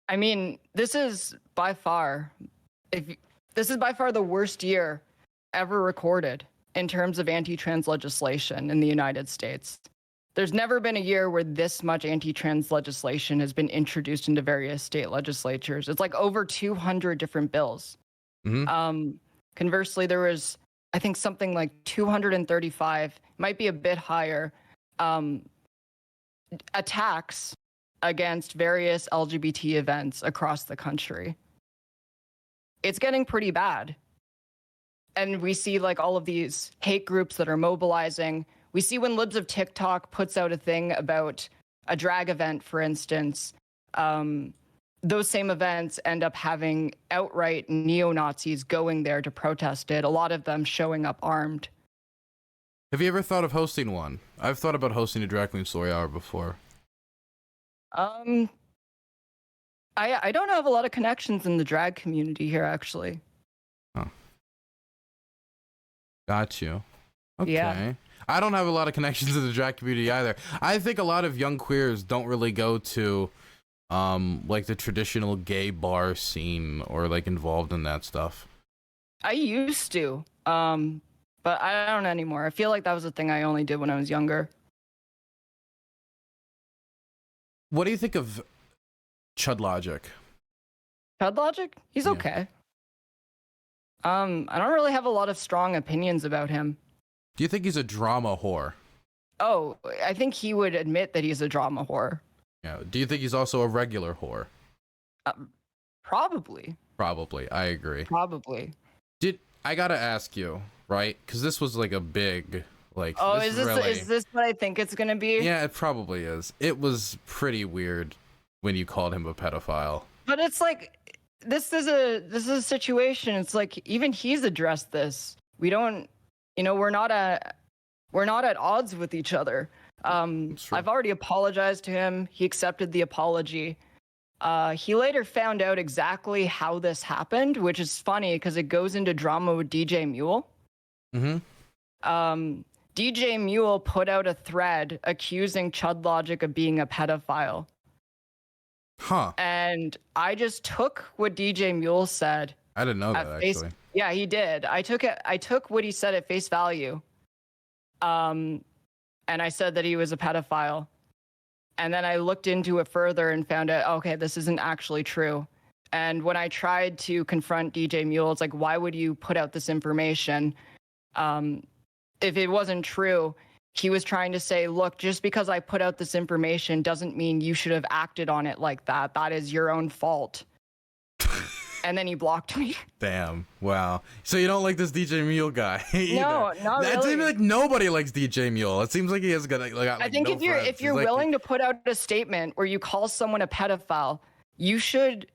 Speaker 1: I mean, this is by far the worst year ever recorded in terms of anti-trans legislation in the United States. There's never been a year where this much anti-trans legislation has been introduced into various state legislatures. It's like over 200 different bills. Mm-hmm. Conversely, there was, I think, something like 235, might be a bit higher, attacks against various LGBT events across the country. it's getting pretty bad. And we see like all of these hate groups that are mobilizing. We see when Libs of TikTok puts out a thing about a drag event, for instance, those same events end up having outright neo-Nazis going there to protest it, a lot of them showing up armed.
Speaker 2: Have you ever thought of hosting one? I've thought about hosting a Drag Queen Story Hour before.
Speaker 1: I don't have a lot of connections in the drag community here, actually.
Speaker 2: Oh. Got you. Okay.
Speaker 1: Yeah.
Speaker 2: I don't have a lot of connections to the drag community either. I think a lot of young queers don't really go to like the traditional gay bar scene or like involved in that stuff.
Speaker 1: I used to, but I don't anymore. I feel like that was a thing I only did when I was younger.
Speaker 2: What do you think of ChudLogic?
Speaker 1: ChudLogic? He's
Speaker 2: Yeah.
Speaker 1: okay. I don't really have a lot of strong opinions about him.
Speaker 2: Do you think he's a drama whore?
Speaker 1: Oh, I think he would admit that he's a drama whore.
Speaker 2: Yeah. Do you think he's also a regular whore?
Speaker 1: Probably.
Speaker 2: Probably. I agree.
Speaker 1: Probably.
Speaker 2: I gotta ask you, right? Because this was like a big, like.
Speaker 1: Oh,
Speaker 2: this
Speaker 1: is this what I think it's gonna be?
Speaker 2: Yeah, it probably is. It was pretty weird when you called him a pedophile.
Speaker 1: But it's like this is a situation. It's like even he's addressed this. We don't, we're not at odds with each other. I've already apologized to him. He accepted the apology. He later found out exactly how this happened, which is funny because it goes into drama with DJ Mule.
Speaker 2: Mm-hmm.
Speaker 1: DJ Mule put out a thread accusing ChudLogic of being a pedophile.
Speaker 2: Huh.
Speaker 1: And I just took what DJ Mule said.
Speaker 2: I didn't know that, actually.
Speaker 1: Yeah, he did. I took what he said at face value. And I said that he was a pedophile. And then I looked into it further and found out, okay, this isn't actually true. And when I tried to confront DJ Mule, it's like, why would you put out this information? If it wasn't true, he was trying to say, look, just because I put out this information doesn't mean you should have acted on it like that. That is your own fault. And then he blocked me.
Speaker 2: Damn. Wow. So you don't like this DJ Mule guy?
Speaker 1: No, not really.
Speaker 2: It seems like nobody likes DJ Mule. It seems like he has got like
Speaker 1: I think
Speaker 2: no
Speaker 1: if you're willing to put out a statement where you call someone a pedophile, you should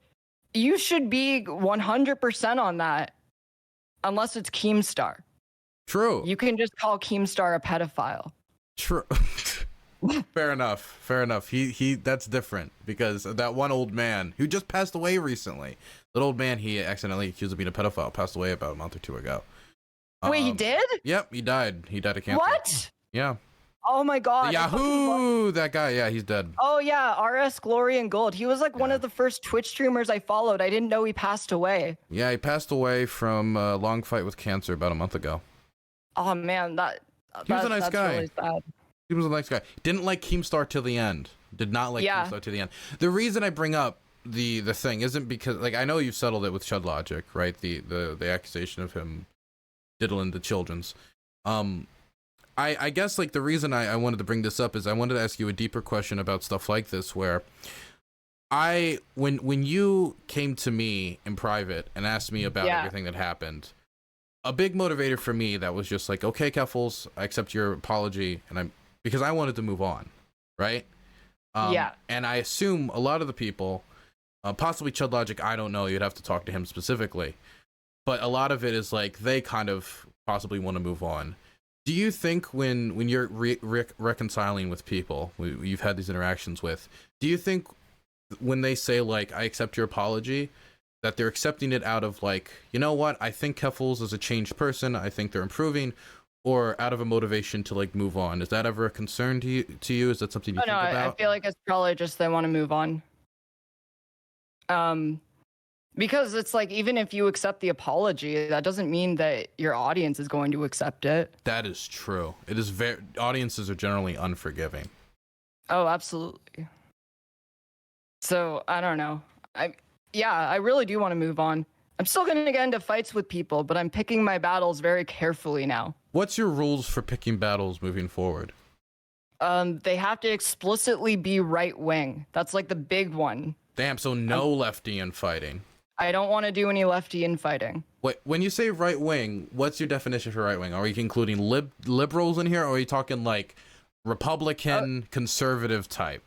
Speaker 1: be 100% on that, unless it's Keemstar.
Speaker 2: True.
Speaker 1: You can just call Keemstar a pedophile.
Speaker 2: True. Fair enough. Fair enough. He that's different because that one old man who just passed away recently. That old man he accidentally accused of being a pedophile passed away about a month or two ago.
Speaker 1: Wait, he did?
Speaker 2: Yep, he died. He died of cancer.
Speaker 1: What?
Speaker 2: Yeah.
Speaker 1: Oh my god.
Speaker 2: The Yahoo! That guy, yeah, he's dead.
Speaker 1: Oh yeah, RS Glory and Gold. He was like one of the first Twitch streamers I followed. I didn't know he passed away.
Speaker 2: Yeah, he passed away from a long fight with cancer about a month ago.
Speaker 1: Oh man,
Speaker 2: he was a nice guy.
Speaker 1: Really sad.
Speaker 2: He was a nice guy. Didn't like Keemstar till the end. Did not like Keemstar to the end. The reason I bring up the thing isn't because like I know you settled it with ChudLogic, right? The accusation of him diddling the children's. I guess like the reason I wanted to bring this up is I wanted to ask you a deeper question about stuff like this where when you came to me in private and asked me about everything that happened, a big motivator for me that was just like, okay, Keffals, I accept your apology, and because I wanted to move on, right? And I assume a lot of the people, possibly ChudLogic, I don't know, you'd have to talk to him specifically, but a lot of it is like they kind of possibly want to move on. Do you think when you're reconciling with people you've had these interactions with, do you think when they say like I accept your apology, that they're accepting it out of like, you know what, I think Keffals is a changed person, I think they're improving, or out of a motivation to like move on? Is that ever a concern to you? Is that something you think about?
Speaker 1: I feel like it's probably just they want to move on. Because it's like, even if you accept the apology, that doesn't mean that your audience is going to accept it. That
Speaker 2: is true. It is audiences are generally unforgiving.
Speaker 1: Oh, absolutely. So I don't know. I really do want to move on. I'm still going to get into fights with people, but I'm picking my battles very carefully now.
Speaker 2: What's your rules for picking battles moving forward?
Speaker 1: They have to explicitly be right wing. That's like the big one.
Speaker 2: Damn, so no lefty in fighting.
Speaker 1: I don't want to do any lefty infighting.
Speaker 2: Wait, when you say right wing, what's your definition for right wing? Are you including liberals in here, or are you talking like Republican, conservative type?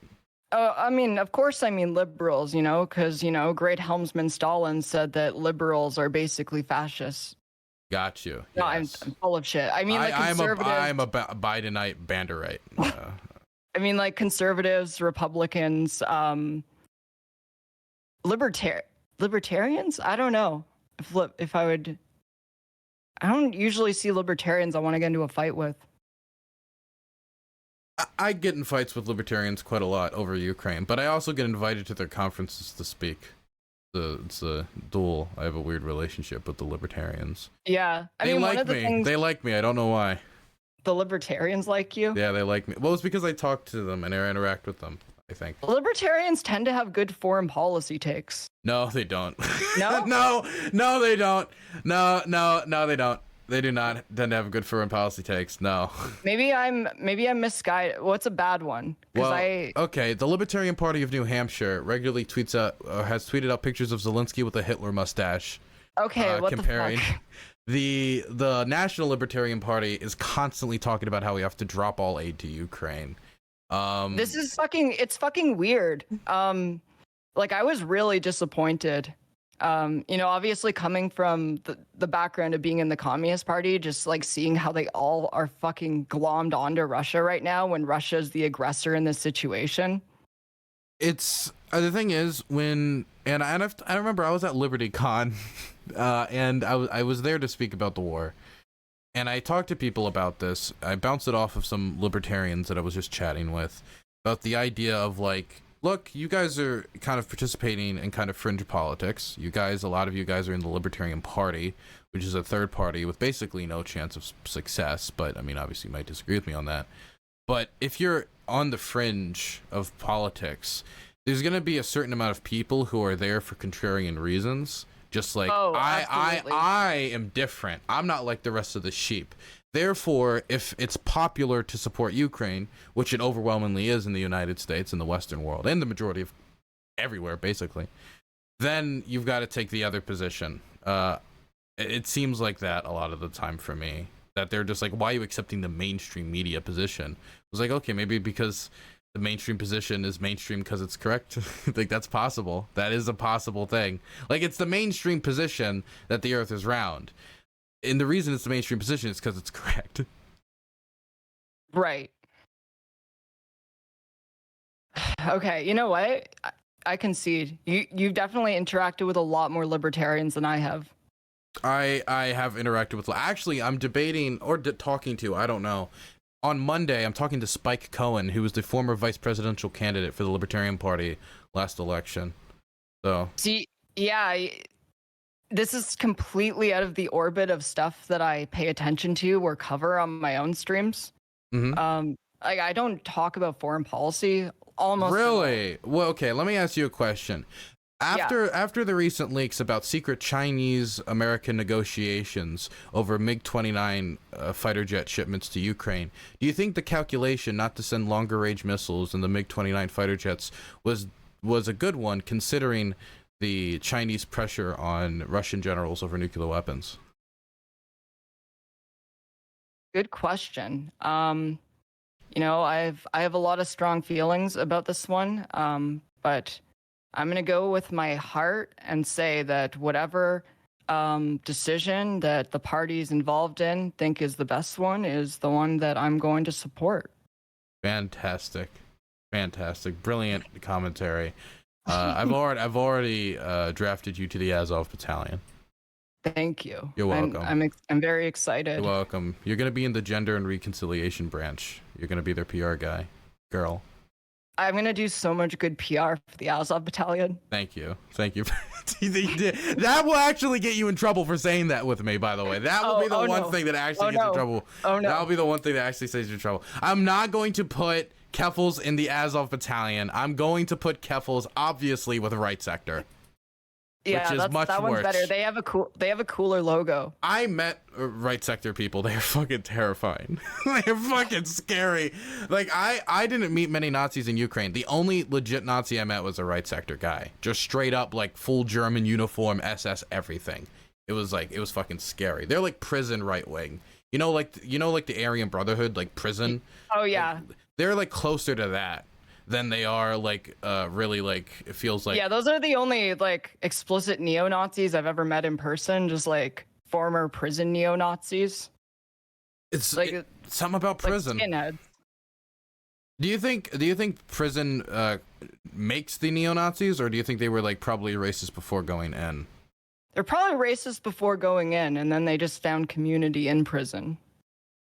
Speaker 1: I mean, of course, I mean liberals, you know, because, you know, great helmsman Stalin said that liberals are basically fascists.
Speaker 2: Got you.
Speaker 1: No,
Speaker 2: Yes.
Speaker 1: I'm full of shit. I mean, like conservatives.
Speaker 2: I'm a Bidenite Banderite.
Speaker 1: I mean, like conservatives, Republicans, libertarians. I don't know if I would. I don't usually see libertarians I want to get into a fight with.
Speaker 2: I get in fights with libertarians quite a lot over Ukraine, but I also get invited to their conferences to speak. It's a dual. I have a weird relationship with the libertarians.
Speaker 1: Yeah, I mean,
Speaker 2: like
Speaker 1: one of the
Speaker 2: me.
Speaker 1: things
Speaker 2: They like me. I don't know why.
Speaker 1: the libertarians like you.
Speaker 2: Yeah, they like me. Well, it's because I talk to them and I interact with them, I think.
Speaker 1: Libertarians tend to have good foreign policy takes.
Speaker 2: No, they don't.
Speaker 1: No?
Speaker 2: no, they don't. No, they don't. They do not tend to have good foreign policy takes. No.
Speaker 1: Maybe I'm misguided. What's a bad one?
Speaker 2: Well, okay. The Libertarian Party of New Hampshire regularly has tweeted out pictures of Zelensky with a Hitler mustache.
Speaker 1: Okay, what
Speaker 2: comparing.
Speaker 1: the fuck?
Speaker 2: The National Libertarian Party is constantly talking about how we have to drop all aid to Ukraine.
Speaker 1: This is it's fucking weird. Like I was really disappointed. You know, obviously coming from the background of being in the Communist Party, just like seeing how they all are fucking glommed onto Russia right now when Russia is the aggressor in this situation.
Speaker 2: It's the thing is I remember I was at LibertyCon, and I was there to speak about the war, and I talked to people about this. I bounced it off of some libertarians that I was just chatting with about the idea of like, look, you guys are kind of participating in kind of fringe politics. A lot of you guys are in the Libertarian Party, which is a third party with basically no chance of success. But I mean, obviously, you might disagree with me on that. But if you're on the fringe of politics, there's going to be a certain amount of people who are there for contrarian reasons. Just like, I am different. I'm not like the rest of the sheep. Therefore, if it's popular to support Ukraine, which it overwhelmingly is in the United States and the Western world, and the majority of everywhere, basically, then you've got to take the other position. It seems like that a lot of the time for me, that they're just like, why are you accepting the mainstream media position? I was like, okay, maybe because the mainstream position is mainstream because it's correct. I think that's possible. That is a possible thing. Like, it's the mainstream position that the earth is round. And the reason it's the mainstream position is because it's correct.
Speaker 1: Right. Okay, you know what? I concede. You've definitely interacted with a lot more libertarians than I have.
Speaker 2: I have interacted with... Actually, I'm debating or talking to, I don't know. On Monday, I'm talking to Spike Cohen, who was the former vice presidential candidate for the Libertarian Party last election. So... See,
Speaker 1: yeah... This is completely out of the orbit of stuff that I pay attention to or cover on my own streams.
Speaker 2: Mm-hmm.
Speaker 1: I don't talk about foreign policy almost. Really?
Speaker 2: Well, okay, let me ask you a question. After the recent leaks about secret Chinese-American negotiations over MiG-29 fighter jet shipments to Ukraine, do you think the calculation not to send longer-range missiles in the MiG-29 fighter jets was a good one, considering the Chinese pressure on Russian generals over nuclear weapons?
Speaker 1: Good question. You know, I have a lot of strong feelings about this one, but I'm gonna go with my heart and say that whatever decision that the parties involved in think is the best one is the one that I'm going to support.
Speaker 2: Fantastic, brilliant commentary. I've already drafted you to the Azov battalion.
Speaker 1: Thank you.
Speaker 2: You're welcome.
Speaker 1: I'm very excited.
Speaker 2: You're welcome. You're gonna be in the Gender and Reconciliation branch. You're gonna be their PR guy, girl.
Speaker 1: I'm gonna do so much good PR for the Azov battalion.
Speaker 2: Thank you. That will actually get you in trouble for saying that with me, by the way. That will be the one thing that actually gets you in trouble.
Speaker 1: Oh no.
Speaker 2: That'll be the one thing that actually saves you in trouble. I'm not going to put Keffals in the Azov battalion. I'm going to put Keffals, obviously, with right sector.
Speaker 1: Yeah,
Speaker 2: which is much
Speaker 1: that one's
Speaker 2: worse.
Speaker 1: better. They have a cooler logo.
Speaker 2: I met right sector people. They're fucking terrifying. They're fucking scary. Like I didn't meet many Nazis in Ukraine. The only legit Nazi I met was a right sector guy. Just straight up like full German uniform, SS everything. It was fucking scary. They're like prison right wing. You know like the Aryan Brotherhood, like prison.
Speaker 1: Oh yeah.
Speaker 2: Like, they're like closer to that than they are like really like it feels like.
Speaker 1: Yeah, those are the only like explicit neo-Nazis I've ever met in person, just like former prison neo-Nazis.
Speaker 2: It's
Speaker 1: like
Speaker 2: like something about prison.
Speaker 1: Like skinheads.
Speaker 2: Do you think prison makes the neo-Nazis, or do you think they were like probably racist before going in?
Speaker 1: They're probably racist before going in, and then they just found community in prison.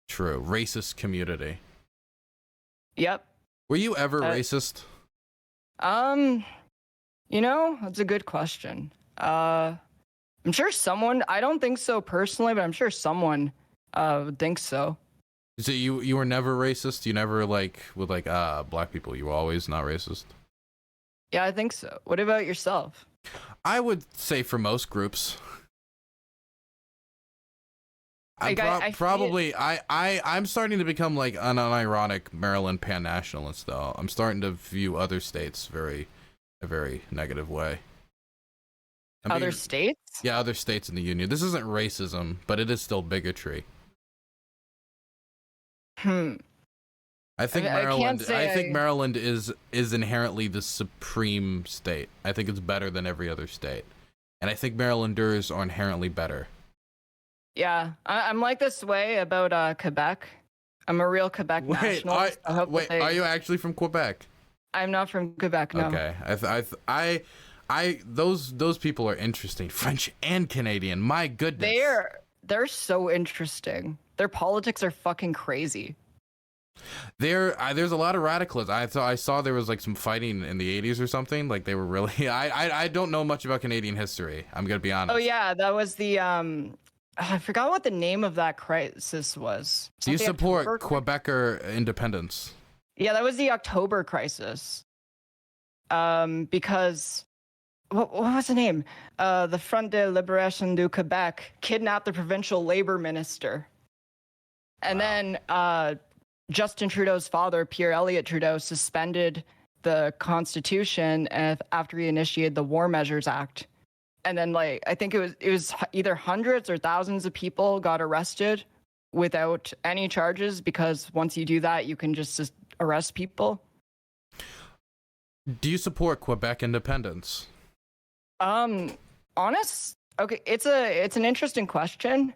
Speaker 2: True, racist community.
Speaker 1: Yep.
Speaker 2: Were you ever racist?
Speaker 1: You know, that's a good question. I'm sure someone, I don't think so personally, but I'm sure someone would think so.
Speaker 2: So you were never racist? You never like with like black people, you were always not racist?
Speaker 1: Yeah, I think so. What about yourself?
Speaker 2: I would say for most groups. I'm starting to become like an unironic Maryland pan-nationalist, though. I'm starting to view other states a very negative way.
Speaker 1: Other states?
Speaker 2: Yeah, other states in the union. This isn't racism, but it is still bigotry. I think Maryland is inherently the supreme state. I think it's better than every other state, and I think Marylanders are inherently better.
Speaker 1: Yeah, I'm like this way about Quebec. I'm a real Quebec nationalist.
Speaker 2: Are you actually from Quebec?
Speaker 1: I'm not from Quebec, no.
Speaker 2: Okay, those people are interesting, French and Canadian. My goodness,
Speaker 1: they're so interesting. Their politics are fucking crazy.
Speaker 2: There's a lot of radicalism. I saw there was like some fighting in the 80s or something. Like they were really. I don't know much about Canadian history. I'm gonna be honest.
Speaker 1: Oh yeah, that was the I forgot what the name of that crisis was.
Speaker 2: Do you support Quebecer independence?
Speaker 1: Yeah, that was the October crisis. Because what was the name? The Front de Libération du Québec kidnapped the provincial labor minister, and then Justin Trudeau's father, Pierre Elliott Trudeau, suspended the Constitution after he initiated the War Measures Act. And then, like, I think it was either hundreds or thousands of people got arrested without any charges, because once you do that, you can just arrest people.
Speaker 2: Do you support Quebec independence?
Speaker 1: Okay, it's an interesting question,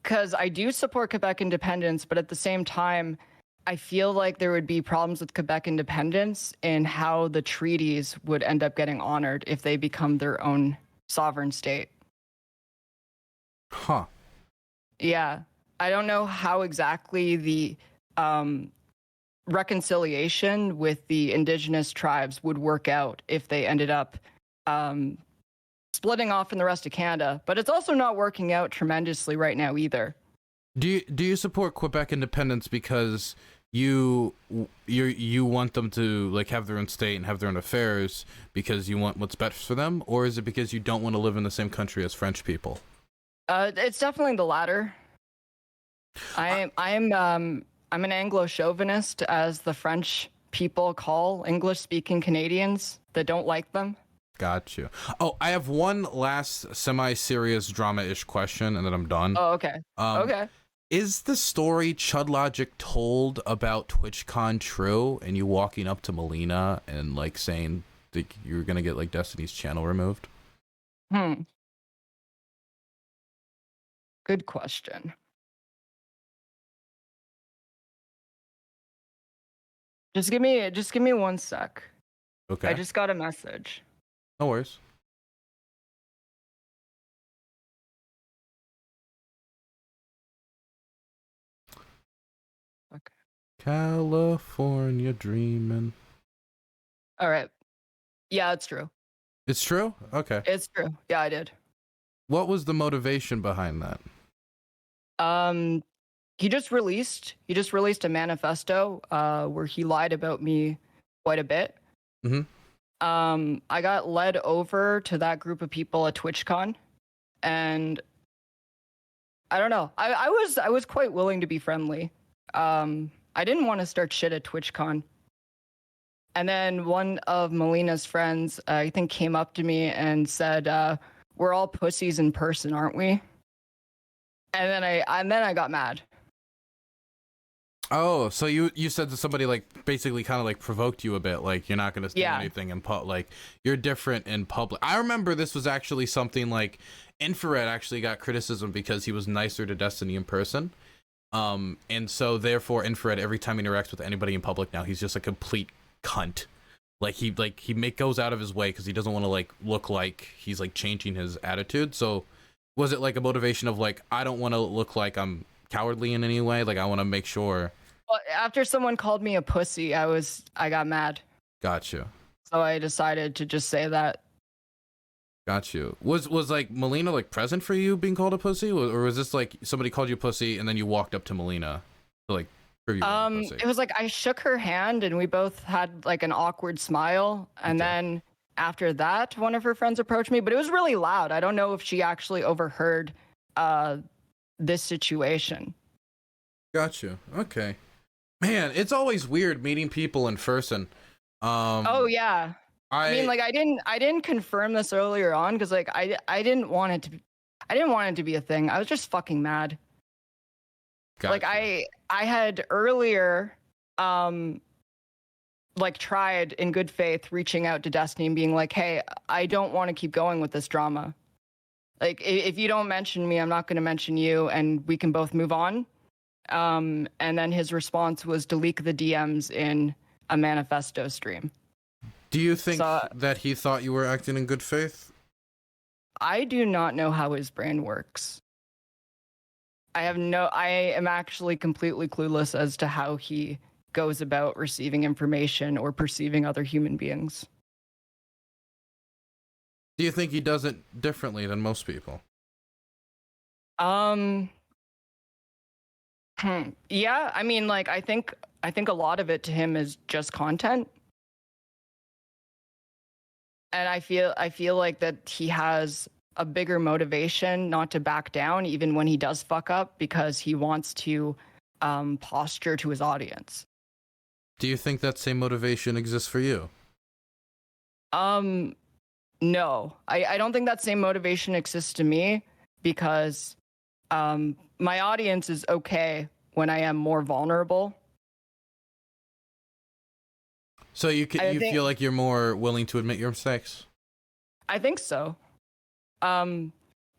Speaker 1: because I do support Quebec independence, but at the same time, I feel like there would be problems with Quebec independence in how the treaties would end up getting honored if they become their own sovereign state.
Speaker 2: Huh.
Speaker 1: Yeah. I don't know how exactly the reconciliation with the indigenous tribes would work out if they ended up splitting off from the rest of Canada, but it's also not working out tremendously right now either.
Speaker 2: Do you support Quebec independence because you want them to like have their own state and have their own affairs because you want what's best for them, or is it because you don't want to live in the same country as French people?
Speaker 1: It's definitely the latter. I'm an Anglo-chauvinist, as the French people call English-speaking Canadians that don't like them.
Speaker 2: Got you. Oh, I have one last semi-serious drama-ish question, and then I'm done.
Speaker 1: Oh, okay. Okay.
Speaker 2: Is the story ChudLogic told about TwitchCon true, and you walking up to Melina and like saying that you're gonna get like Destiny's channel removed?
Speaker 1: Good question. Just give me 1 sec.
Speaker 2: Okay.
Speaker 1: I just got a message.
Speaker 2: No worries.
Speaker 1: Okay.
Speaker 2: California dreaming.
Speaker 1: All right. Yeah, it's true.
Speaker 2: It's true? Okay.
Speaker 1: It's true. Yeah, I did.
Speaker 2: What was the motivation behind that?
Speaker 1: He just released a manifesto where he lied about me quite a bit.
Speaker 2: Mm-hmm.
Speaker 1: I got led over to that group of people at TwitchCon, and I don't know. I was quite willing to be friendly. I didn't want to start shit at TwitchCon. And then one of Melina's friends, I think, came up to me and said, "We're all pussies in person, aren't we?" And then I got mad.
Speaker 2: Oh, so you said that somebody like basically kind of like provoked you a bit, like you're not gonna say anything in like you're different in public. I remember this was actually something like Infrared actually got criticism because he was nicer to Destiny in person. And so therefore Infrared, every time he interacts with anybody in public now, he's just a complete cunt. He goes out of his way because he doesn't want to like look like he's like changing his attitude. So was it like a motivation of like, I don't want to look like I'm cowardly in any way, like I want to make sure?
Speaker 1: Well, after someone called me a pussy, I got mad.
Speaker 2: Got you.
Speaker 1: So I decided to just say that.
Speaker 2: Got you. Was like Melina like present for you being called a pussy, or was this like somebody called you a pussy and then you walked up to Melina to like prove you were a pussy?
Speaker 1: It was like I shook her hand and we both had like an awkward smile, and then after that one of her friends approached me, but it was really loud. I don't know if she actually overheard this situation.
Speaker 2: Got you. Okay. Man, it's always weird meeting people in person.
Speaker 1: Oh yeah. I mean, like I didn't confirm this earlier on because like I didn't want it to be a thing. I was just fucking mad. Gotcha. Like I had earlier like tried in good faith reaching out to Destiny and being like, "Hey, I don't want to keep going with this drama. Like if you don't mention me, I'm not going to mention you and we can both move on." And then his response was to leak the DMs in a manifesto stream.
Speaker 2: Do you think that he thought you were acting in good faith?
Speaker 1: I do not know how his brain works. I am actually completely clueless as to how he goes about receiving information or perceiving other human beings.
Speaker 2: Do you think he does it differently than most people?
Speaker 1: Yeah, I mean, like I think a lot of it to him is just content. And I feel like that he has a bigger motivation not to back down even when he does fuck up, because he wants to posture to his audience.
Speaker 2: Do you think that same motivation exists for you?
Speaker 1: No. I don't think that same motivation exists to me, because my audience is okay when I am more vulnerable.
Speaker 2: So you feel like you're more willing to admit your mistakes?
Speaker 1: I think so. I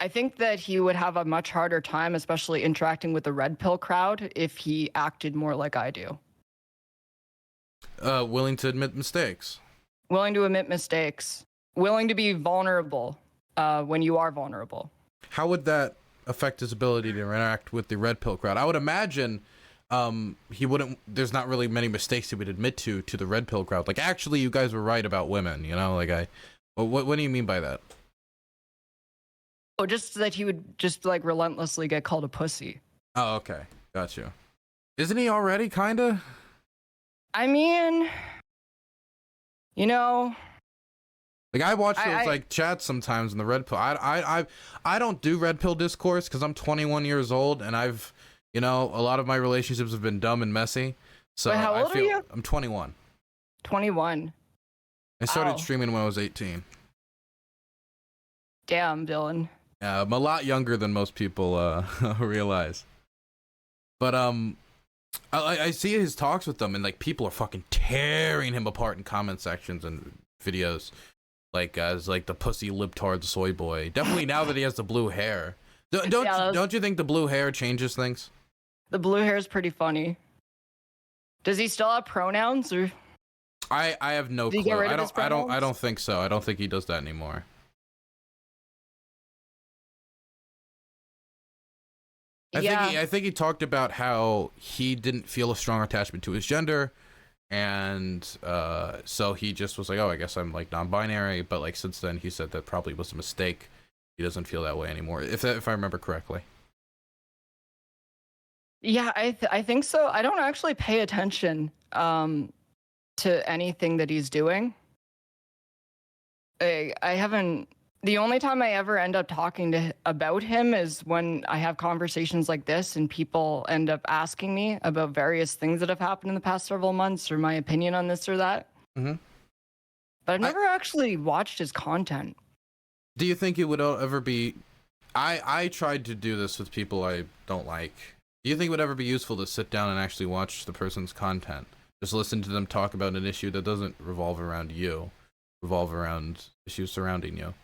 Speaker 1: think that he would have a much harder time, especially interacting with the red pill crowd, if he acted more like I do.
Speaker 2: Willing to admit mistakes.
Speaker 1: Willing to admit mistakes. Willing to be vulnerable when you are vulnerable.
Speaker 2: How would that affect his ability to interact with the red pill crowd? I would imagine he wouldn't. There's not really many mistakes he would admit to the red pill crowd. Like, actually, you guys were right about women. You know, like what do you mean by that?
Speaker 1: Oh, just that he would just like relentlessly get called a pussy.
Speaker 2: Oh, okay, got you. Isn't he already kinda?
Speaker 1: I mean, you know.
Speaker 2: Like, I watch those like chats sometimes in the red pill. I don't do red pill discourse because I'm 21 years old and I've, you know, a lot of my relationships have been dumb and messy. So
Speaker 1: wait, how old are you?
Speaker 2: I'm 21.
Speaker 1: 21.
Speaker 2: I started streaming when I was 18.
Speaker 1: Damn, Dylan.
Speaker 2: I'm a lot younger than most people realize. But I see his talks with them, and like people are fucking tearing him apart in comment sections and videos, like as like the pussy libtard soy boy. Definitely now that he has the blue hair. Don't you think the blue hair changes things?
Speaker 1: The blue hair is pretty funny. Does he still have pronouns, or?
Speaker 2: I have no clue. I don't think so. I don't think he does that anymore. I think he talked about how he didn't feel a strong attachment to his gender, and so he just was like, oh, I guess I'm like non-binary. But like since then, he said that probably was a mistake. He doesn't feel that way anymore, if I remember correctly.
Speaker 1: Yeah, I think so. I don't actually pay attention to anything that he's doing. I haven't. The only time I ever end up talking to about him is when I have conversations like this, and people end up asking me about various things that have happened in the past several months, or my opinion on this or that.
Speaker 2: Mm-hmm.
Speaker 1: But I've never actually watched his content.
Speaker 2: Do you think it would ever be? I tried to do this with people I don't like. Do you think it would ever be useful to sit down and actually watch the person's content? Just listen to them talk about an issue that doesn't revolve around you, revolve around issues surrounding you.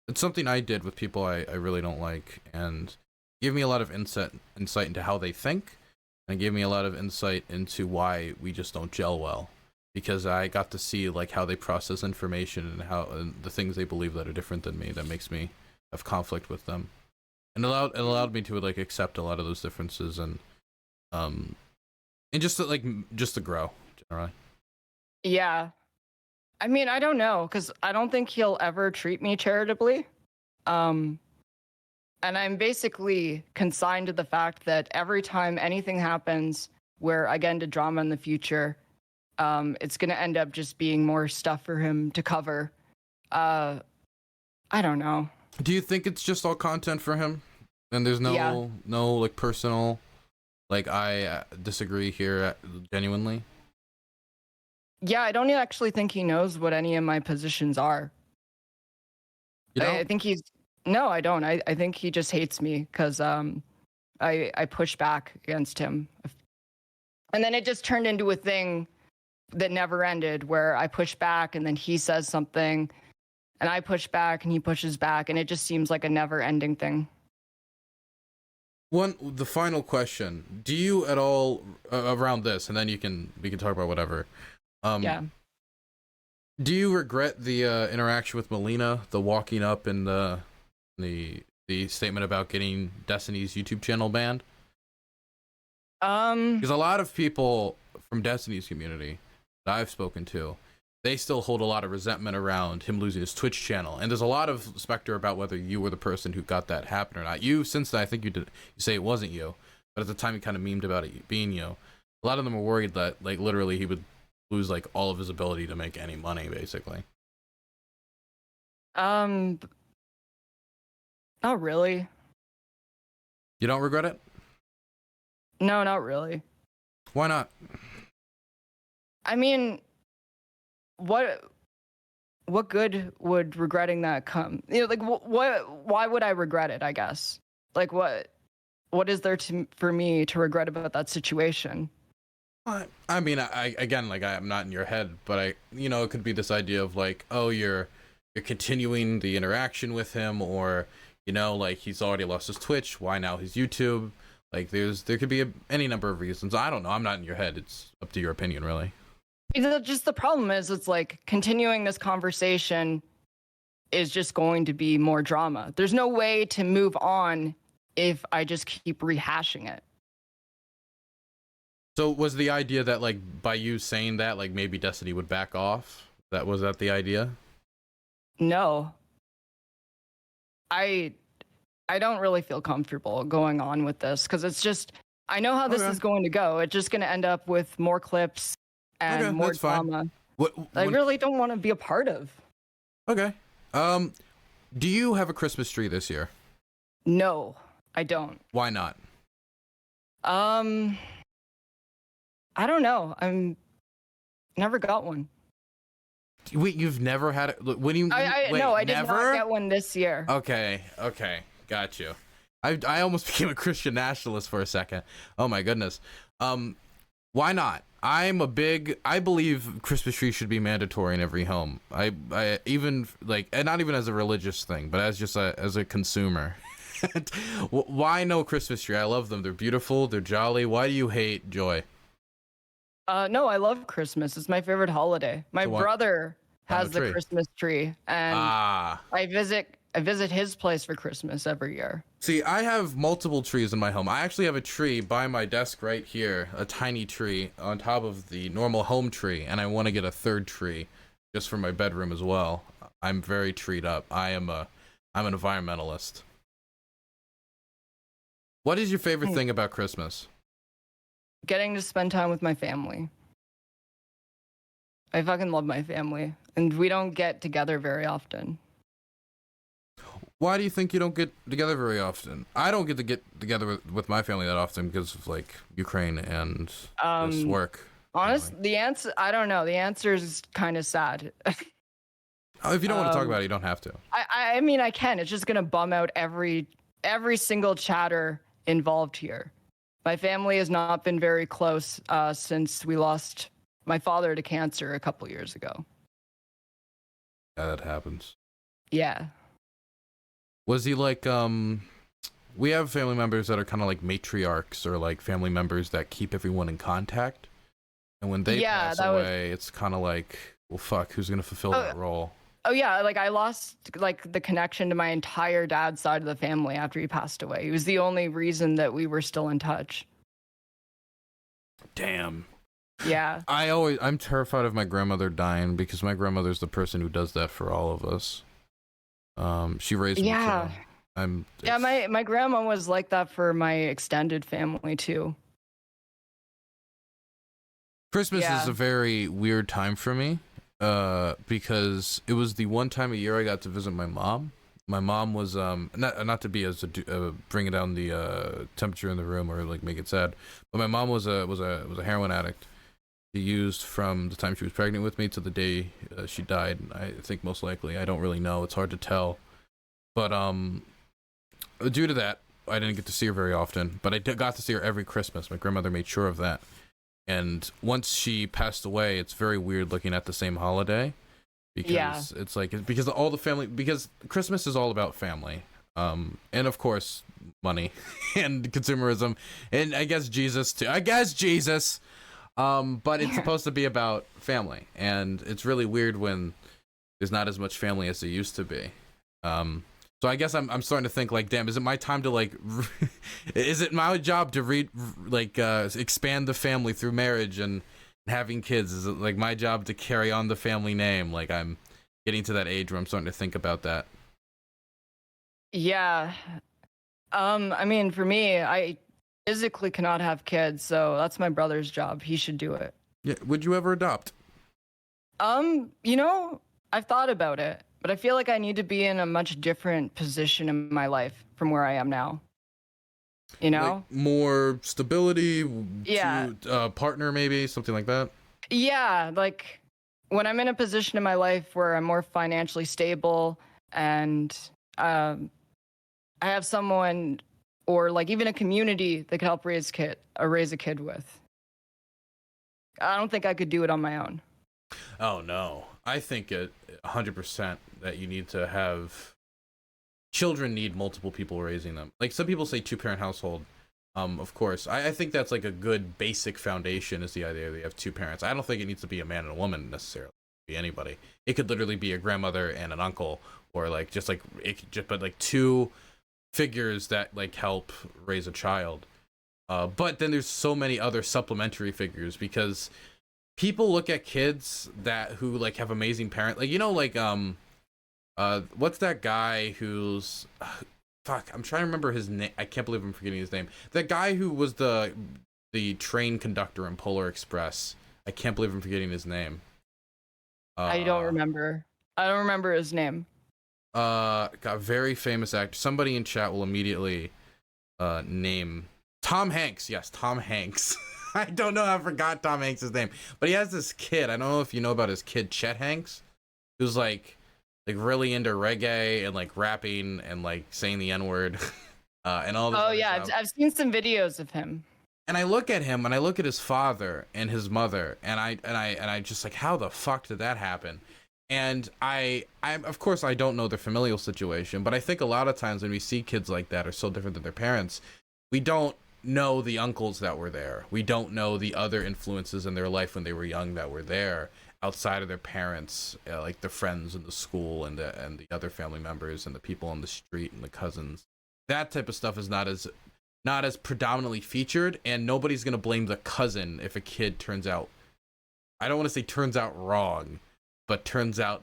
Speaker 2: It's something I did with people I really don't like, and gave me a lot of insight into how they think, and gave me a lot of insight into why we just don't gel well. Because I got to see like how they process information and the things they believe that are different than me, that makes me have conflict with them, and allowed me to like accept a lot of those differences and just to grow generally.
Speaker 1: Yeah. I mean, I don't know, because I don't think he'll ever treat me charitably. And I'm basically consigned to the fact that every time anything happens where I get into drama in the future, it's going to end up just being more stuff for him to cover. I don't know.
Speaker 2: Do you think it's just all content for him? And there's no like personal, like I disagree here genuinely?
Speaker 1: Yeah, I don't actually think he knows what any of my positions are.
Speaker 2: You know?
Speaker 1: I think he's... No, I don't. I think he just hates me because I push back against him. And then it just turned into a thing that never ended, where I push back and then he says something and I push back and he pushes back, and it just seems like a never ending thing.
Speaker 2: The final question, do you at all around this, and then we can talk about whatever.
Speaker 1: Yeah.
Speaker 2: Do you regret the interaction with Melina, the walking up and the statement about getting Destiny's YouTube channel banned? Because a lot of people from Destiny's community that I've spoken to, they still hold a lot of resentment around him losing his Twitch channel, and there's a lot of specter about whether you were the person who got that happen or not. You, since then, I think you say it wasn't you, but at the time you kind of memed about it being you. A lot of them were worried that like literally he would lose like all of his ability to make any money, basically.
Speaker 1: Not really.
Speaker 2: You don't regret it?
Speaker 1: No, not really.
Speaker 2: Why not?
Speaker 1: I mean, what good would regretting that come? You know, like why would I regret it, I guess? Like what is there for me to regret about that situation?
Speaker 2: I mean, I again, like I'm not in your head, but it could be this idea of like, oh, you're continuing the interaction with him, or like he's already lost his Twitch, why now his YouTube? Like there could be any number of reasons. I don't know. I'm not in your head. It's up to your opinion, really.
Speaker 1: Just the problem is, it's like continuing this conversation is just going to be more drama. There's no way to move on if I just keep rehashing it.
Speaker 2: So was the idea that like by you saying that, like maybe Destiny would back off? Was that the idea?
Speaker 1: No. I don't really feel comfortable going on with this, because it's just, I know how this is going to go. It's just going to end up with more clips and more drama. I really don't want to be a part of.
Speaker 2: Okay. Do you have a Christmas tree this year?
Speaker 1: No, I don't.
Speaker 2: Why not?
Speaker 1: I don't know. Never got one.
Speaker 2: Wait, you've never had it? When you
Speaker 1: no, I did not get one this year.
Speaker 2: Okay, got you. I almost became a Christian nationalist for a second. Oh my goodness. Why not? I believe Christmas trees should be mandatory in every home. I even like, and not even as a religious thing, but as a consumer. Why no Christmas tree? I love them. They're beautiful. They're jolly. Why do you hate Joy?
Speaker 1: No, I love Christmas. It's my favorite holiday. My brother has the Christmas tree, and I visit his place for Christmas every year.
Speaker 2: See, I have multiple trees in my home. I actually have a tree by my desk right here, a tiny tree on top of the normal home tree, and I want to get a third tree just for my bedroom as well. I'm very treed up. I'm an environmentalist. What is your favorite thing about Christmas?
Speaker 1: Getting to spend time with my family. I fucking love my family, and we don't get together very often.
Speaker 2: Why do you think you don't get together very often? I don't get to get together with my family that often because of like Ukraine and this work.
Speaker 1: Honest, the answer, I don't know. The answer is kind of sad.
Speaker 2: If you don't want to talk about it, you don't have to.
Speaker 1: I mean, I can. It's just gonna bum out every single chatter involved here. My family has not been very close since we lost my father to cancer a couple years ago.
Speaker 2: Yeah, that happens.
Speaker 1: Yeah.
Speaker 2: Was he like, we have family members that are kind of like matriarchs or like family members that keep everyone in contact. And when they pass away, it's kind of like, well, fuck, who's going to fulfill that role?
Speaker 1: Oh yeah, like I lost like the connection to my entire dad's side of the family after he passed away. He was the only reason that we were still in touch.
Speaker 2: Damn.
Speaker 1: Yeah.
Speaker 2: I'm terrified of my grandmother dying because my grandmother's the person who does that for all of us. She raised me.
Speaker 1: Yeah.
Speaker 2: Yeah,
Speaker 1: my grandma was like that for my extended family too.
Speaker 2: Christmas is a very weird time for me, because it was the one time a year I got to visit my mom. My mom was not to be as bring it down the temperature in the room or like make it sad, but my mom was a heroin addict. She used from the time she was pregnant with me to the day she died. I think most likely. I don't really know. It's hard to tell. But due to that, I didn't get to see her very often. But I got to see her every Christmas. My grandmother made sure of that. And once she passed away, it's very weird looking at the same holiday. Because it's like, because all the family, because Christmas is all about family. And of course, money and consumerism. And I guess Jesus too. But it's supposed to be about family, and it's really weird when there's not as much family as there used to be. So I guess I'm starting to think like, damn, is it my time to like, is it my job to expand the family through marriage and having kids? Is it like my job to carry on the family name? Like I'm getting to that age where I'm starting to think about that.
Speaker 1: Yeah. I mean, for me, I physically cannot have kids, so that's my brother's job. He should do it.
Speaker 2: Yeah. Would you ever adopt?
Speaker 1: You know, I've thought about it, but I feel like I need to be in a much different position in my life from where I am now. You know?
Speaker 2: Like more stability,
Speaker 1: yeah.
Speaker 2: Partner maybe, something like that?
Speaker 1: Yeah, like when I'm in a position in my life where I'm more financially stable and I have someone or like even a community that could help raise a kid with. I don't think I could do it on my own.
Speaker 2: Oh no, I think 100% that you need to have. Children need multiple people raising them. Like some people say 2-parent household. Of course, I think that's like a good basic foundation is the idea that you have 2 parents. I don't think it needs to be a man and a woman necessarily. It could be anybody. It could literally be a grandmother and an uncle, or like just like but like 2 figures that like help raise a child. But then there's so many other supplementary figures because people look at kids who like have amazing parents, like, you know, like what's that guy who's fuck, I'm trying to remember his name. I can't believe I'm forgetting his name. That guy who was the train conductor in Polar Express. I can't believe I'm forgetting his name.
Speaker 1: I don't remember his name.
Speaker 2: Got a very famous actor. Somebody in chat will immediately name Tom Hanks. Yes, Tom Hanks. I don't know. I forgot Tom Hanks' name, but he has this kid. I don't know if you know about his kid, Chet Hanks, who's like really into reggae and like rapping and like saying the N-word and all this.
Speaker 1: Oh yeah, I've seen some videos of him.
Speaker 2: And I look at him and I look at his father and his mother and I just like, how the fuck did that happen? And I of course I don't know their familial situation, but I think a lot of times when we see kids like that are so different than their parents, we don't know the uncles that were there. We don't know the other influences in their life when they were young that were there outside of their parents, like the friends in the school and the other family members and the people on the street and the cousins. That type of stuff is not as predominantly featured, and nobody's gonna blame the cousin if a kid turns out, I don't want to say turns out wrong, but turns out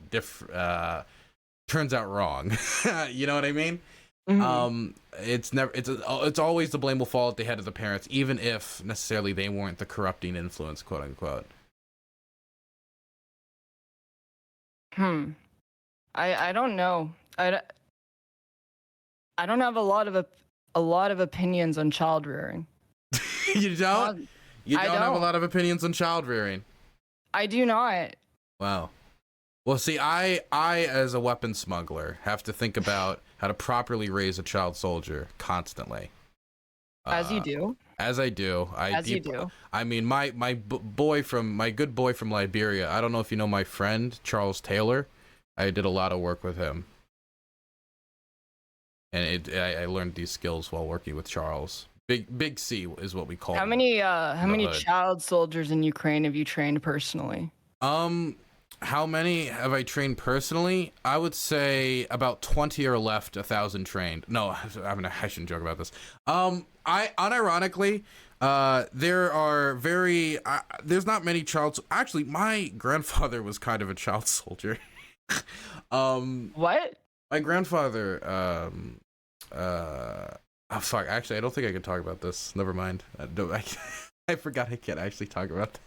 Speaker 2: wrong. You know what I mean? Mm-hmm. It's always the blame will fall at the head of the parents, even if necessarily they weren't the corrupting influence, quote unquote.
Speaker 1: I don't know. I don't have a lot of opinions on child rearing.
Speaker 2: You don't? You don't have a
Speaker 1: don't.
Speaker 2: lot of opinions on child rearing.
Speaker 1: I do not.
Speaker 2: Wow. Well, see, I as a weapons smuggler have to think about how to properly raise a child soldier constantly.
Speaker 1: As you do.
Speaker 2: As I do.
Speaker 1: You do.
Speaker 2: I mean, my good boy from Liberia. I don't know if you know my friend Charles Taylor. I did a lot of work with him, and I learned these skills while working with Charles. Big C is what we call.
Speaker 1: How many child soldiers in Ukraine have you trained personally?
Speaker 2: How many have I trained personally? I would say about 20 or left, 1,000 trained. No, I shouldn't joke about this. I unironically, there are there's not many actually, my grandfather was kind of a child soldier.
Speaker 1: What?
Speaker 2: My grandfather, oh fuck, actually, I don't think I can talk about this. Never mind. I forgot I can't actually talk about that.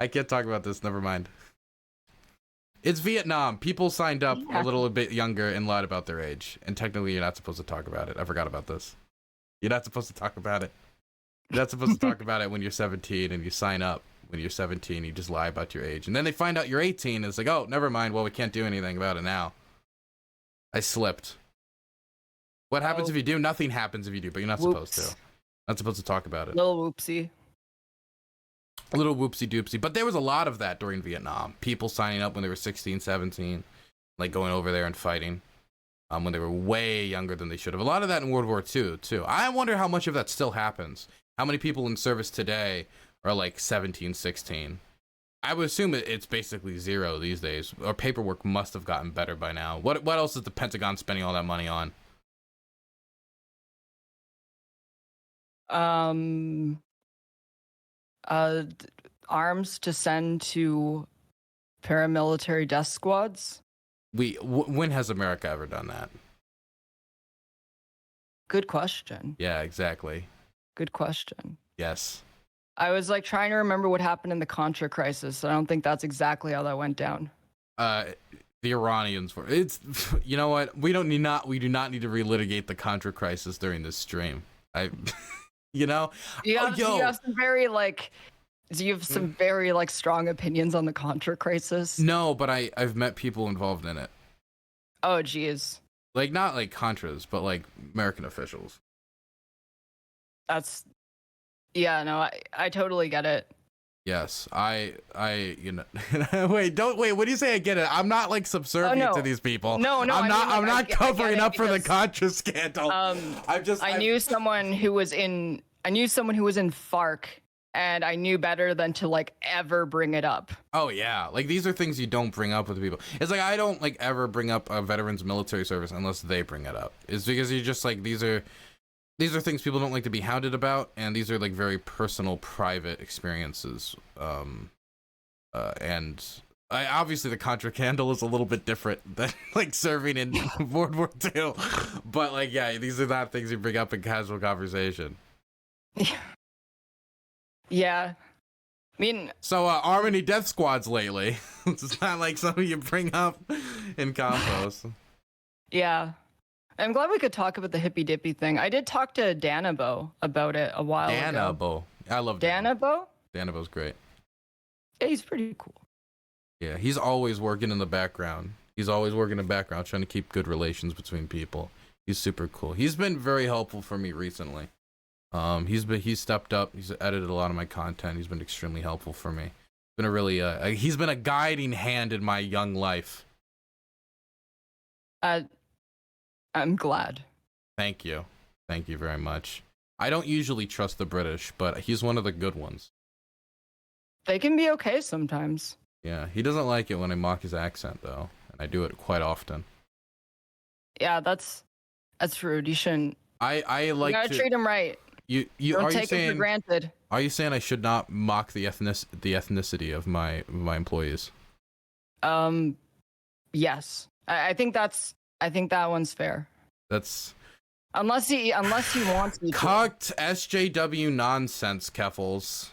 Speaker 2: I can't talk about this. Never mind. It's Vietnam. People signed up a little bit younger and lied about their age. And technically, you're not supposed to talk about it. I forgot about this. You're not supposed to talk about it. You're not supposed to talk about it when you're 17 and you sign up when you're 17. You just lie about your age. And then they find out you're 18 and it's like, oh, never mind. Well, we can't do anything about it now. I slipped. What happens if you do? Nothing happens if you do, but you're not supposed to. Not supposed to talk about it.
Speaker 1: Little whoopsie.
Speaker 2: A little whoopsie doopsie. But there was a lot of that during Vietnam. People signing up when they were 16, 17, like going over there and fighting when they were way younger than they should have. A lot of that in World War II, too. I wonder how much of that still happens. How many people in service today are like 17, 16? I would assume it's basically zero these days. Our paperwork must have gotten better by now. What else is the Pentagon spending all that money on?
Speaker 1: Arms to send to paramilitary death squads.
Speaker 2: When has America ever done that?
Speaker 1: Good question.
Speaker 2: Yeah, exactly.
Speaker 1: Good question.
Speaker 2: Yes.
Speaker 1: I was like trying to remember what happened in the Contra crisis. I don't think that's exactly how that went down.
Speaker 2: The Iranians were. It's, you know what? We do not need to relitigate the Contra crisis during this stream. You know,
Speaker 1: you have some very like. Do you have some very like strong opinions on the Contra crisis?
Speaker 2: No, but I've met people involved in it.
Speaker 1: Oh, geez.
Speaker 2: Like not like Contras, but like American officials.
Speaker 1: Yeah, no, I totally get it.
Speaker 2: Yes, you know. wait, what do you say? I get it. I'm not like subservient to these people.
Speaker 1: No,
Speaker 2: I'm not covering up for the Contra scandal.
Speaker 1: I knew someone who was in FARC. And I knew better than to like ever bring it up. Oh
Speaker 2: yeah, like these are things you don't bring up with people. It's like I don't like ever bring up a veteran's military service unless they bring it up. It's because you're just like these are things people don't like to be hounded about, and these are like very personal, private experiences. And obviously the Contra scandal is a little bit different than like serving in World War II, but like yeah, these are not things you bring up in casual conversation.
Speaker 1: Yeah. I mean,
Speaker 2: so are any death squads lately? It's not like something you bring up in combos.
Speaker 1: Yeah. I'm glad we could talk about the Hippy Dippy thing. I did talk to Danabo about it a while ago.
Speaker 2: Danabo. I love
Speaker 1: Danabo.
Speaker 2: Danabo's great.
Speaker 1: Yeah, he's pretty cool.
Speaker 2: Yeah, he's always working in the background. Trying to keep good relations between people. He's super cool. He's been very helpful for me recently. He's stepped up. He's edited a lot of my content. He's been extremely helpful for me. He's been a guiding hand in my young life.
Speaker 1: I'm glad.
Speaker 2: Thank you very much. I don't usually trust the British, but he's one of the good ones.
Speaker 1: They can be okay sometimes.
Speaker 2: Yeah, he doesn't like it when I mock his accent though, and I do it quite often.
Speaker 1: Yeah, that's rude. You shouldn't.
Speaker 2: I like
Speaker 1: you gotta treat him right.
Speaker 2: You
Speaker 1: don't take it for granted.
Speaker 2: Are you saying I should not mock the ethnicity of my employees?
Speaker 1: Yes. I think that one's fair.
Speaker 2: That's
Speaker 1: unless he wants me to.
Speaker 2: Cucked SJW nonsense, Keffals.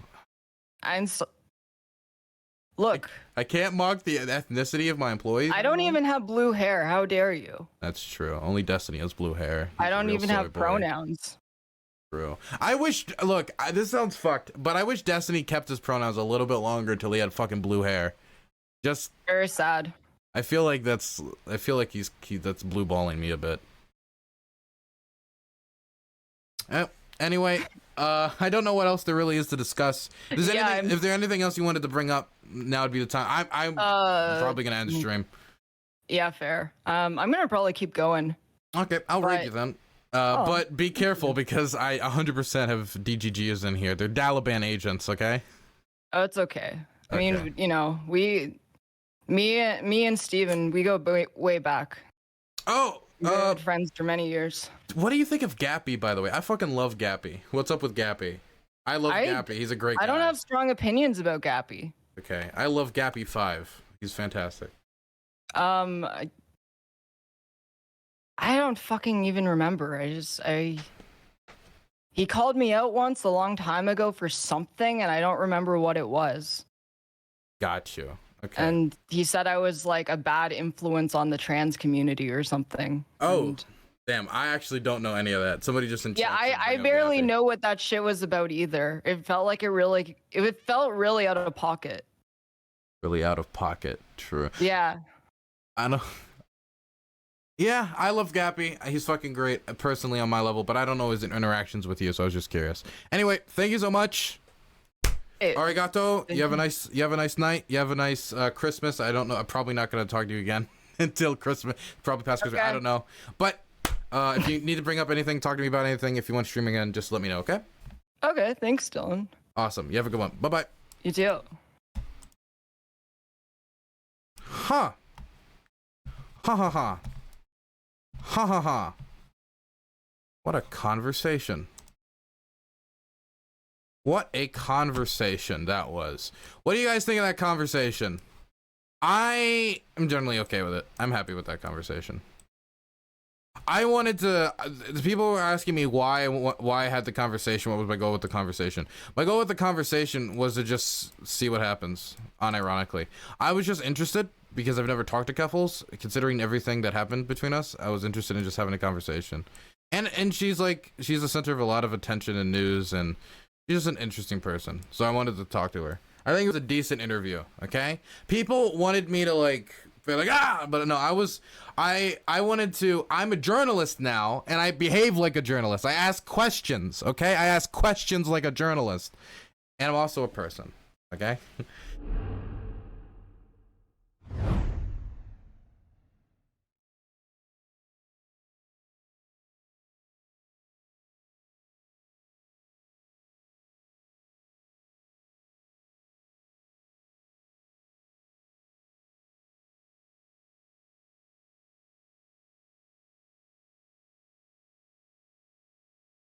Speaker 1: Look,
Speaker 2: I can't mock the ethnicity of my employees.
Speaker 1: I don't even have blue hair. How dare you?
Speaker 2: That's true. Only Destiny has blue hair.
Speaker 1: I don't even have pronouns.
Speaker 2: True. I wish. Look, this sounds fucked, but I wish Destiny kept his pronouns a little bit longer until he had fucking blue hair. Just
Speaker 1: very sad.
Speaker 2: I feel like that's that's blue balling me a bit. Anyway, I don't know what else there really is to discuss. Is if there's anything else you wanted to bring up, now would be the time. I'm probably gonna end the stream.
Speaker 1: Yeah, fair. I'm gonna probably keep going.
Speaker 2: Okay, I'll read you then. But be careful because I 100% have DGGs in here. They're Taliban agents, okay?
Speaker 1: Oh, it's okay. I mean, you know, me and Steven, we go way back.
Speaker 2: Oh,
Speaker 1: we've been friends for many years.
Speaker 2: What do you think of Gappy, by the way? I fucking love Gappy. What's up with Gappy? I love Gappy. He's a great guy.
Speaker 1: I don't have strong opinions about Gappy.
Speaker 2: Okay, I love Gappy 5. He's fantastic.
Speaker 1: I don't fucking even remember. He called me out once a long time ago for something, and I don't remember what it was.
Speaker 2: Got you. Okay.
Speaker 1: And he said I was like a bad influence on the trans community or something.
Speaker 2: Oh, damn. I actually don't know any of that. Somebody just in chat.
Speaker 1: Yeah, I barely know what that shit was about either. It felt like it felt really out of pocket.
Speaker 2: Really out of pocket. True.
Speaker 1: Yeah.
Speaker 2: I know. Yeah, I love Gappy. He's fucking great personally on my level, but I don't know his interactions with you, so I was just curious. Anyway, thank you so much. Arigato. You have a nice night. You have a nice Christmas. I don't know. I'm probably not going to talk to you again until Christmas. Probably past Christmas. I don't know. But if you need to bring up anything, talk to me about anything. If you want to stream again, just let me know, okay?
Speaker 1: Okay, thanks, Dylan.
Speaker 2: Awesome. You have a good one. Bye-bye.
Speaker 1: You too.
Speaker 2: Huh. Ha ha ha. Ha ha ha. What a conversation. What a conversation that was. What do you guys think of that conversation? I am generally okay with it. I'm happy with that conversation. I wanted to, the people were asking me why I had the conversation. What was my goal with the conversation? My goal with the conversation was to just see what happens, unironically. I was just interested because I've never talked to Keffals. Considering everything that happened between us, I was interested in just having a conversation. And she's the center of a lot of attention and news, and she's just an interesting person. So I wanted to talk to her. I think it was a decent interview, okay? People wanted me to be like, but no, I'm a journalist now, and I behave like a journalist. I ask questions, okay? I ask questions like a journalist. And I'm also a person, okay?